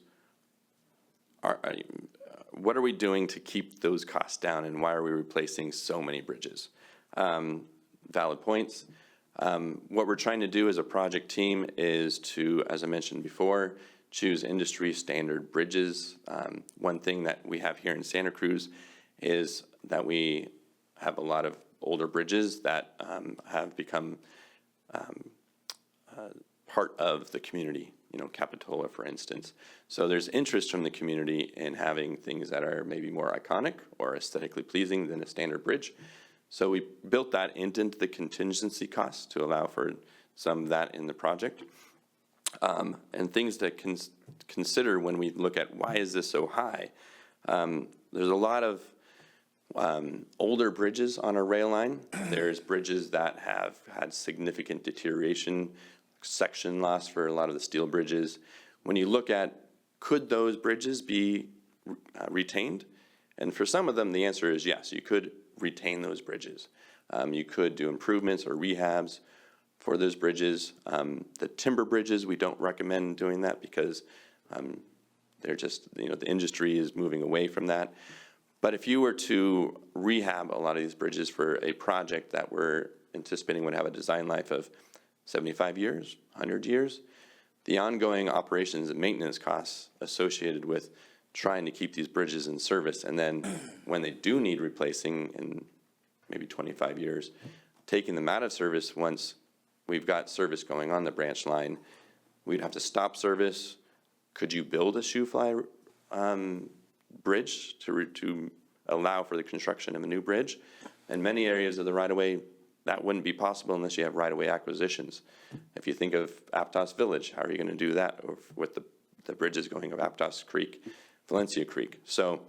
what are we doing to keep those costs down, and why are we replacing so many bridges? Valid points. What we're trying to do as a project team is to, as I mentioned before, choose industry standard bridges. One thing that we have here in Santa Cruz is that we have a lot of older bridges that have become part of the community, you know, Capitola, for instance. So there's interest from the community in having things that are maybe more iconic or aesthetically pleasing than a standard bridge. So we built that into the contingency costs to allow for some of that in the project. And things to consider when we look at why is this so high. There's a lot of older bridges on our rail line. There's bridges that have had significant deterioration, section loss for a lot of the steel bridges. When you look at, could those bridges be retained? And for some of them, the answer is yes, you could retain those bridges. You could do improvements or rehabs for those bridges. The timber bridges, we don't recommend doing that because they're just, you know, the industry is moving away from that. But if you were to rehab a lot of these bridges for a project that we're anticipating would have a design life of 75 years, 100 years, the ongoing operations and maintenance costs associated with trying to keep these bridges in service, and then when they do need replacing in maybe 25 years, taking them out of service once we've got service going on the branch line, we'd have to stop service. Could you build a shoe fly bridge to allow for the construction of a new bridge? In many areas of the right-of-way, that wouldn't be possible unless you have right-of-way acquisitions. If you think of Aptos Village, how are you going to do that with the bridges going of Aptos Creek, Valencia Creek? So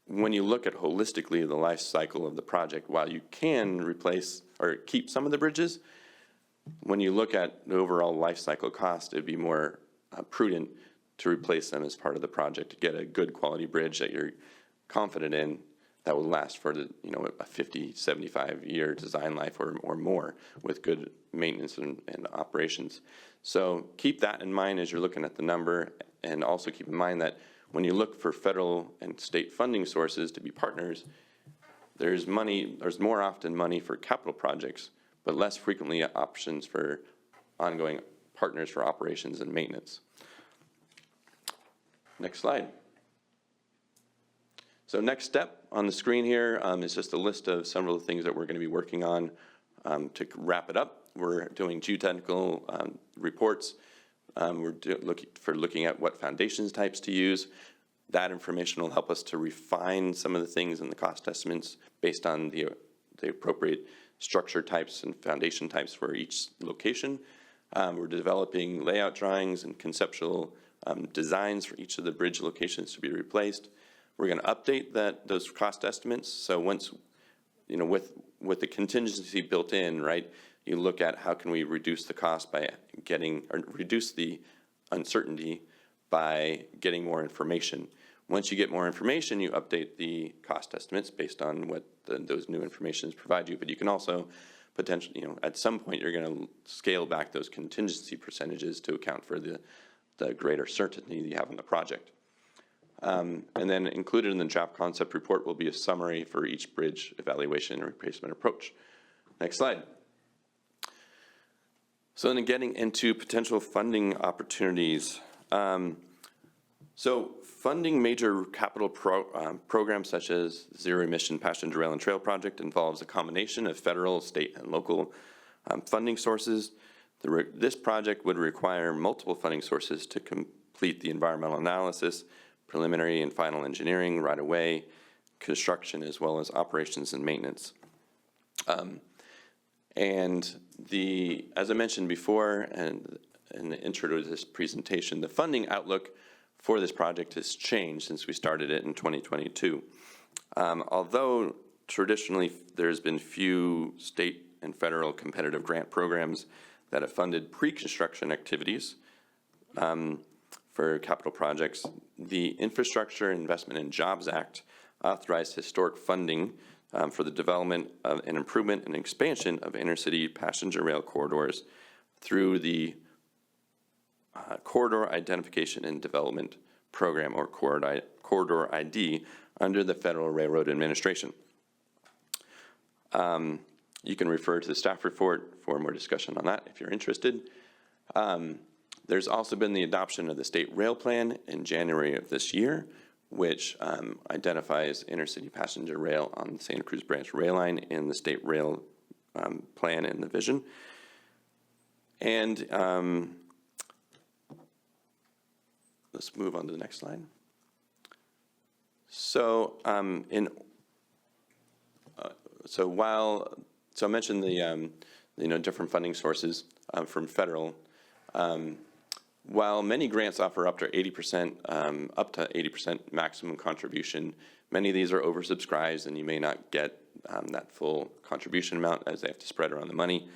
when you look at holistically the life cycle of the project, while you can replace or keep some of the bridges, when you look at the overall life cycle cost, it'd be more prudent to replace them as part of the project to get a good quality bridge that you're confident in that will last for the, you know, a 50, 75 year design life or more with good maintenance and operations. So keep that in mind as you're looking at the number, and also keep in mind that when you look for federal and state funding sources to be partners, there's more often money for capital projects, but less frequently options for ongoing partners for operations and maintenance. Next slide. So next step on the screen here is just a list of several of the things that we're going to be working on to wrap it up. We're doing geotechnical reports. We're looking at what foundations types to use. That information will help us to refine some of the things in the cost estimates based on the appropriate structure types and foundation types for each location. We're developing layout drawings and conceptual designs for each of the bridge locations to be replaced. We're going to update those cost estimates. So once, you know, with the contingency built in, right, you look at how can we reduce the cost by reduce the uncertainty by getting more information. Once you get more information, you update the cost estimates based on what those new informations provide you. But you can also potentially, you know, at some point you're going to scale back those contingency percentages to account for the greater certainty you have in the project. And then included in the draft concept report will be a summary for each bridge evaluation and replacement approach. Next slide. So then getting into potential funding opportunities. So funding major capital programs such as Zero Emission Passenger Rail and Trail Project involves a combination of federal, state, and local funding sources. This project would require multiple funding sources to complete the environmental analysis, preliminary and final engineering, right-of-way, construction, as well as operations and maintenance. As I mentioned before, and in the intro to this presentation, the funding outlook for this project has changed since we started it in 2022. Although traditionally there's been few state and federal competitive grant programs that have funded pre-construction activities for capital projects. The Infrastructure Investment and Jobs Act authorized historic funding for the development of an improvement and expansion of intercity passenger rail corridors through the Corridor Identification and Development Program, or Corridor ID, under the Federal Railroad Administration. You can refer to the staff report for more discussion on that if you're interested. There's also been the adoption of the State Rail Plan in January of this year, which identifies intercity passenger rail on the Santa Cruz Branch Rail Line in the State Rail Plan and the vision. And let's move on to the next slide. So so I mentioned the different funding sources from federal. While many grants offer up to 80% maximum contribution, many of these are oversubscribed, and you may not get that full contribution amount as they have to spread around the money.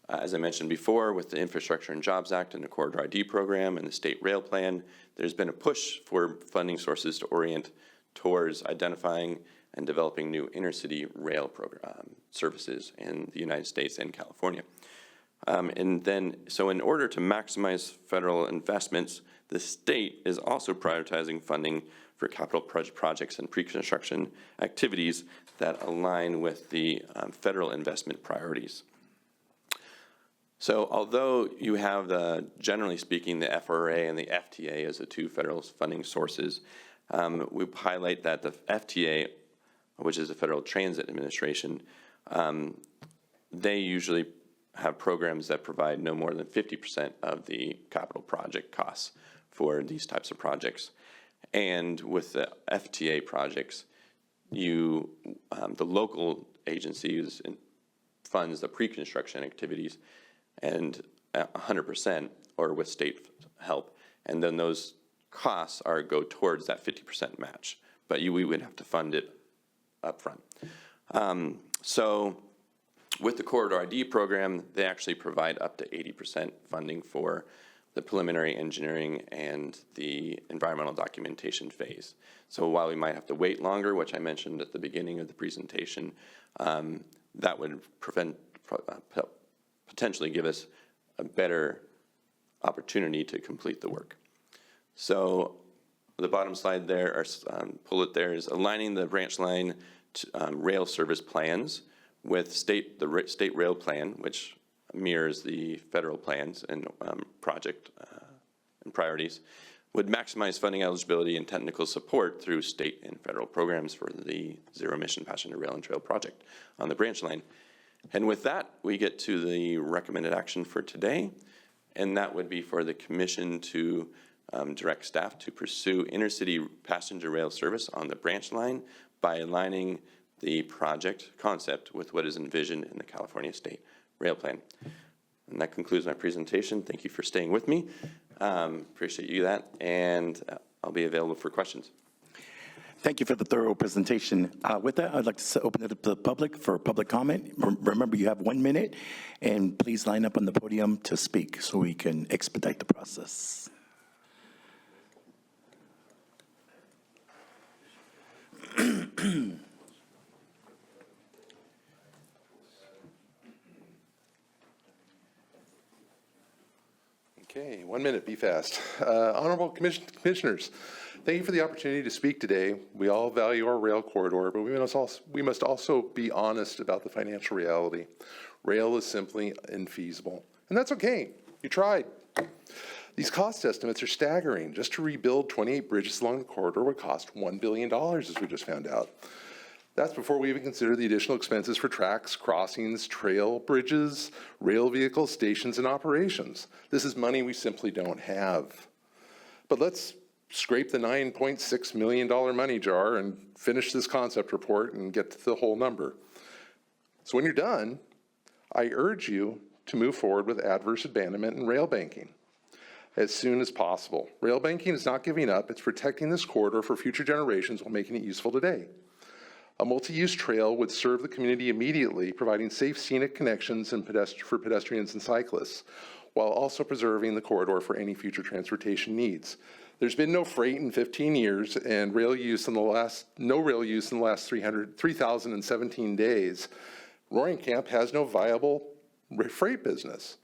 As I mentioned before, with the Infrastructure and Jobs Act and the Corridor ID program and the State Rail Plan, there's been a push for funding sources to orient towards identifying and developing new intercity rail services in the United States and California. So in order to maximize federal investments, the state is also prioritizing funding for capital projects and pre-construction activities that align with the federal investment priorities. So although you have generally speaking, the FRA and the FTA as the two federal funding sources, we highlight that the FTA, which is the Federal Transit Administration, they usually have programs that provide no more than 50% of the capital project costs for these types of projects. And with the FTA projects, the local agencies funds the pre-construction activities and 100% or with state help. And then those costs go towards that 50% match, but we would have to fund it up front. So with the Corridor ID program, they actually provide up to 80% funding for the preliminary engineering and the environmental documentation phase. So while we might have to wait longer, which I mentioned at the beginning of the presentation, that would potentially give us a better opportunity to complete the work. So the bottom slide there, or bullet there, is aligning the branch line to, rail service plans with the state rail plan, which mirrors the federal plans and project and priorities, would maximize funding eligibility and technical support through state and federal programs for the zero-emission passenger rail and trail project on the branch line. And with that, we get to the recommended action for today, and that would be for the commission to direct staff to pursue intercity passenger rail service on the branch line by aligning the project concept with what is envisioned in the California State Rail Plan. And that concludes my presentation. Thank you for staying with me. Appreciate you that, and I'll be available for questions. Thank you for the thorough presentation. With that, I'd like to open it up to the public for public comment. Remember, you have 1 minute, and please line up on the podium to speak so we can expedite the process. Okay, 1 minute, be fast. Honorable commissioners, thank you for the opportunity to speak today. We all value our rail corridor, but we must also be honest about the financial reality. Rail is simply infeasible, and that's okay. You tried. These cost estimates are staggering. Just to rebuild 28 bridges along the corridor would cost $1 billion, as we just found out. That's before we even consider the additional expenses for tracks, crossings, trail bridges, rail vehicles, stations, and operations. This is money we simply don't have. But let's scrape the $9.6 million money jar and finish this concept report and get to the whole number. So when you're done, I urge you to move forward with adverse abandonment and rail banking as soon as possible. Rail banking is not giving up. It's protecting this corridor for future generations while making it useful today. A multi-use trail would serve the community immediately, providing safe scenic connections and for pedestrians and cyclists, while also preserving the corridor for any future transportation needs. There's been no freight in 15 years and no rail use in the last 3,017 days. Roaring Camp has no viable freight business.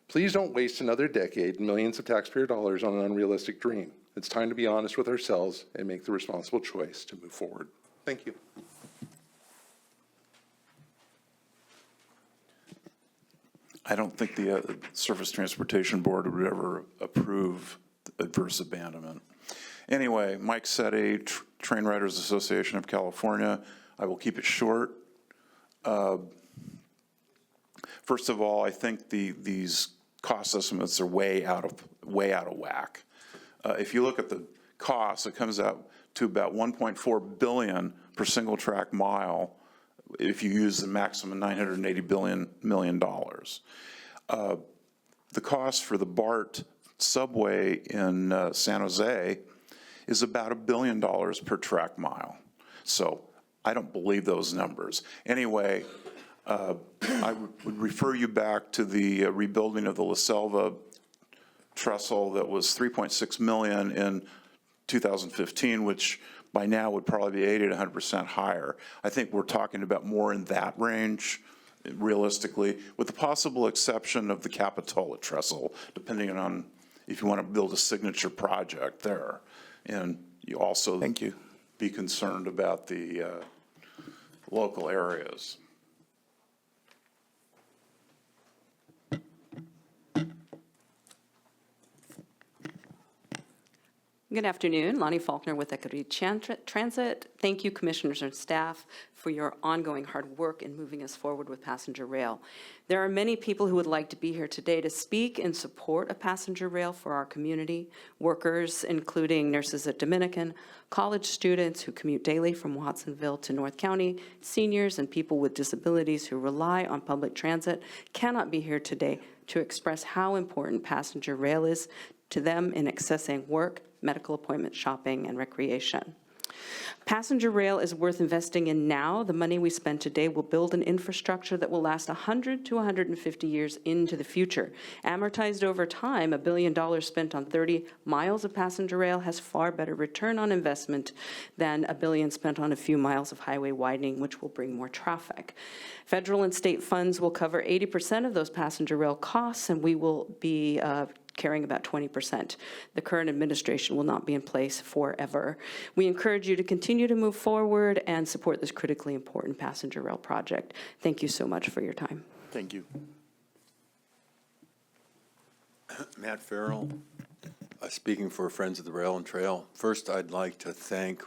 Please don't waste another decade and millions of taxpayer dollars on an unrealistic dream. It's time to be honest with ourselves and make the responsible choice to move forward. Thank you. I don't think the Surface Transportation Board would ever approve adverse abandonment. Anyway, Mike Setti, Train Riders Association of California. I will keep it short. First of all, I think these cost estimates are way out of whack. If you look at the cost, it comes out to about $1.4 billion per single track mile if you use the maximum $980 million. The cost for the BART subway in San Jose is about $1 billion per track mile. So I don't believe those numbers. Anyway, I would refer you back to the rebuilding of the La Selva trestle that was $3.6 million in 2015, which by now would probably be 80 to 100% higher. I think we're talking about more in that range, realistically, with the possible exception of the Capitola trestle, depending on if you want to build a signature project there. And you also be concerned about the local areas. Good afternoon, Lonnie Faulkner with Equity Transit. Thank you, commissioners and staff, for your ongoing hard work in moving us forward with passenger rail. There are many people who would like to be here today to speak in support of passenger rail for our community, workers, including nurses at Dominican, college students who commute daily from Watsonville to North County, seniors and people with disabilities who rely on public transit cannot be here today to express how important passenger rail is to them in accessing work, medical appointment, shopping, and recreation. Passenger rail is worth investing in now. The money we spend today will build an infrastructure that will last 100 to 150 years into the future. Amortized over time, $1 billion spent on 30 miles of passenger rail has far better return on investment than $1 billion spent on a few miles of highway widening, which will bring more traffic. Federal and state funds will cover 80% of those passenger rail costs, and we will be carrying about 20%. The current administration will not be in place forever. We encourage you to continue to move forward and support this critically important passenger rail project. Thank you so much for your time. Thank you. Matt Farrell, speaking for Friends of the Rail and Trail. First, I'd like to thank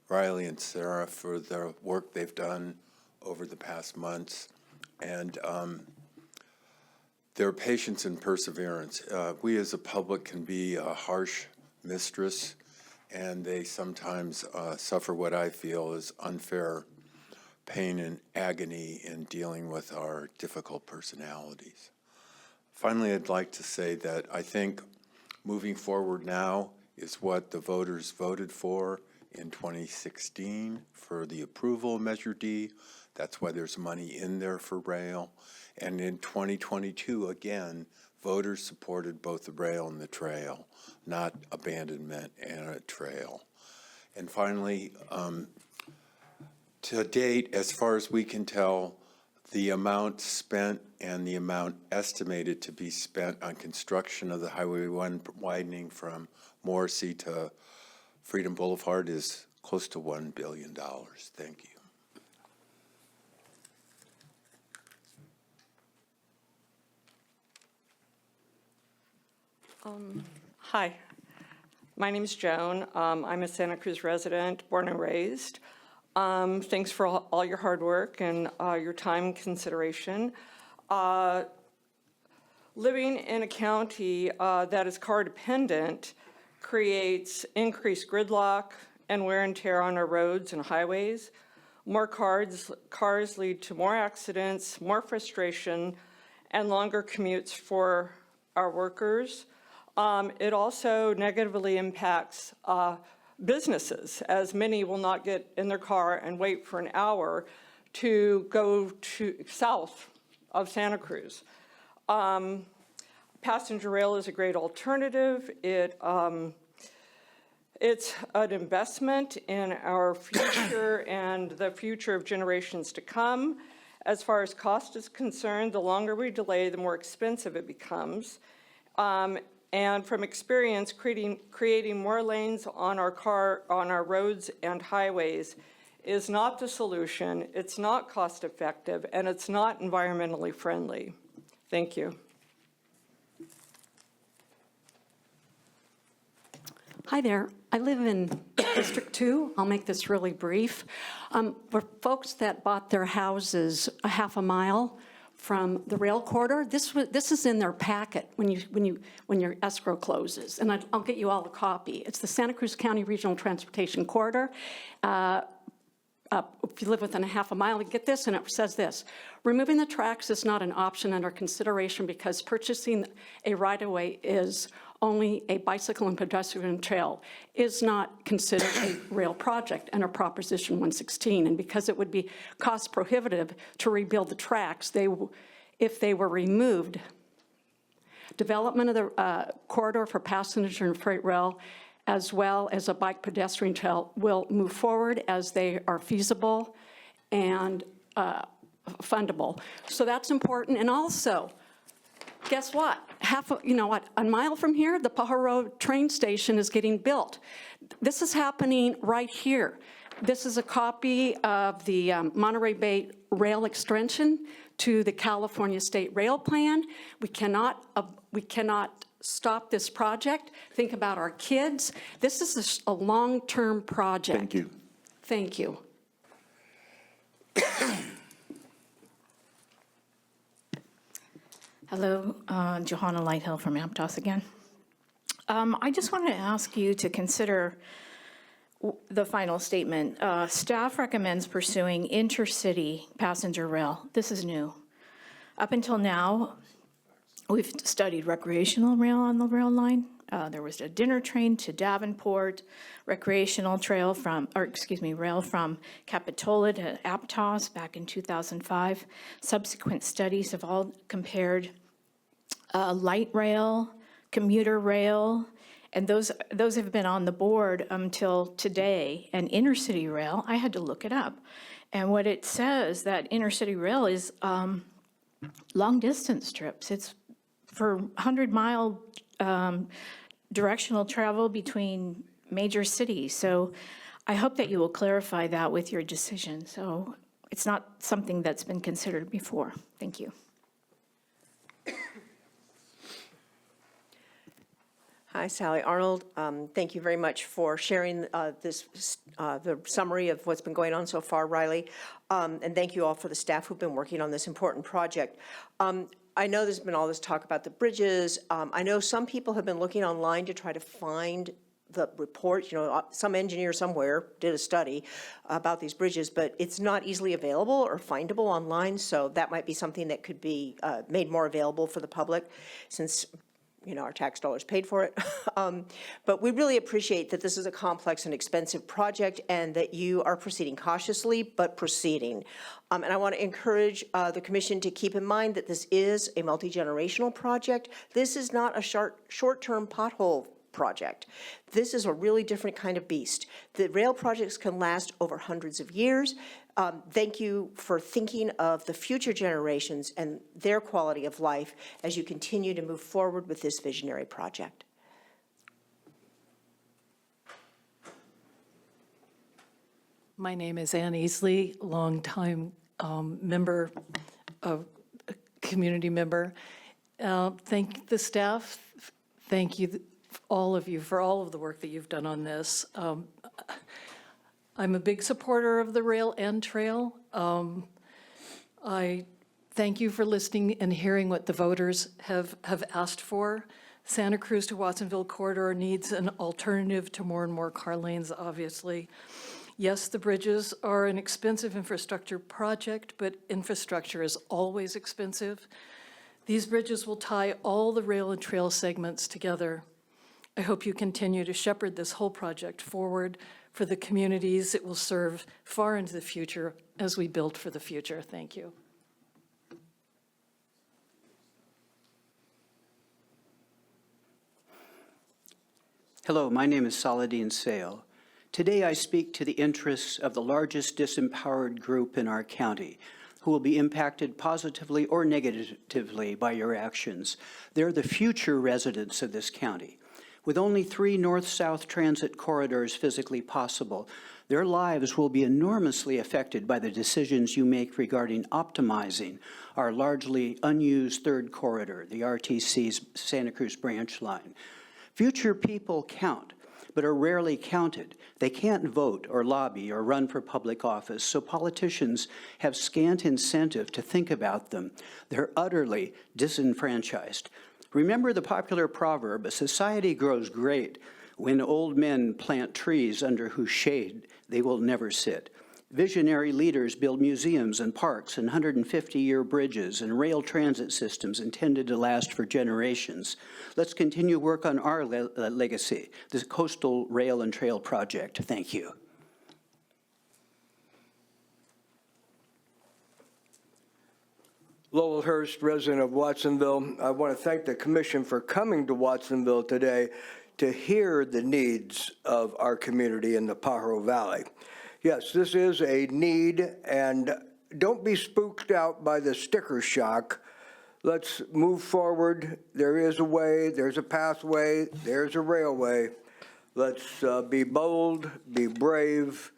Riley and Sarah for the work they've done over the past months and their patience and perseverance. We as a public can be a harsh mistress, and they sometimes suffer what I feel is unfair pain and agony in dealing with our difficult personalities. Finally, I'd like to say that I think moving forward now is what the voters voted for in 2016 for the approval of Measure D. That's why there's money in there for rail. And in 2022, again, voters supported both the rail and the trail, not abandonment and a trail. And finally, to date, as far as we can tell, the amount spent and the amount estimated to be spent on construction of the Highway 1 widening from Morrissey to Freedom Boulevard is close to $1 billion. Thank you. Hi, my name is Joan. I'm a Santa Cruz resident, born and raised. Thanks for all your hard work and your time and consideration. Living in a county that is car dependent creates increased gridlock and wear and tear on our roads and highways. More cars lead to more accidents, more frustration, and longer commutes for our workers. It also negatively impacts businesses, as many will not get in their car and wait for an hour to go to south of Santa Cruz. Passenger rail is a great alternative. It's an investment in our future and the future of generations to come. As far as cost is concerned, the longer we delay, the more expensive it becomes. And from experience, creating more lanes on our roads and highways is not the solution. It's not cost effective, and it's not environmentally friendly. Thank you. Hi there. I live in District 2. I'll make this really brief. For folks that bought their houses a half a mile from the rail corridor, this is in their packet when your escrow closes, and I'll get you all a copy. It's the Santa Cruz County Regional Transportation Corridor. If you live within a half a mile, you get this, and it says this: removing the tracks is not an option under consideration because purchasing a right-of-way is only a bicycle and pedestrian trail, is not considered a rail project under Proposition 116. And because it would be cost prohibitive to rebuild the tracks if they were removed, development of the corridor for passenger and freight rail, as well as a bike pedestrian trail, will move forward as they are feasible and fundable. So that's important. And also, guess what? A mile from here, the Pajaro train station is getting built. This is happening right here. This is a copy of the Monterey Bay Rail extension to the California State Rail Plan. We cannot stop this project. Think about our kids. This is a long-term project. Thank you. Thank you. Hello, Johanna Lighthill from Aptos again. I just wanted to ask you to consider the final statement. Staff recommends pursuing intercity passenger rail. This is new. Up until now, we've studied recreational rail on the rail line. There was a dinner train to Davenport, recreational rail from Capitola to Aptos back in 2005. Subsequent studies have all compared light rail, commuter rail, and those have been on the board until today. And intercity rail, I had to look it up. And what it says, that intercity rail is long distance trips. It's for 100-mile directional travel between major cities. So I hope that you will clarify that with your decision. So it's not something that's been considered before. Thank you. Hi, Sally Arnold. Thank you very much for sharing the summary of what's been going on so far, Riley. And thank you all for the staff who've been working on this important project. I know there's been all this talk about the bridges. I know some people have been looking online to try to find the report. Some engineer somewhere did a study about these bridges, but it's not easily available or findable online. So that might be something that could be made more available for the public, since our tax dollars paid for it. But we really appreciate that this is a complex and expensive project and that you are proceeding cautiously, but proceeding. And I want to encourage the commission to keep in mind that this is a multi-generational project. This is not a short-term pothole project. This is a really different kind of beast. The rail projects can last over hundreds of years. Thank you for thinking of the future generations and their quality of life as you continue to move forward with this visionary project. My name is Ann Easley, longtime community member. Thank the staff. Thank you, all of you, for all of the work that you've done on this. I'm a big supporter of the rail and trail. I thank you for listening and hearing what the voters have asked for. Santa Cruz to Watsonville corridor needs an alternative to more and more car lanes, obviously. Yes, the bridges are an expensive infrastructure project, but infrastructure is always expensive. These bridges will tie all the rail and trail segments together I hope you continue to shepherd this whole project forward for the communities it will serve far into the future as we build for the future. Thank you. Hello, my name is Saladin Sale. Today I speak to the interests of the largest disempowered group in our county, who will be impacted positively or negatively by your actions. They're the future residents of this county. With only 3 north-south transit corridors physically possible, their lives will be enormously affected by the decisions you make regarding optimizing our largely unused third corridor, the RTC's Santa Cruz branch line. Future people count, but are rarely counted. They can't vote or lobby or run for public office, so politicians have scant incentive to think about them. They're utterly disenfranchised. Remember the popular proverb, a society grows great when old men plant trees under whose shade they will never sit. Visionary leaders build museums and parks and 150-year bridges and rail transit systems intended to last for generations. Let's continue work on our legacy, the Coastal Rail and Trail Project. Thank you. Lowell Hurst, resident of Watsonville. I want to thank the commission for coming to Watsonville today to hear the needs of our community in the Pajaro Valley. Yes, this is a need, and don't be spooked out by the sticker shock. Let's move forward. There is a way, there's a pathway, there's a railway. Let's be bold, be brave,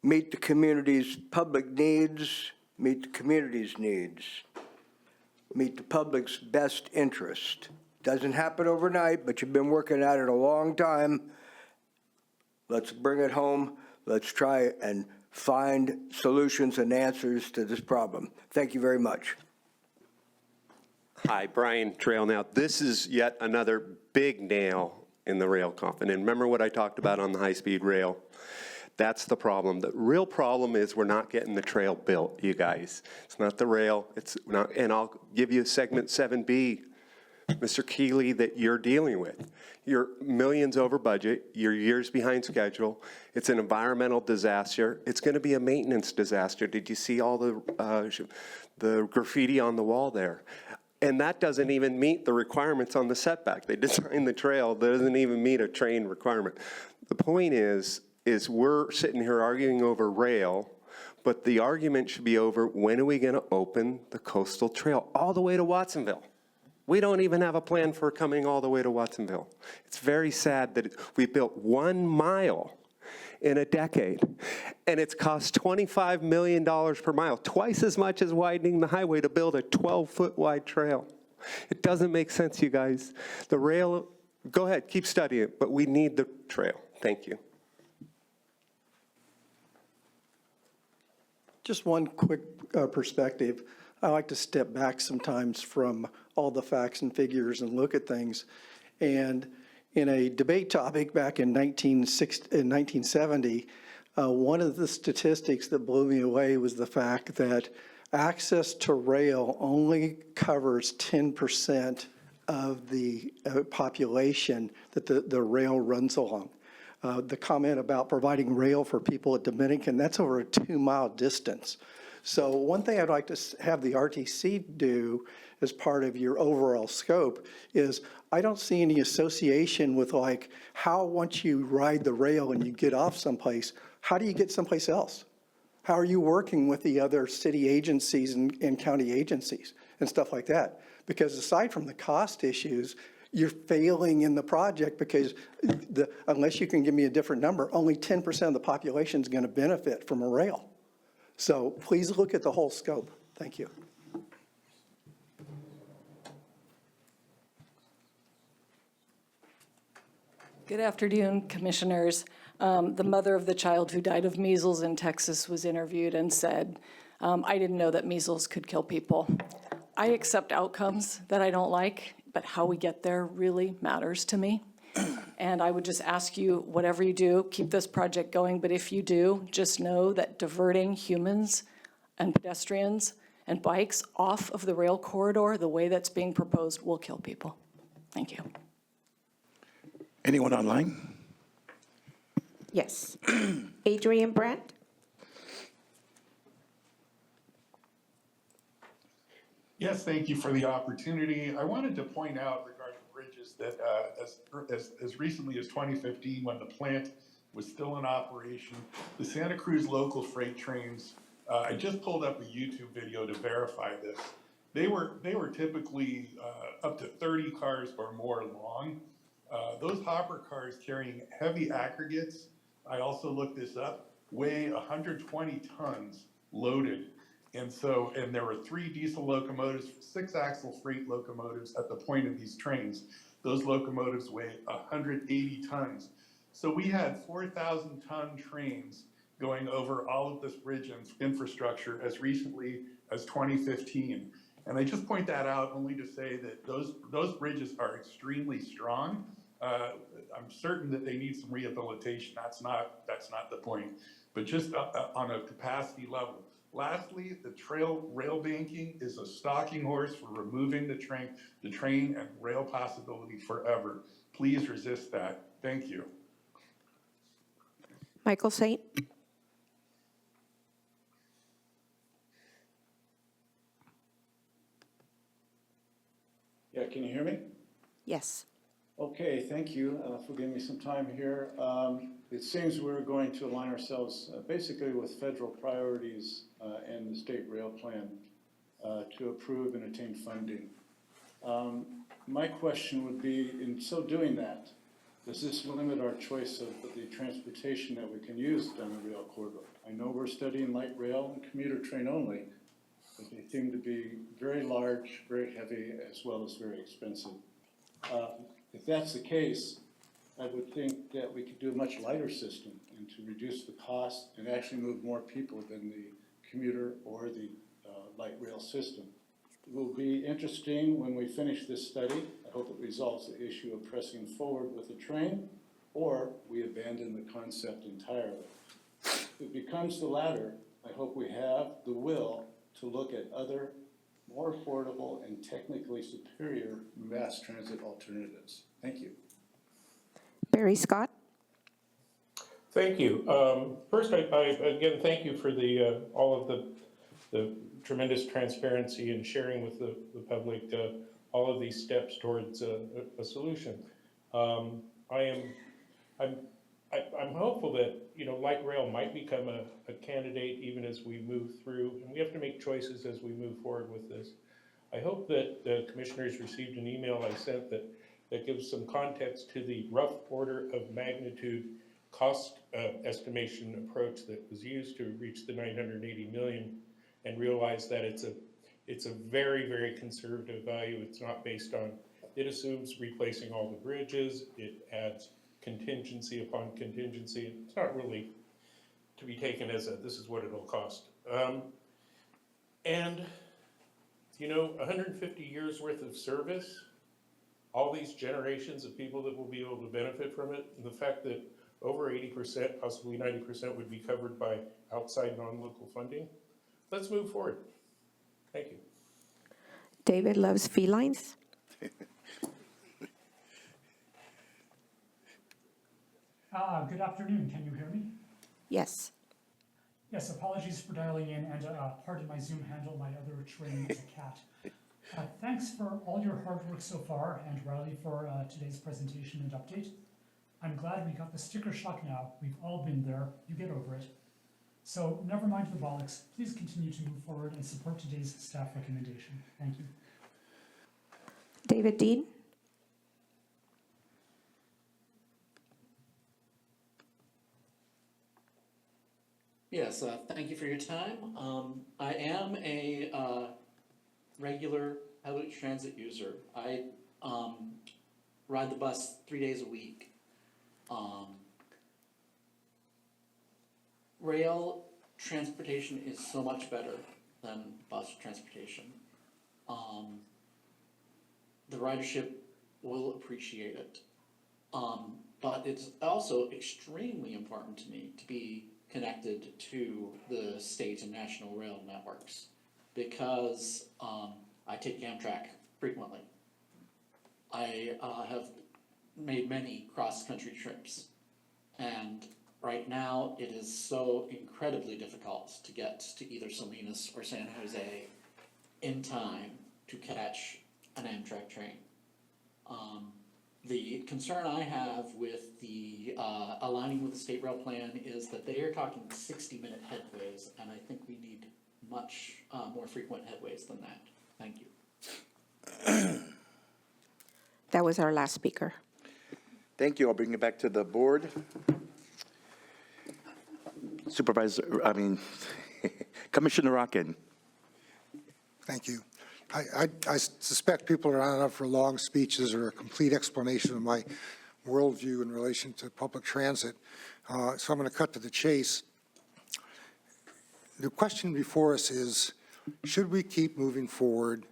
meet the community's public needs, meet the community's needs, meet the public's best interest. Doesn't happen overnight, but you've been working at it a long time. Let's bring it home. Let's try and find solutions and answers to this problem. Thank you very much. Hi, Brian Trail. Now, this is yet another big nail in the rail coffin. And remember what I talked about on the high-speed rail? That's the problem. The real problem is we're not getting the trail built, you guys. It's not the rail. It's not, and I'll give you segment 7B, Mr. Keeley, that you're dealing with. You're millions over budget. You're years behind schedule. It's an environmental disaster. It's going to be a maintenance disaster. Did you see all the graffiti on the wall there? And that doesn't even meet the requirements on the setback. They designed the trail. That doesn't even meet a train requirement. The point is we're sitting here arguing over rail, but the argument should be over when are we going to open the coastal trail all the way to Watsonville? We don't even have a plan for coming all the way to Watsonville. It's very sad that we built 1 mile in a decade, and it's cost $25 million per mile, twice as much as widening the highway to build a 12-foot wide trail. It doesn't make sense, you guys. The rail, go ahead, keep studying it, but we need the trail. Thank you. Just one quick perspective. I like to step back sometimes from all the facts and figures and look at things. And in a debate topic back in 1970, one of the statistics that blew me away was the fact that access to rail only covers 10% of the population that the rail runs along. The comment about providing rail for people at Dominican, that's over a 2-mile distance. So one thing I'd like to have the RTC do as part of your overall scope is I don't see any association with like how once you ride the rail and you get off someplace, how do you get someplace else? How are you working with the other city agencies and county agencies and stuff like that? Because aside from the cost issues, you're failing in the project because unless you can give me a different number, only 10% of the population is going to benefit from a rail. So please look at the whole scope. Thank you. Good afternoon, commissioners. The mother of the child who died of measles in Texas was interviewed and said, I didn't know that measles could kill people. I accept outcomes that I don't like, but how we get there really matters to me. And I would just ask you, whatever you do, keep this project going. But if you do, just know that diverting humans and pedestrians and bikes off of the rail corridor, the way that's being proposed, will kill people. Thank you. Anyone online? Yes. Adrian Brandt? Yes, thank you for the opportunity. I wanted to point out regarding bridges that as recently as 2015, when the plant was still in operation, the Santa Cruz local freight trains, I just pulled up a YouTube video to verify this. They were typically up to 30 cars or more long. Those hopper cars carrying heavy aggregates, I also looked this up, weigh 120 tons loaded. And there were 3 diesel locomotives, 6-axle freight locomotives at the point of these trains. Those locomotives weigh 180 tons. So we had 4,000-ton trains going over all of this bridge infrastructure as recently as 2015. And I just point that out only to say that those bridges are extremely strong. I'm certain that they need some rehabilitation. That's not the point. But just on a capacity level. Lastly, the rail banking is a stalking horse for removing the train and rail possibility forever. Please resist that. Thank you. Michael Saint? Yeah, can you hear me? Yes. Okay, thank you for giving me some time here. It seems we're going to align ourselves basically with federal priorities and the state rail plan to approve and attain funding. My question would be, in so doing that, does this limit our choice of the transportation that we can use down the rail corridor? I know we're studying light rail and commuter train only, but they seem to be very large, very heavy, as well as very expensive. If that's the case, I would think that we could do a much lighter system and to reduce the cost and actually move more people than the commuter or the light rail system. It will be interesting when we finish this study. I hope it resolves the issue of pressing forward with the train, or we abandon the concept entirely. If it becomes the latter, I hope we have the will to look at other more affordable and technically superior mass transit alternatives. Thank you. Barry Scott? Thank you. First, I again thank you for all of the tremendous transparency and sharing with the public all of these steps towards a solution. I'm hopeful that light rail might become a candidate even as we move through, and we have to make choices as we move forward with this. I hope that the commissioners received an email I sent that gives some context to the rough order of magnitude cost estimation approach that was used to reach the 980 million, and realize that it's a very, very conservative value. It's not based on, it assumes replacing all the bridges, it adds contingency upon contingency. It's not really to be taken as this is what it'll cost. And 150 years worth of service, all these generations of people that will be able to benefit from it, and the fact that over 80%, possibly 90% would be covered by outside non-local funding. Let's move forward. Thank you. David loves felines? Good afternoon. Can you hear me? Yes. Yes, apologies for dialing in, and pardon my Zoom handle. My other train is a cat. Thanks for all your hard work so far, and Riley for today's presentation and update. I'm glad we got the sticker shock now. We've all been there. You get over it. So never mind the bollocks. Please continue to move forward and support today's staff recommendation. Thank you. David Dean? Yes, thank you for your time. I am a regular public transit user. I ride the bus 3 days a week. Rail transportation is so much better than bus transportation. The ridership will appreciate it. But it's also extremely important to me to be connected to the state and national rail networks because I take Amtrak frequently. I have made many cross-country trips. And right now, it is so incredibly difficult to get to either Salinas or San Jose in time to catch an Amtrak train. The concern I have with the aligning with the state rail plan is that they are talking 60-minute headways, and I think we need much more frequent headways than that. Thank you. That was our last speaker. Thank you. I'll bring it back to the board. Commissioner Rockin. Thank you. I suspect people are not up for long speeches or a complete explanation of my worldview in relation to public transit, so I'm going to cut to the chase. The question before us is, should we keep moving forward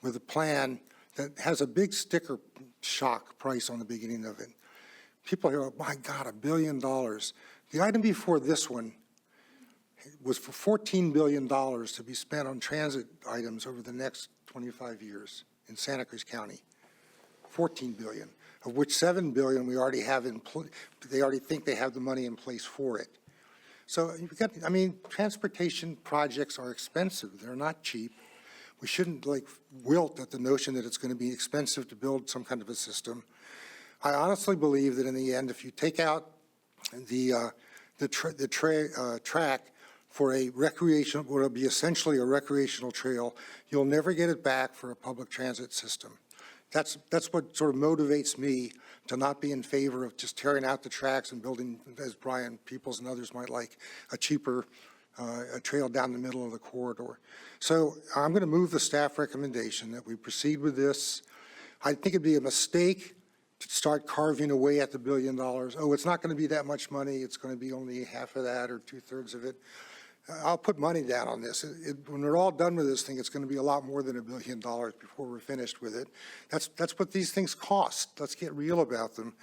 with a plan that has a big sticker shock price on the beginning of it? People hear, oh my God, $1 billion. The item before this one was for $14 billion to be spent on transit items over the next 25 years in Santa Cruz County. $14 billion, of which $7 billion we already have they already think they have the money in place for it. So you've got, I mean, transportation projects are expensive. They're not cheap. We shouldn't like wilt at the notion that it's going to be expensive to build some kind of a system. I honestly believe that in the end, if you take out the track for a recreational, what will be essentially a recreational trail, you'll never get it back for a public transit system. That's what sort of motivates me to not be in favor of just tearing out the tracks and building, as Brian Peoples and others might like, a cheaper a trail down the middle of the corridor. So I'm going to move the staff recommendation that we proceed with this. I think it'd be a mistake to start carving away at the $1 billion. Oh, it's not going to be that much money. It's going to be only half of that or 2/3 of it. I'll put money down on this. When we're all done with this thing, it's going to be a lot more than $1 billion before we're finished with it. That's what these things cost. Let's get real about them.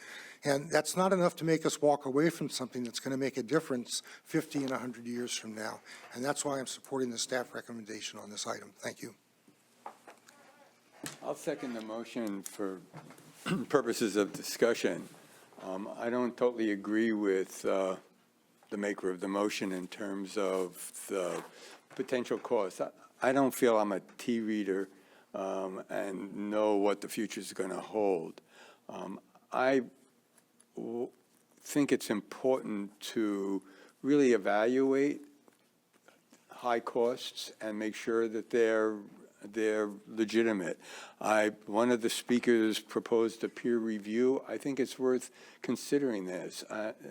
And that's not enough to make us walk away from something that's going to make a difference 50 and 100 years from now. And that's why I'm supporting the staff recommendation on this item. Thank you. I'll second the motion for purposes of discussion. I don't totally agree with the maker of the motion in terms of the potential cost. I don't feel I'm a tea reader and know what the future is going to hold. I think it's important to really evaluate high costs and make sure that they're legitimate. One of the speakers proposed a peer review. I think it's worth considering this.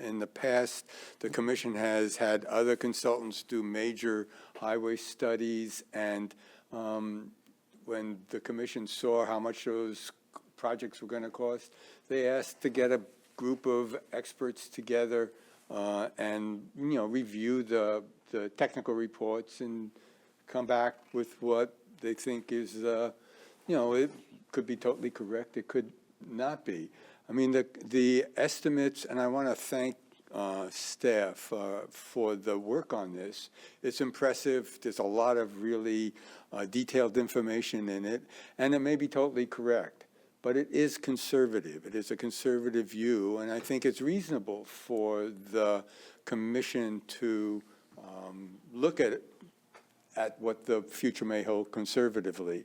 In the past, the commission has had other consultants do major highway studies, and when the commission saw how much those projects were going to cost, they asked to get a group of experts together and review the technical reports and come back with what they think is, it could be totally correct, it could not be. I mean, the estimates, and I want to thank staff for the work on this. It's impressive. There's a lot of really detailed information in it, and it may be totally correct, but it is conservative. It is a conservative view, and I think it's reasonable for the commission to look at what the future may hold conservatively.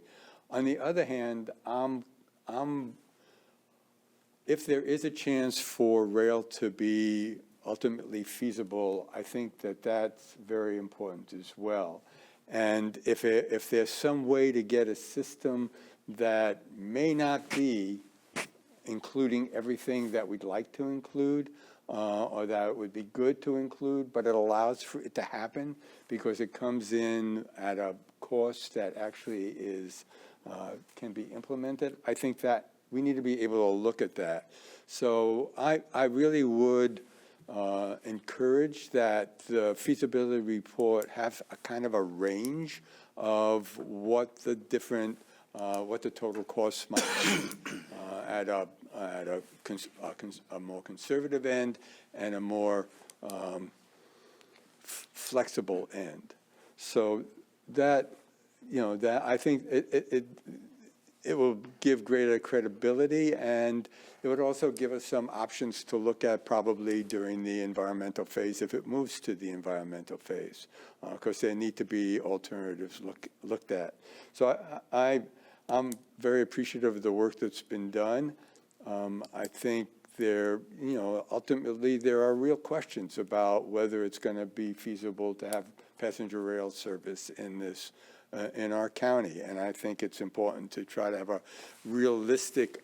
On the other hand, if there is a chance for rail to be ultimately feasible, I think that that's very important as well. And if there's some way to get a system that may not be including everything that we'd like to include, or that it would be good to include, but it allows for it to happen because it comes in at a cost that actually is can be implemented. I think that we need to be able to look at that. So I really would encourage that the feasibility report have a kind of a range of what the different what the total costs might be at a more conservative end and a more flexible end. So that, that I think it will give greater credibility, and it would also give us some options to look at probably during the environmental phase if it moves to the environmental phase, because there need to be alternatives looked at. So I'm very appreciative of the work that's been done. I think ultimately there are real questions about whether it's going to be feasible to have passenger rail service in this, in our county. And I think it's important to try to have a realistic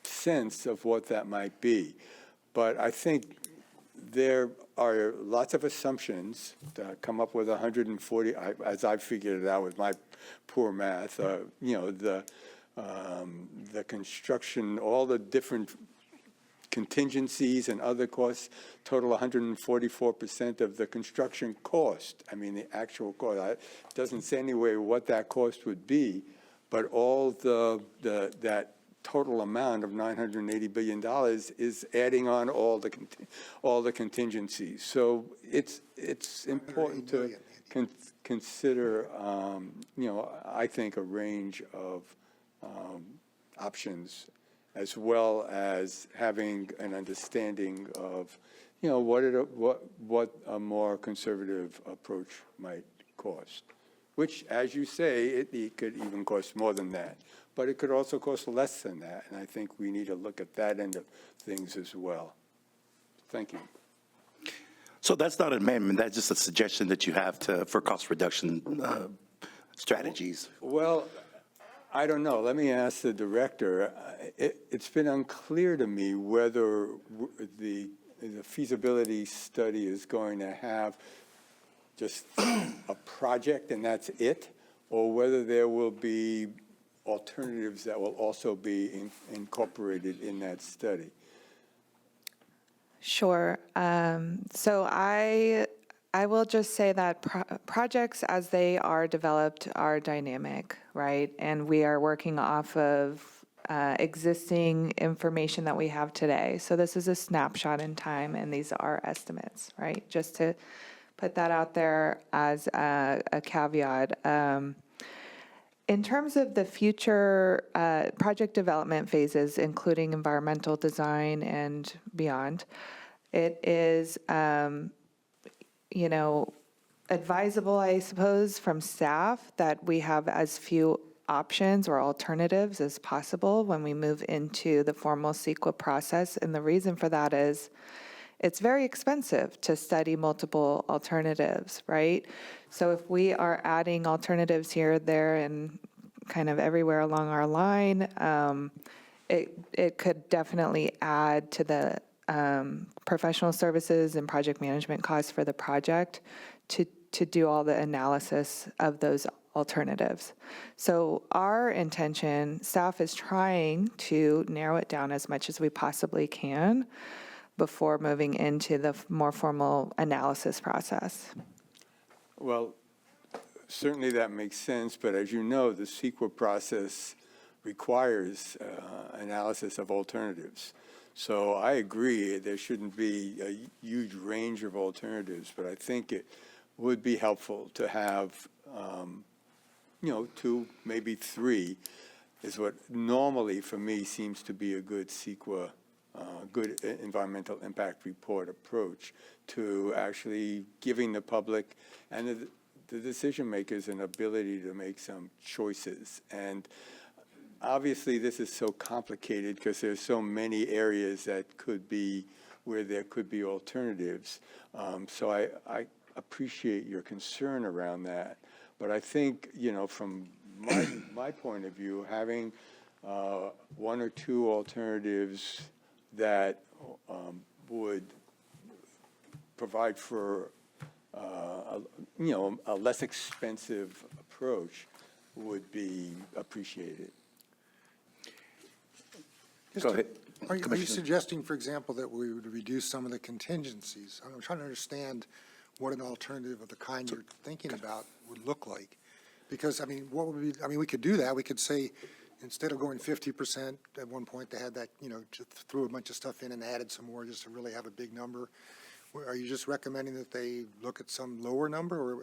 sense of what that might be. But I think there are lots of assumptions to come up with 140, as I figured it out with my poor math, the construction, all the different contingencies and other costs total 144% of the construction cost. I mean, the actual cost. It doesn't say anywhere what that cost would be, but all that total amount of $980 billion is adding on all the contingencies. So it's important to consider, I think, a range of options, as well as having an understanding of, what a more conservative approach might cost, which, as you say, it could even cost more than that, but it could also cost less than that, and I think we need to look at that end of things as well. Thank you. So that's not an amendment, that's just a suggestion that you have for cost reduction strategies. Well, I don't know. Let me ask the director. It's been unclear to me whether the feasibility study is going to have just a project and that's it, or whether there will be alternatives that will also be incorporated in that study. Sure. So I will just say that projects as they are developed are dynamic, right? And we are working off of existing information that we have today. So this is a snapshot in time, and these are estimates, right? Just to put that out there as a caveat. In terms of the future project development phases, including environmental design and beyond, it is, advisable, I suppose, from staff that we have as few options or alternatives as possible when we move into the formal CEQA process. And the reason for that is it's very expensive to study multiple alternatives, right? So if we are adding alternatives here, there, and kind of everywhere along our line, it could definitely add to the professional services and project management costs for the project to do all the analysis of those alternatives. So our intention, staff is trying to narrow it down as much as we possibly can before moving into the more formal analysis process. Well, certainly that makes sense, but as you know, the CEQA process requires analysis of alternatives. So I agree there shouldn't be a huge range of alternatives, but I think it would be helpful to have, 2, maybe 3, is what normally for me seems to be a good CEQA, good environmental impact report approach to actually giving the public and the decision makers an ability to make some choices. And obviously, this is so complicated because there's so many areas that could be where there could be alternatives. So I appreciate your concern around that. But I think, from my point of view, having 1 or 2 alternatives that would provide for a less expensive approach would be appreciated. Go ahead. Are you suggesting, for example, that we would reduce some of the contingencies? I'm trying to understand what an alternative of the kind you're thinking about would look like. Because, what would be, we could do that. We could say, instead of going 50%, at one point they had that, just threw a bunch of stuff in and added some more just to really have a big number. Are you just recommending that they look at some lower number? Or,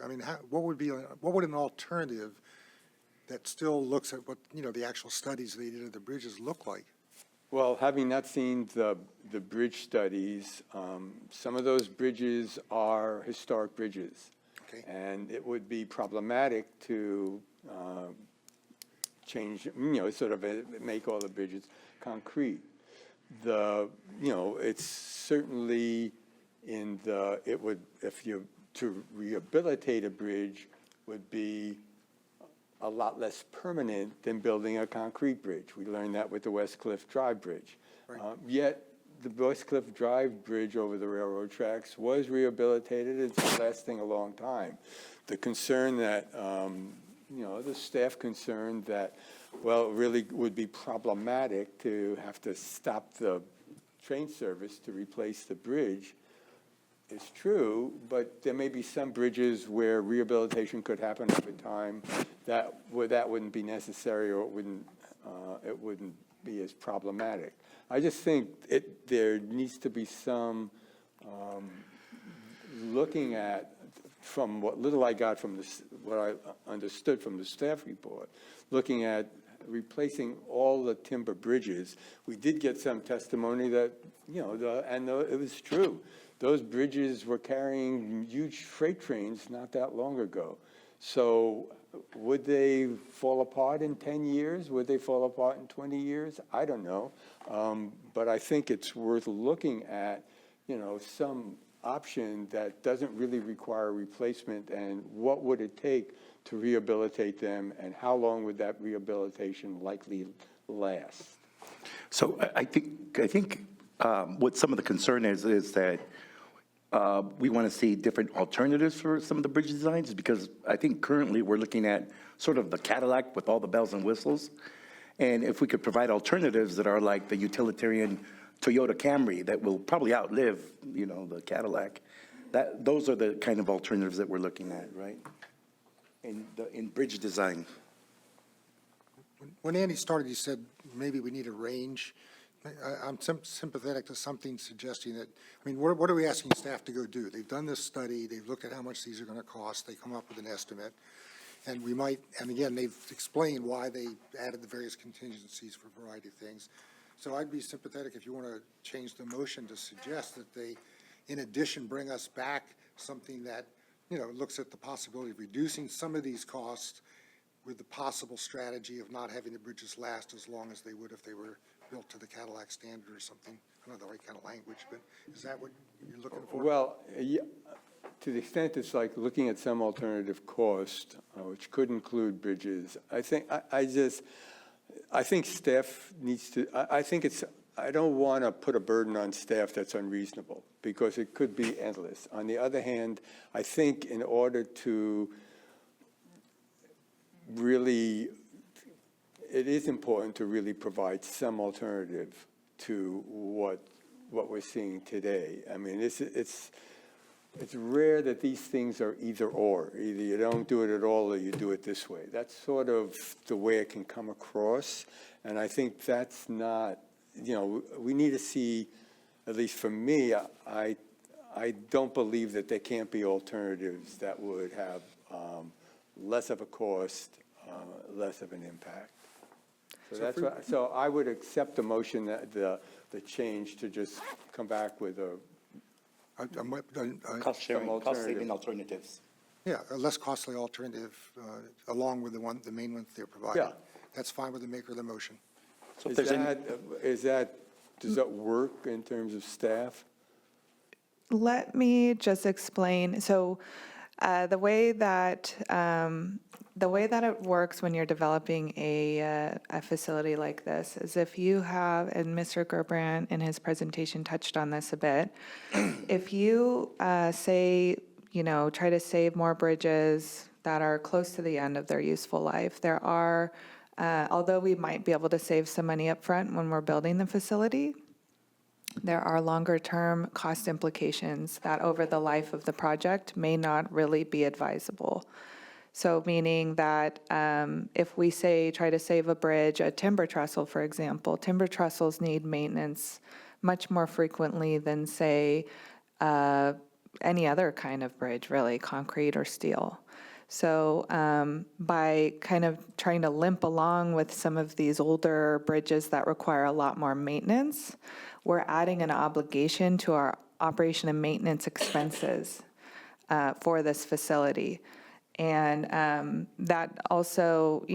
what would an alternative that still looks at what, the actual studies they did of the bridges look like. Well, having not seen the bridge studies, some of those bridges are historic bridges. Okay. And it would be problematic to change, sort of make all the bridges concrete. It's certainly to rehabilitate a bridge would be a lot less permanent than building a concrete bridge. We learned that with the West Cliff Drive Bridge. Yet, the West Cliff Drive Bridge over the railroad tracks was rehabilitated. It's lasting a long time. The concern that, the staff concerned that, well, it really would be problematic to have to stop the train service to replace the bridge is true, but there may be some bridges where rehabilitation could happen over time that wouldn't be necessary, or it wouldn't be as problematic. I just think there needs to be some looking at, from what little I got from what I understood from the staff report, looking at replacing all the timber bridges. We did get some testimony that, it was true. Those bridges were carrying huge freight trains not that long ago. So would they fall apart in 10 years? Would they fall apart in 20 years? I don't know. But I think it's worth looking at, some option that doesn't really require replacement, and what would it take to rehabilitate them, and how long would that rehabilitation likely last? So I think what some of the concern is that we want to see different alternatives for some of the bridge designs, because I think currently we're looking at sort of the Cadillac with all the bells and whistles. And if we could provide alternatives that are like the utilitarian Toyota Camry that will probably outlive, the Cadillac, those are the kind of alternatives that we're looking at, right? In bridge design. When Andy started, he said maybe we need a range. I'm sympathetic to something suggesting that, what are we asking staff to go do? They've done this study, they've looked at how much these are going to cost, they come up with an estimate, and again, they've explained why they added the various contingencies for a variety of things. So I'd be sympathetic if you want to change the motion to suggest that they, in addition, bring us back something that, looks at the possibility of reducing some of these costs with the possible strategy of not having the bridges last as long as they would if they were built to the Cadillac standard or something. I don't know the right kind of language, but is that what you're looking for? Well, yeah, to the extent it's like looking at some alternative cost, which could include bridges, I think staff needs to, I don't want to put a burden on staff that's unreasonable, because it could be endless. On the other hand, I think in order to really, it is important to really provide some alternative to what we're seeing today. It's rare that these things are either or. Either you don't do it at all or you do it this way. That's sort of the way it can come across. And I think that's not, we need to see, at least for me, I don't believe that there can't be alternatives that would have less of a cost, less of an impact. So I would accept the motion, that the change to just come back with a cost-saving alternatives. Yeah, a less costly alternative, along with the main one they're providing. Yeah. That's fine with the maker of the motion. So if does there's that work in terms of staff? Let me just explain. So the way that it works when you're developing a facility like this is, if you have, and Mr. Gerbrand in his presentation touched on this a bit, if you try to save more bridges that are close to the end of their useful life, there are, although we might be able to save some money up front when we're building the facility, there are longer-term cost implications that over the life of the project may not really be advisable. So meaning that if we try to save a bridge, a timber trestle, for example, timber trestles need maintenance much more frequently than, say, any other kind of bridge, really, concrete or steel. So by kind of trying to limp along with some of these older bridges that require a lot more maintenance, we're adding an obligation to our operation and maintenance expenses for this facility. And that also,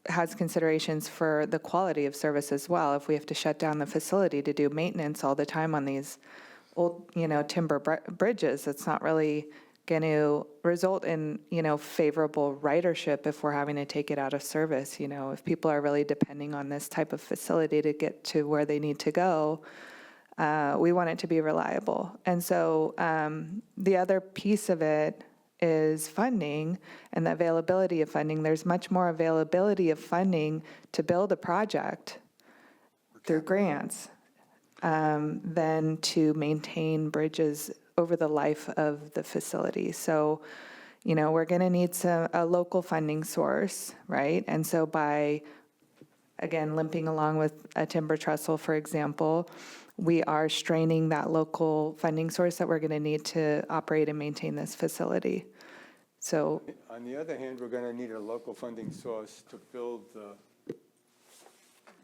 has considerations for the quality of service as well. If we have to shut down the facility to do maintenance all the time on these old, timber bridges, it's not really going to result in, favorable ridership if we're having to take it out of service. If people are really depending on this type of facility to get to where they need to go, we want it to be reliable. And so the other piece of it is funding and the availability of funding. There's much more availability of funding to build a project through grants than to maintain bridges over the life of the facility. So, we're going to need a local funding source, right? And so by, again, limping along with a timber trestle, for example, we are straining that local funding source that we're going to need to operate and maintain this facility. So, on the other hand, we're going to need a local funding source to build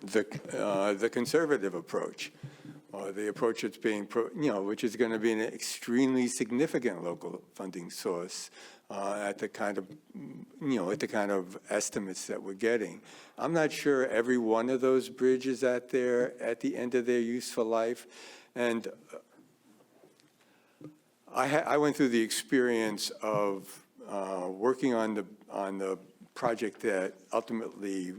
the conservative approach, or the approach that's being, which is going to be an extremely significant local funding source at the kind of estimates that we're getting. I'm not sure every one of those bridges at the end of their useful life, and I went through the experience of working on the project that ultimately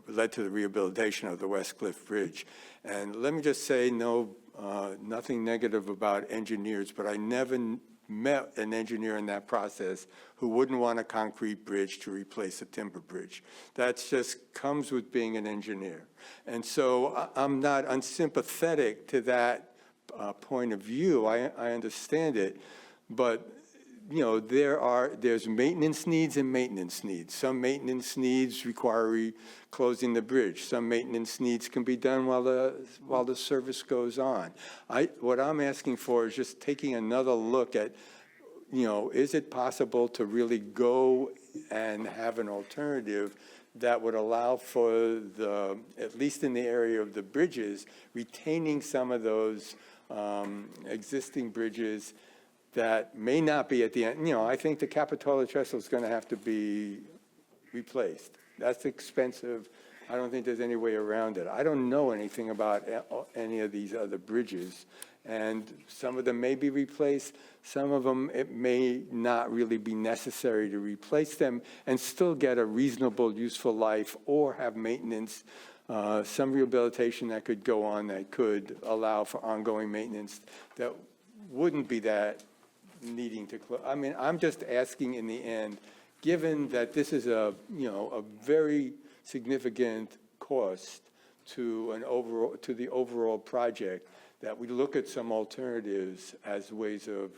led to the rehabilitation of the West Cliff Bridge. And let me just say, nothing negative about engineers, but I never met an engineer in that process who wouldn't want a concrete bridge to replace a timber bridge. That just comes with being an engineer. And so I'm not unsympathetic to that point of view. I understand it, but there's maintenance needs and maintenance needs. Some maintenance needs require closing the bridge. Some maintenance needs can be done while the service goes on. What I'm asking for is just taking another look at, is it possible to really go and have an alternative that would allow for at least in the area of the bridges, retaining some of those existing bridges that may not be at the end. I think the Capitola Trestle is going to have to be replaced. That's expensive. I don't think there's any way around it. I don't know anything about any of these other bridges, and some of them may be replaced. Some of them, it may not really be necessary to replace them and still get a reasonable, useful life or have maintenance, some rehabilitation that could go on that could allow for ongoing maintenance that wouldn't be that needing to close. I mean, I'm just asking in the end, given that this is a very significant cost to the overall project, that we look at some alternatives as ways of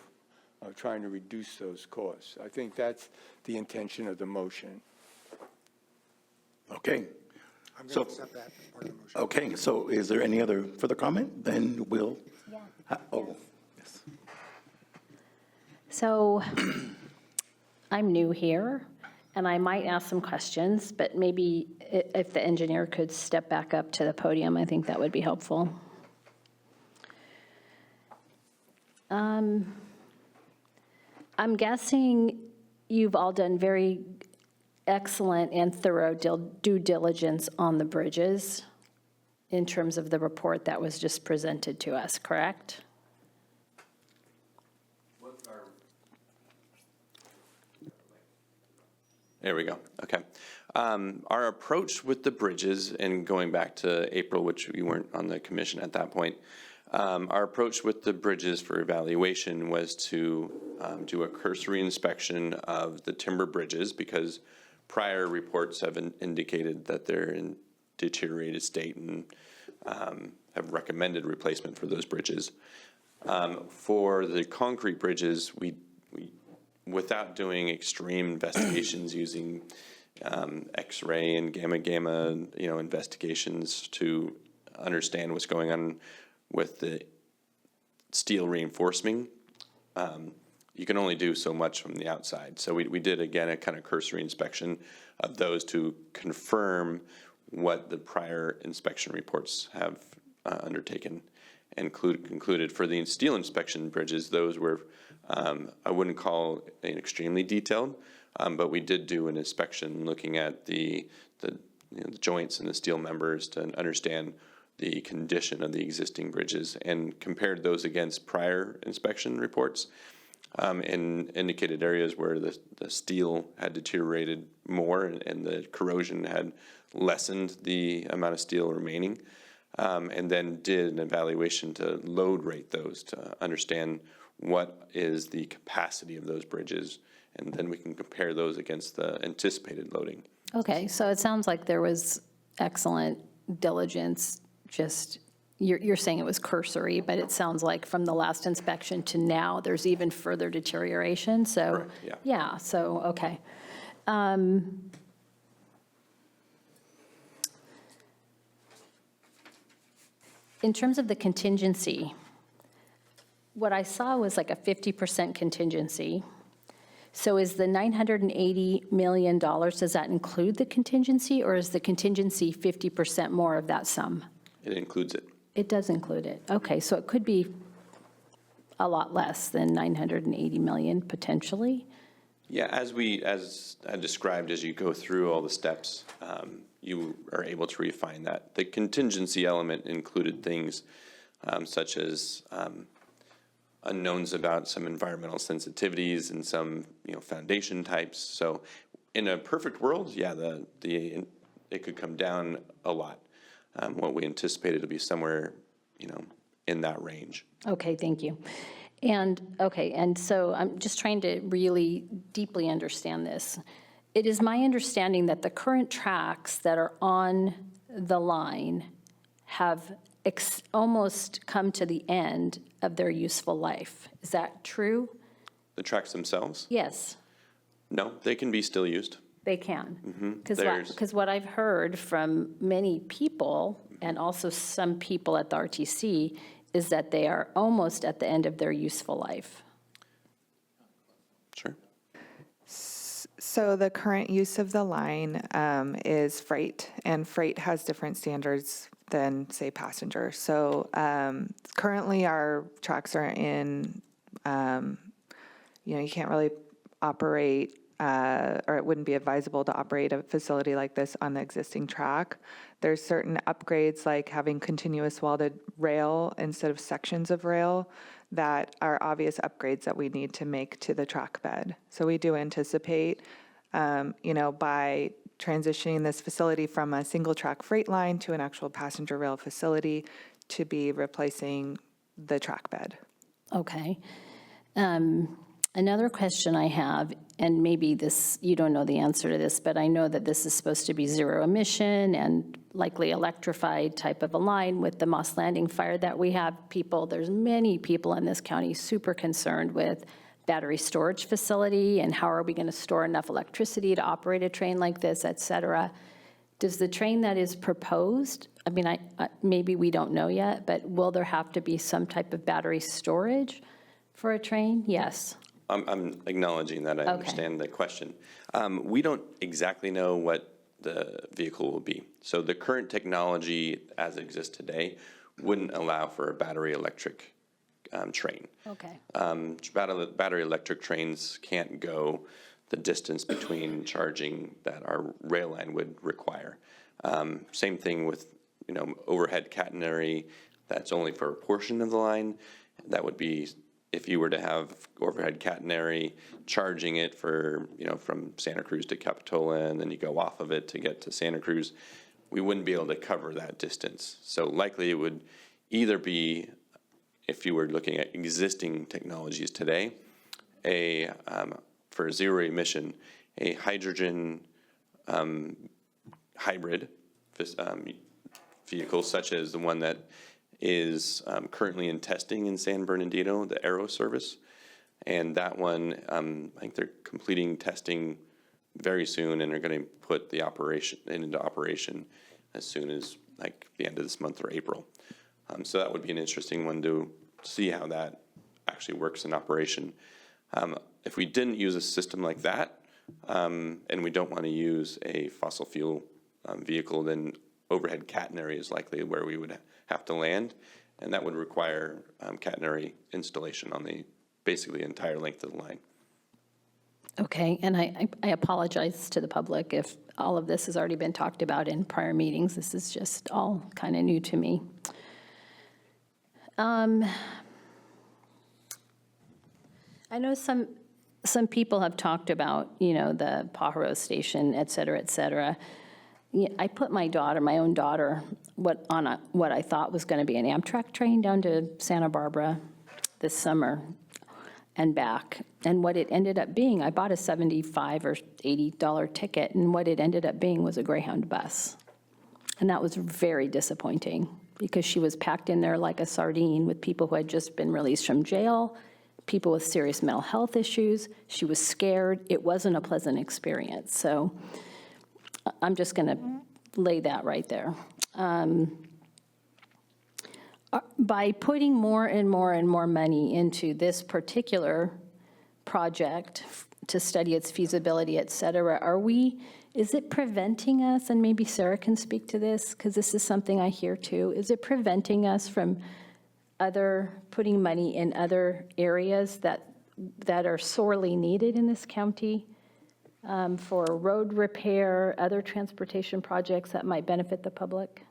trying to reduce those costs. I think that's the intention of the motion. Okay. I'm going to accept that as part of the motion. Okay, so is there any other further comment? Then we'll, yes. So I'm new here, and I might ask some questions, but maybe if the engineer could step back up to the podium, I think that would be helpful. I'm guessing you've all done very excellent and thorough due diligence on the bridges in terms of the report that was just presented to us, correct? There we go. Okay. Our approach with the bridges, and going back to April, which we weren't on the commission at that point, our approach with the bridges for evaluation was to do a cursory inspection of the timber bridges, because prior reports have indicated that they're in deteriorated state and have recommended replacement for those bridges. For the concrete bridges, we without doing extreme investigations using X-ray and gamma, investigations to understand what's going on with the steel reinforcing. you can only do so much from the outside. So we did, again, a kind of cursory inspection of those to confirm what the prior inspection reports have undertaken and concluded. For the steel inspection bridges, those were, I wouldn't call it extremely detailed, but we did do an inspection looking at the joints and the steel members to understand the condition of the existing bridges and compared those against prior inspection reports. And indicated areas where the steel had deteriorated more and the corrosion had lessened the amount of steel remaining, and then did an evaluation to load rate those to understand what is the capacity of those bridges, and then we can compare those against the anticipated loading. Okay, so it sounds like there was excellent diligence, just, you're saying it was cursory, but it sounds like from the last inspection to now, there's even further deterioration, so. Correct, yeah. Yeah, so, okay. In terms of the contingency, what I saw was like a 50% contingency. So is the $980 million, does that include the contingency, or is the contingency 50% more of that sum? It includes it. It does include it. Okay, so it could be a lot less than 980 million potentially? Yeah, as I described, as you go through all the steps, you are able to refine that. The contingency element included things such as unknowns about some environmental sensitivities and some foundation types. So in a perfect world, yeah, it could come down a lot. What we anticipated to be somewhere, in that range. Okay, thank you. And so I'm just trying to really deeply understand this. It is my understanding that the current tracks that are on the line have almost come to the end of their useful life. Is that true? The tracks themselves? Yes, No, they can be still used. they can. There's- Because what I've heard from many people, and also some people at the RTC, is that they are almost at the end of their useful life. Sure. So the current use of the line is freight, and freight has different standards than, say, passenger. So currently our tracks are in, you can't really operate, or it wouldn't be advisable to operate a facility like this on the existing track. There's certain upgrades like having continuous welded rail instead of sections of rail that are obvious upgrades that we need to make to the track bed. So we do anticipate, by transitioning this facility from a single track freight line to an actual passenger rail facility to be replacing the track bed. Okay. Another question I have, and maybe this, you don't know the answer to this, but I know that this is supposed to be zero emission and likely electrified type of a line with the Moss Landing fire that we have. There's many people in this county super concerned with battery storage facility and how are we going to store enough electricity to operate a train like this, et cetera. Does the train that is proposed, maybe we don't know yet, but will there have to be some type of battery storage for a train? Yes. I'm acknowledging that I understand the question. We don't exactly know what the vehicle will be. So the current technology as it exists today wouldn't allow for a battery electric train. Okay. Battery electric trains can't go the distance between charging that our rail line would require. Same thing with overhead catenary. That's only for a portion of the line. That would be if you were to have overhead catenary, charging it for, from Santa Cruz to Capitola, and then you go off of it to get to Santa Cruz, we wouldn't be able to cover that distance. So likely it would either be, if you were looking at existing technologies today, for zero emission, a hydrogen hybrid vehicle, such as the one that is currently in testing in San Bernardino, the Aero service. And that one, I think they're completing testing very soon and are going to put the operation into operation as soon as like the end of this month or April. So that would be an interesting one to see how that actually works in operation. If we didn't use a system like that, and we don't want to use a fossil fuel vehicle, then overhead catenary is likely where we would have to land, and that would require catenary installation on the basically entire length of the line. Okay, and I apologize to the public if all of this has already been talked about in prior meetings. This is just all kind of new to me. I know some people have talked about, the Pajaro station, et cetera, et cetera. Yeah, I put my own daughter, on what I thought was going to be an Amtrak train down to Santa Barbara this summer and back. And what it ended up being, I bought a $75 or $80 ticket, and what it ended up being was a Greyhound bus. And that was very disappointing because she was packed in there like a sardine with people who had just been released from jail, people with serious mental health issues. She was scared. It wasn't a pleasant experience. So I'm just going to lay that right there. By putting more and more and more money into this particular project to study its feasibility, et cetera, is it preventing us, and maybe Sarah can speak to this, because this is something I hear too, is it preventing us from putting money in other areas that are sorely needed in this county for road repair, other transportation projects that might benefit the public?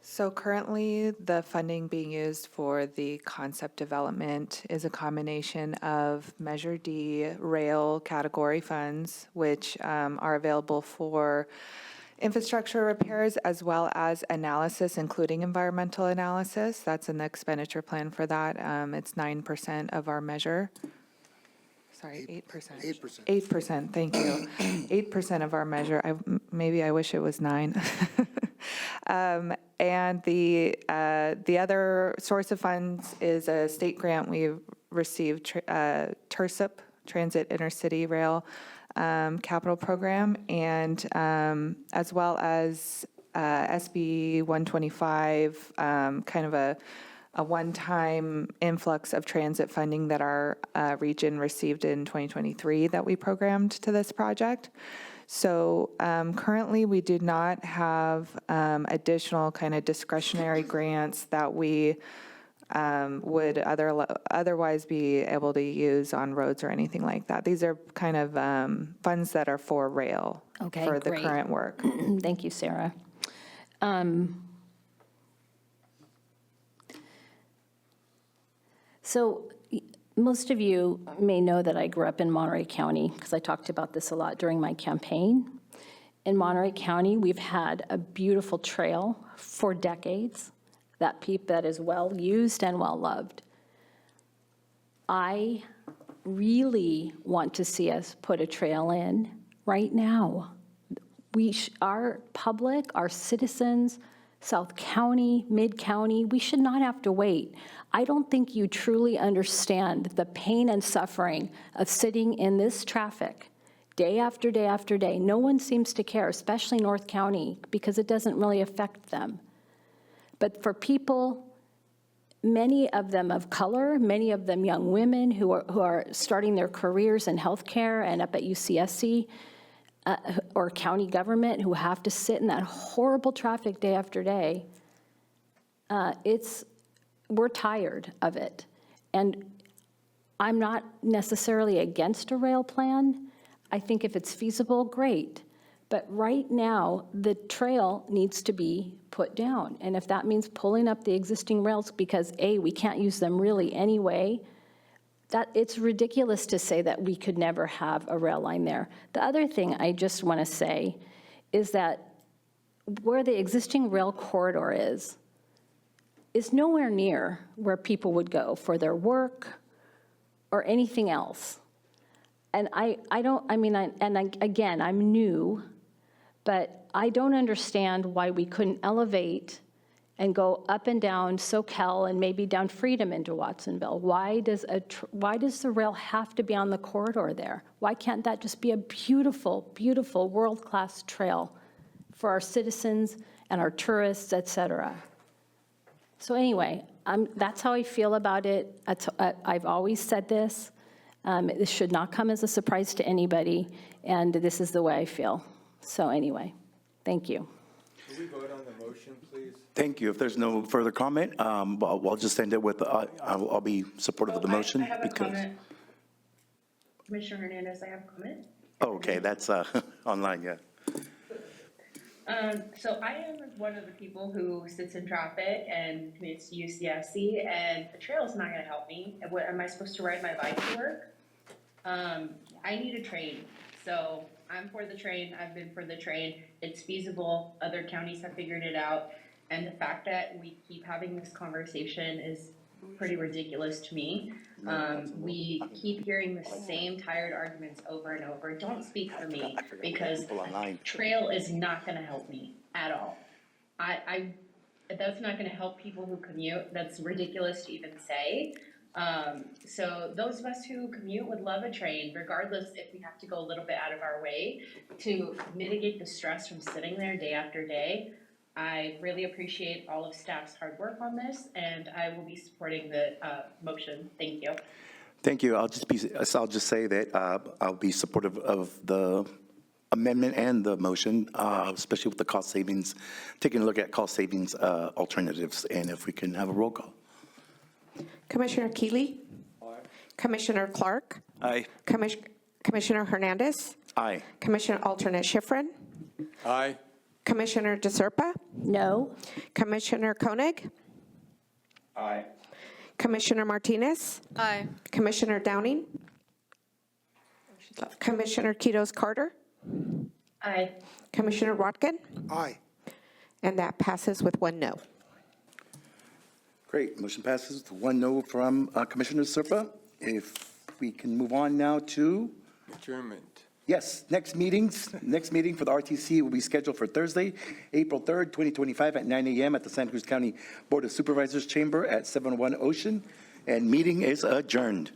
So currently, the funding being used for the concept development is a combination of Measure D rail category funds, which are available for infrastructure repairs as well as analysis, including environmental analysis. That's in the expenditure plan for that. It's 9% of our measure. Sorry, 8%. 8%. 8%, thank you. 8% of our measure. Maybe I wish it was 9. And the other source of funds is a state grant we received, TIRSIP, Transit Intercity Rail Capital Program, and as well as SB 125, kind of a one-time influx of transit funding that our region received in 2023 that we programmed to this project. So currently, we do not have additional kind of discretionary grants that we would otherwise be able to use on roads or anything like that. These are kind of funds that are for rail for the current work. Thank you, Sarah. So most of you may know that I grew up in Monterey County because I talked about this a lot during my campaign. In Monterey County, we've had a beautiful trail for decades that is well used and well loved. I really want to see us put a trail in right now. Our public, our citizens, South County, Mid-County, we should not have to wait. I don't think you truly understand the pain and suffering of sitting in this traffic day after day after day. No one seems to care, especially North County, because it doesn't really affect them. But for people, many of them of color, many of them young women who are starting their careers in healthcare and up at UCSC, or county government, who have to sit in that horrible traffic day after day, we're tired of it. And I'm not necessarily against a rail plan. I think if it's feasible, great. But right now, the trail needs to be put down. And if that means pulling up the existing rails because, A, we can't use them really anyway, that it's ridiculous to say that we could never have a rail line there. The other thing I just want to say is that where the existing rail corridor is nowhere near where people would go for their work or anything else. And again, I'm new, but I don't understand why we couldn't elevate and go up and down SoCal and maybe down Freedom into Watsonville. Why does the rail have to be on the corridor there? Why can't that just be a beautiful, beautiful world-class trail for our citizens and our tourists, et cetera? So anyway, that's how I feel about it. I've always said this. This should not come as a surprise to anybody, and this is the way I feel. So anyway, thank you. Can we vote on the motion, please? Thank you. If there's no further comment, I'll just end it with, I'll be supportive of the motion. I have a because. comment. Commissioner Hernandez, I have a comment. Oh, okay, that's online, yeah. So I am one of the people who sits in traffic and commutes to UCSC, and the trail is not going to help me. What, am I supposed to ride my bike to work? I need a train, so I'm for the train. I've been for the train. It's feasible. Other counties have figured it out, and the fact that we keep having this conversation is pretty ridiculous to me. We keep hearing the same tired arguments over and over. Don't speak for me, because trail is not gonna help me at all. That's not gonna help people who commute. That's ridiculous to even say. So those of us who commute would love a train, regardless if we have to go a little bit out of our way to mitigate the stress from sitting there day after day. I really appreciate all of staff's hard work on this, and I will be supporting the motion. Thank you. Thank you. I'll just say that I'll be supportive of the amendment and the motion, especially with the cost savings, taking a look at cost savings alternatives, and if we can have a roll call. Commissioner Keeley? Aye. Commissioner Clark? Aye. Commissioner Hernandez? Aye. Commissioner Alternate Schifrin? Aye. Commissioner DeSerpa? No. Commissioner Koenig? Aye. Commissioner Martinez? Aye. Commissioner Downing? Commissioner Kitos Carter? Aye. Commissioner Rotkin? Aye. And that passes with 1 no. Great, motion passes with 1 no from Commissioner Serpa. If we can move on now to, Adjournment. yes, next meeting for the RTC will be scheduled for Thursday, April 3rd, 2025 at 9 a.m. at the Santa Cruz County Board of Supervisors Chamber at 701 Ocean, and meeting is adjourned.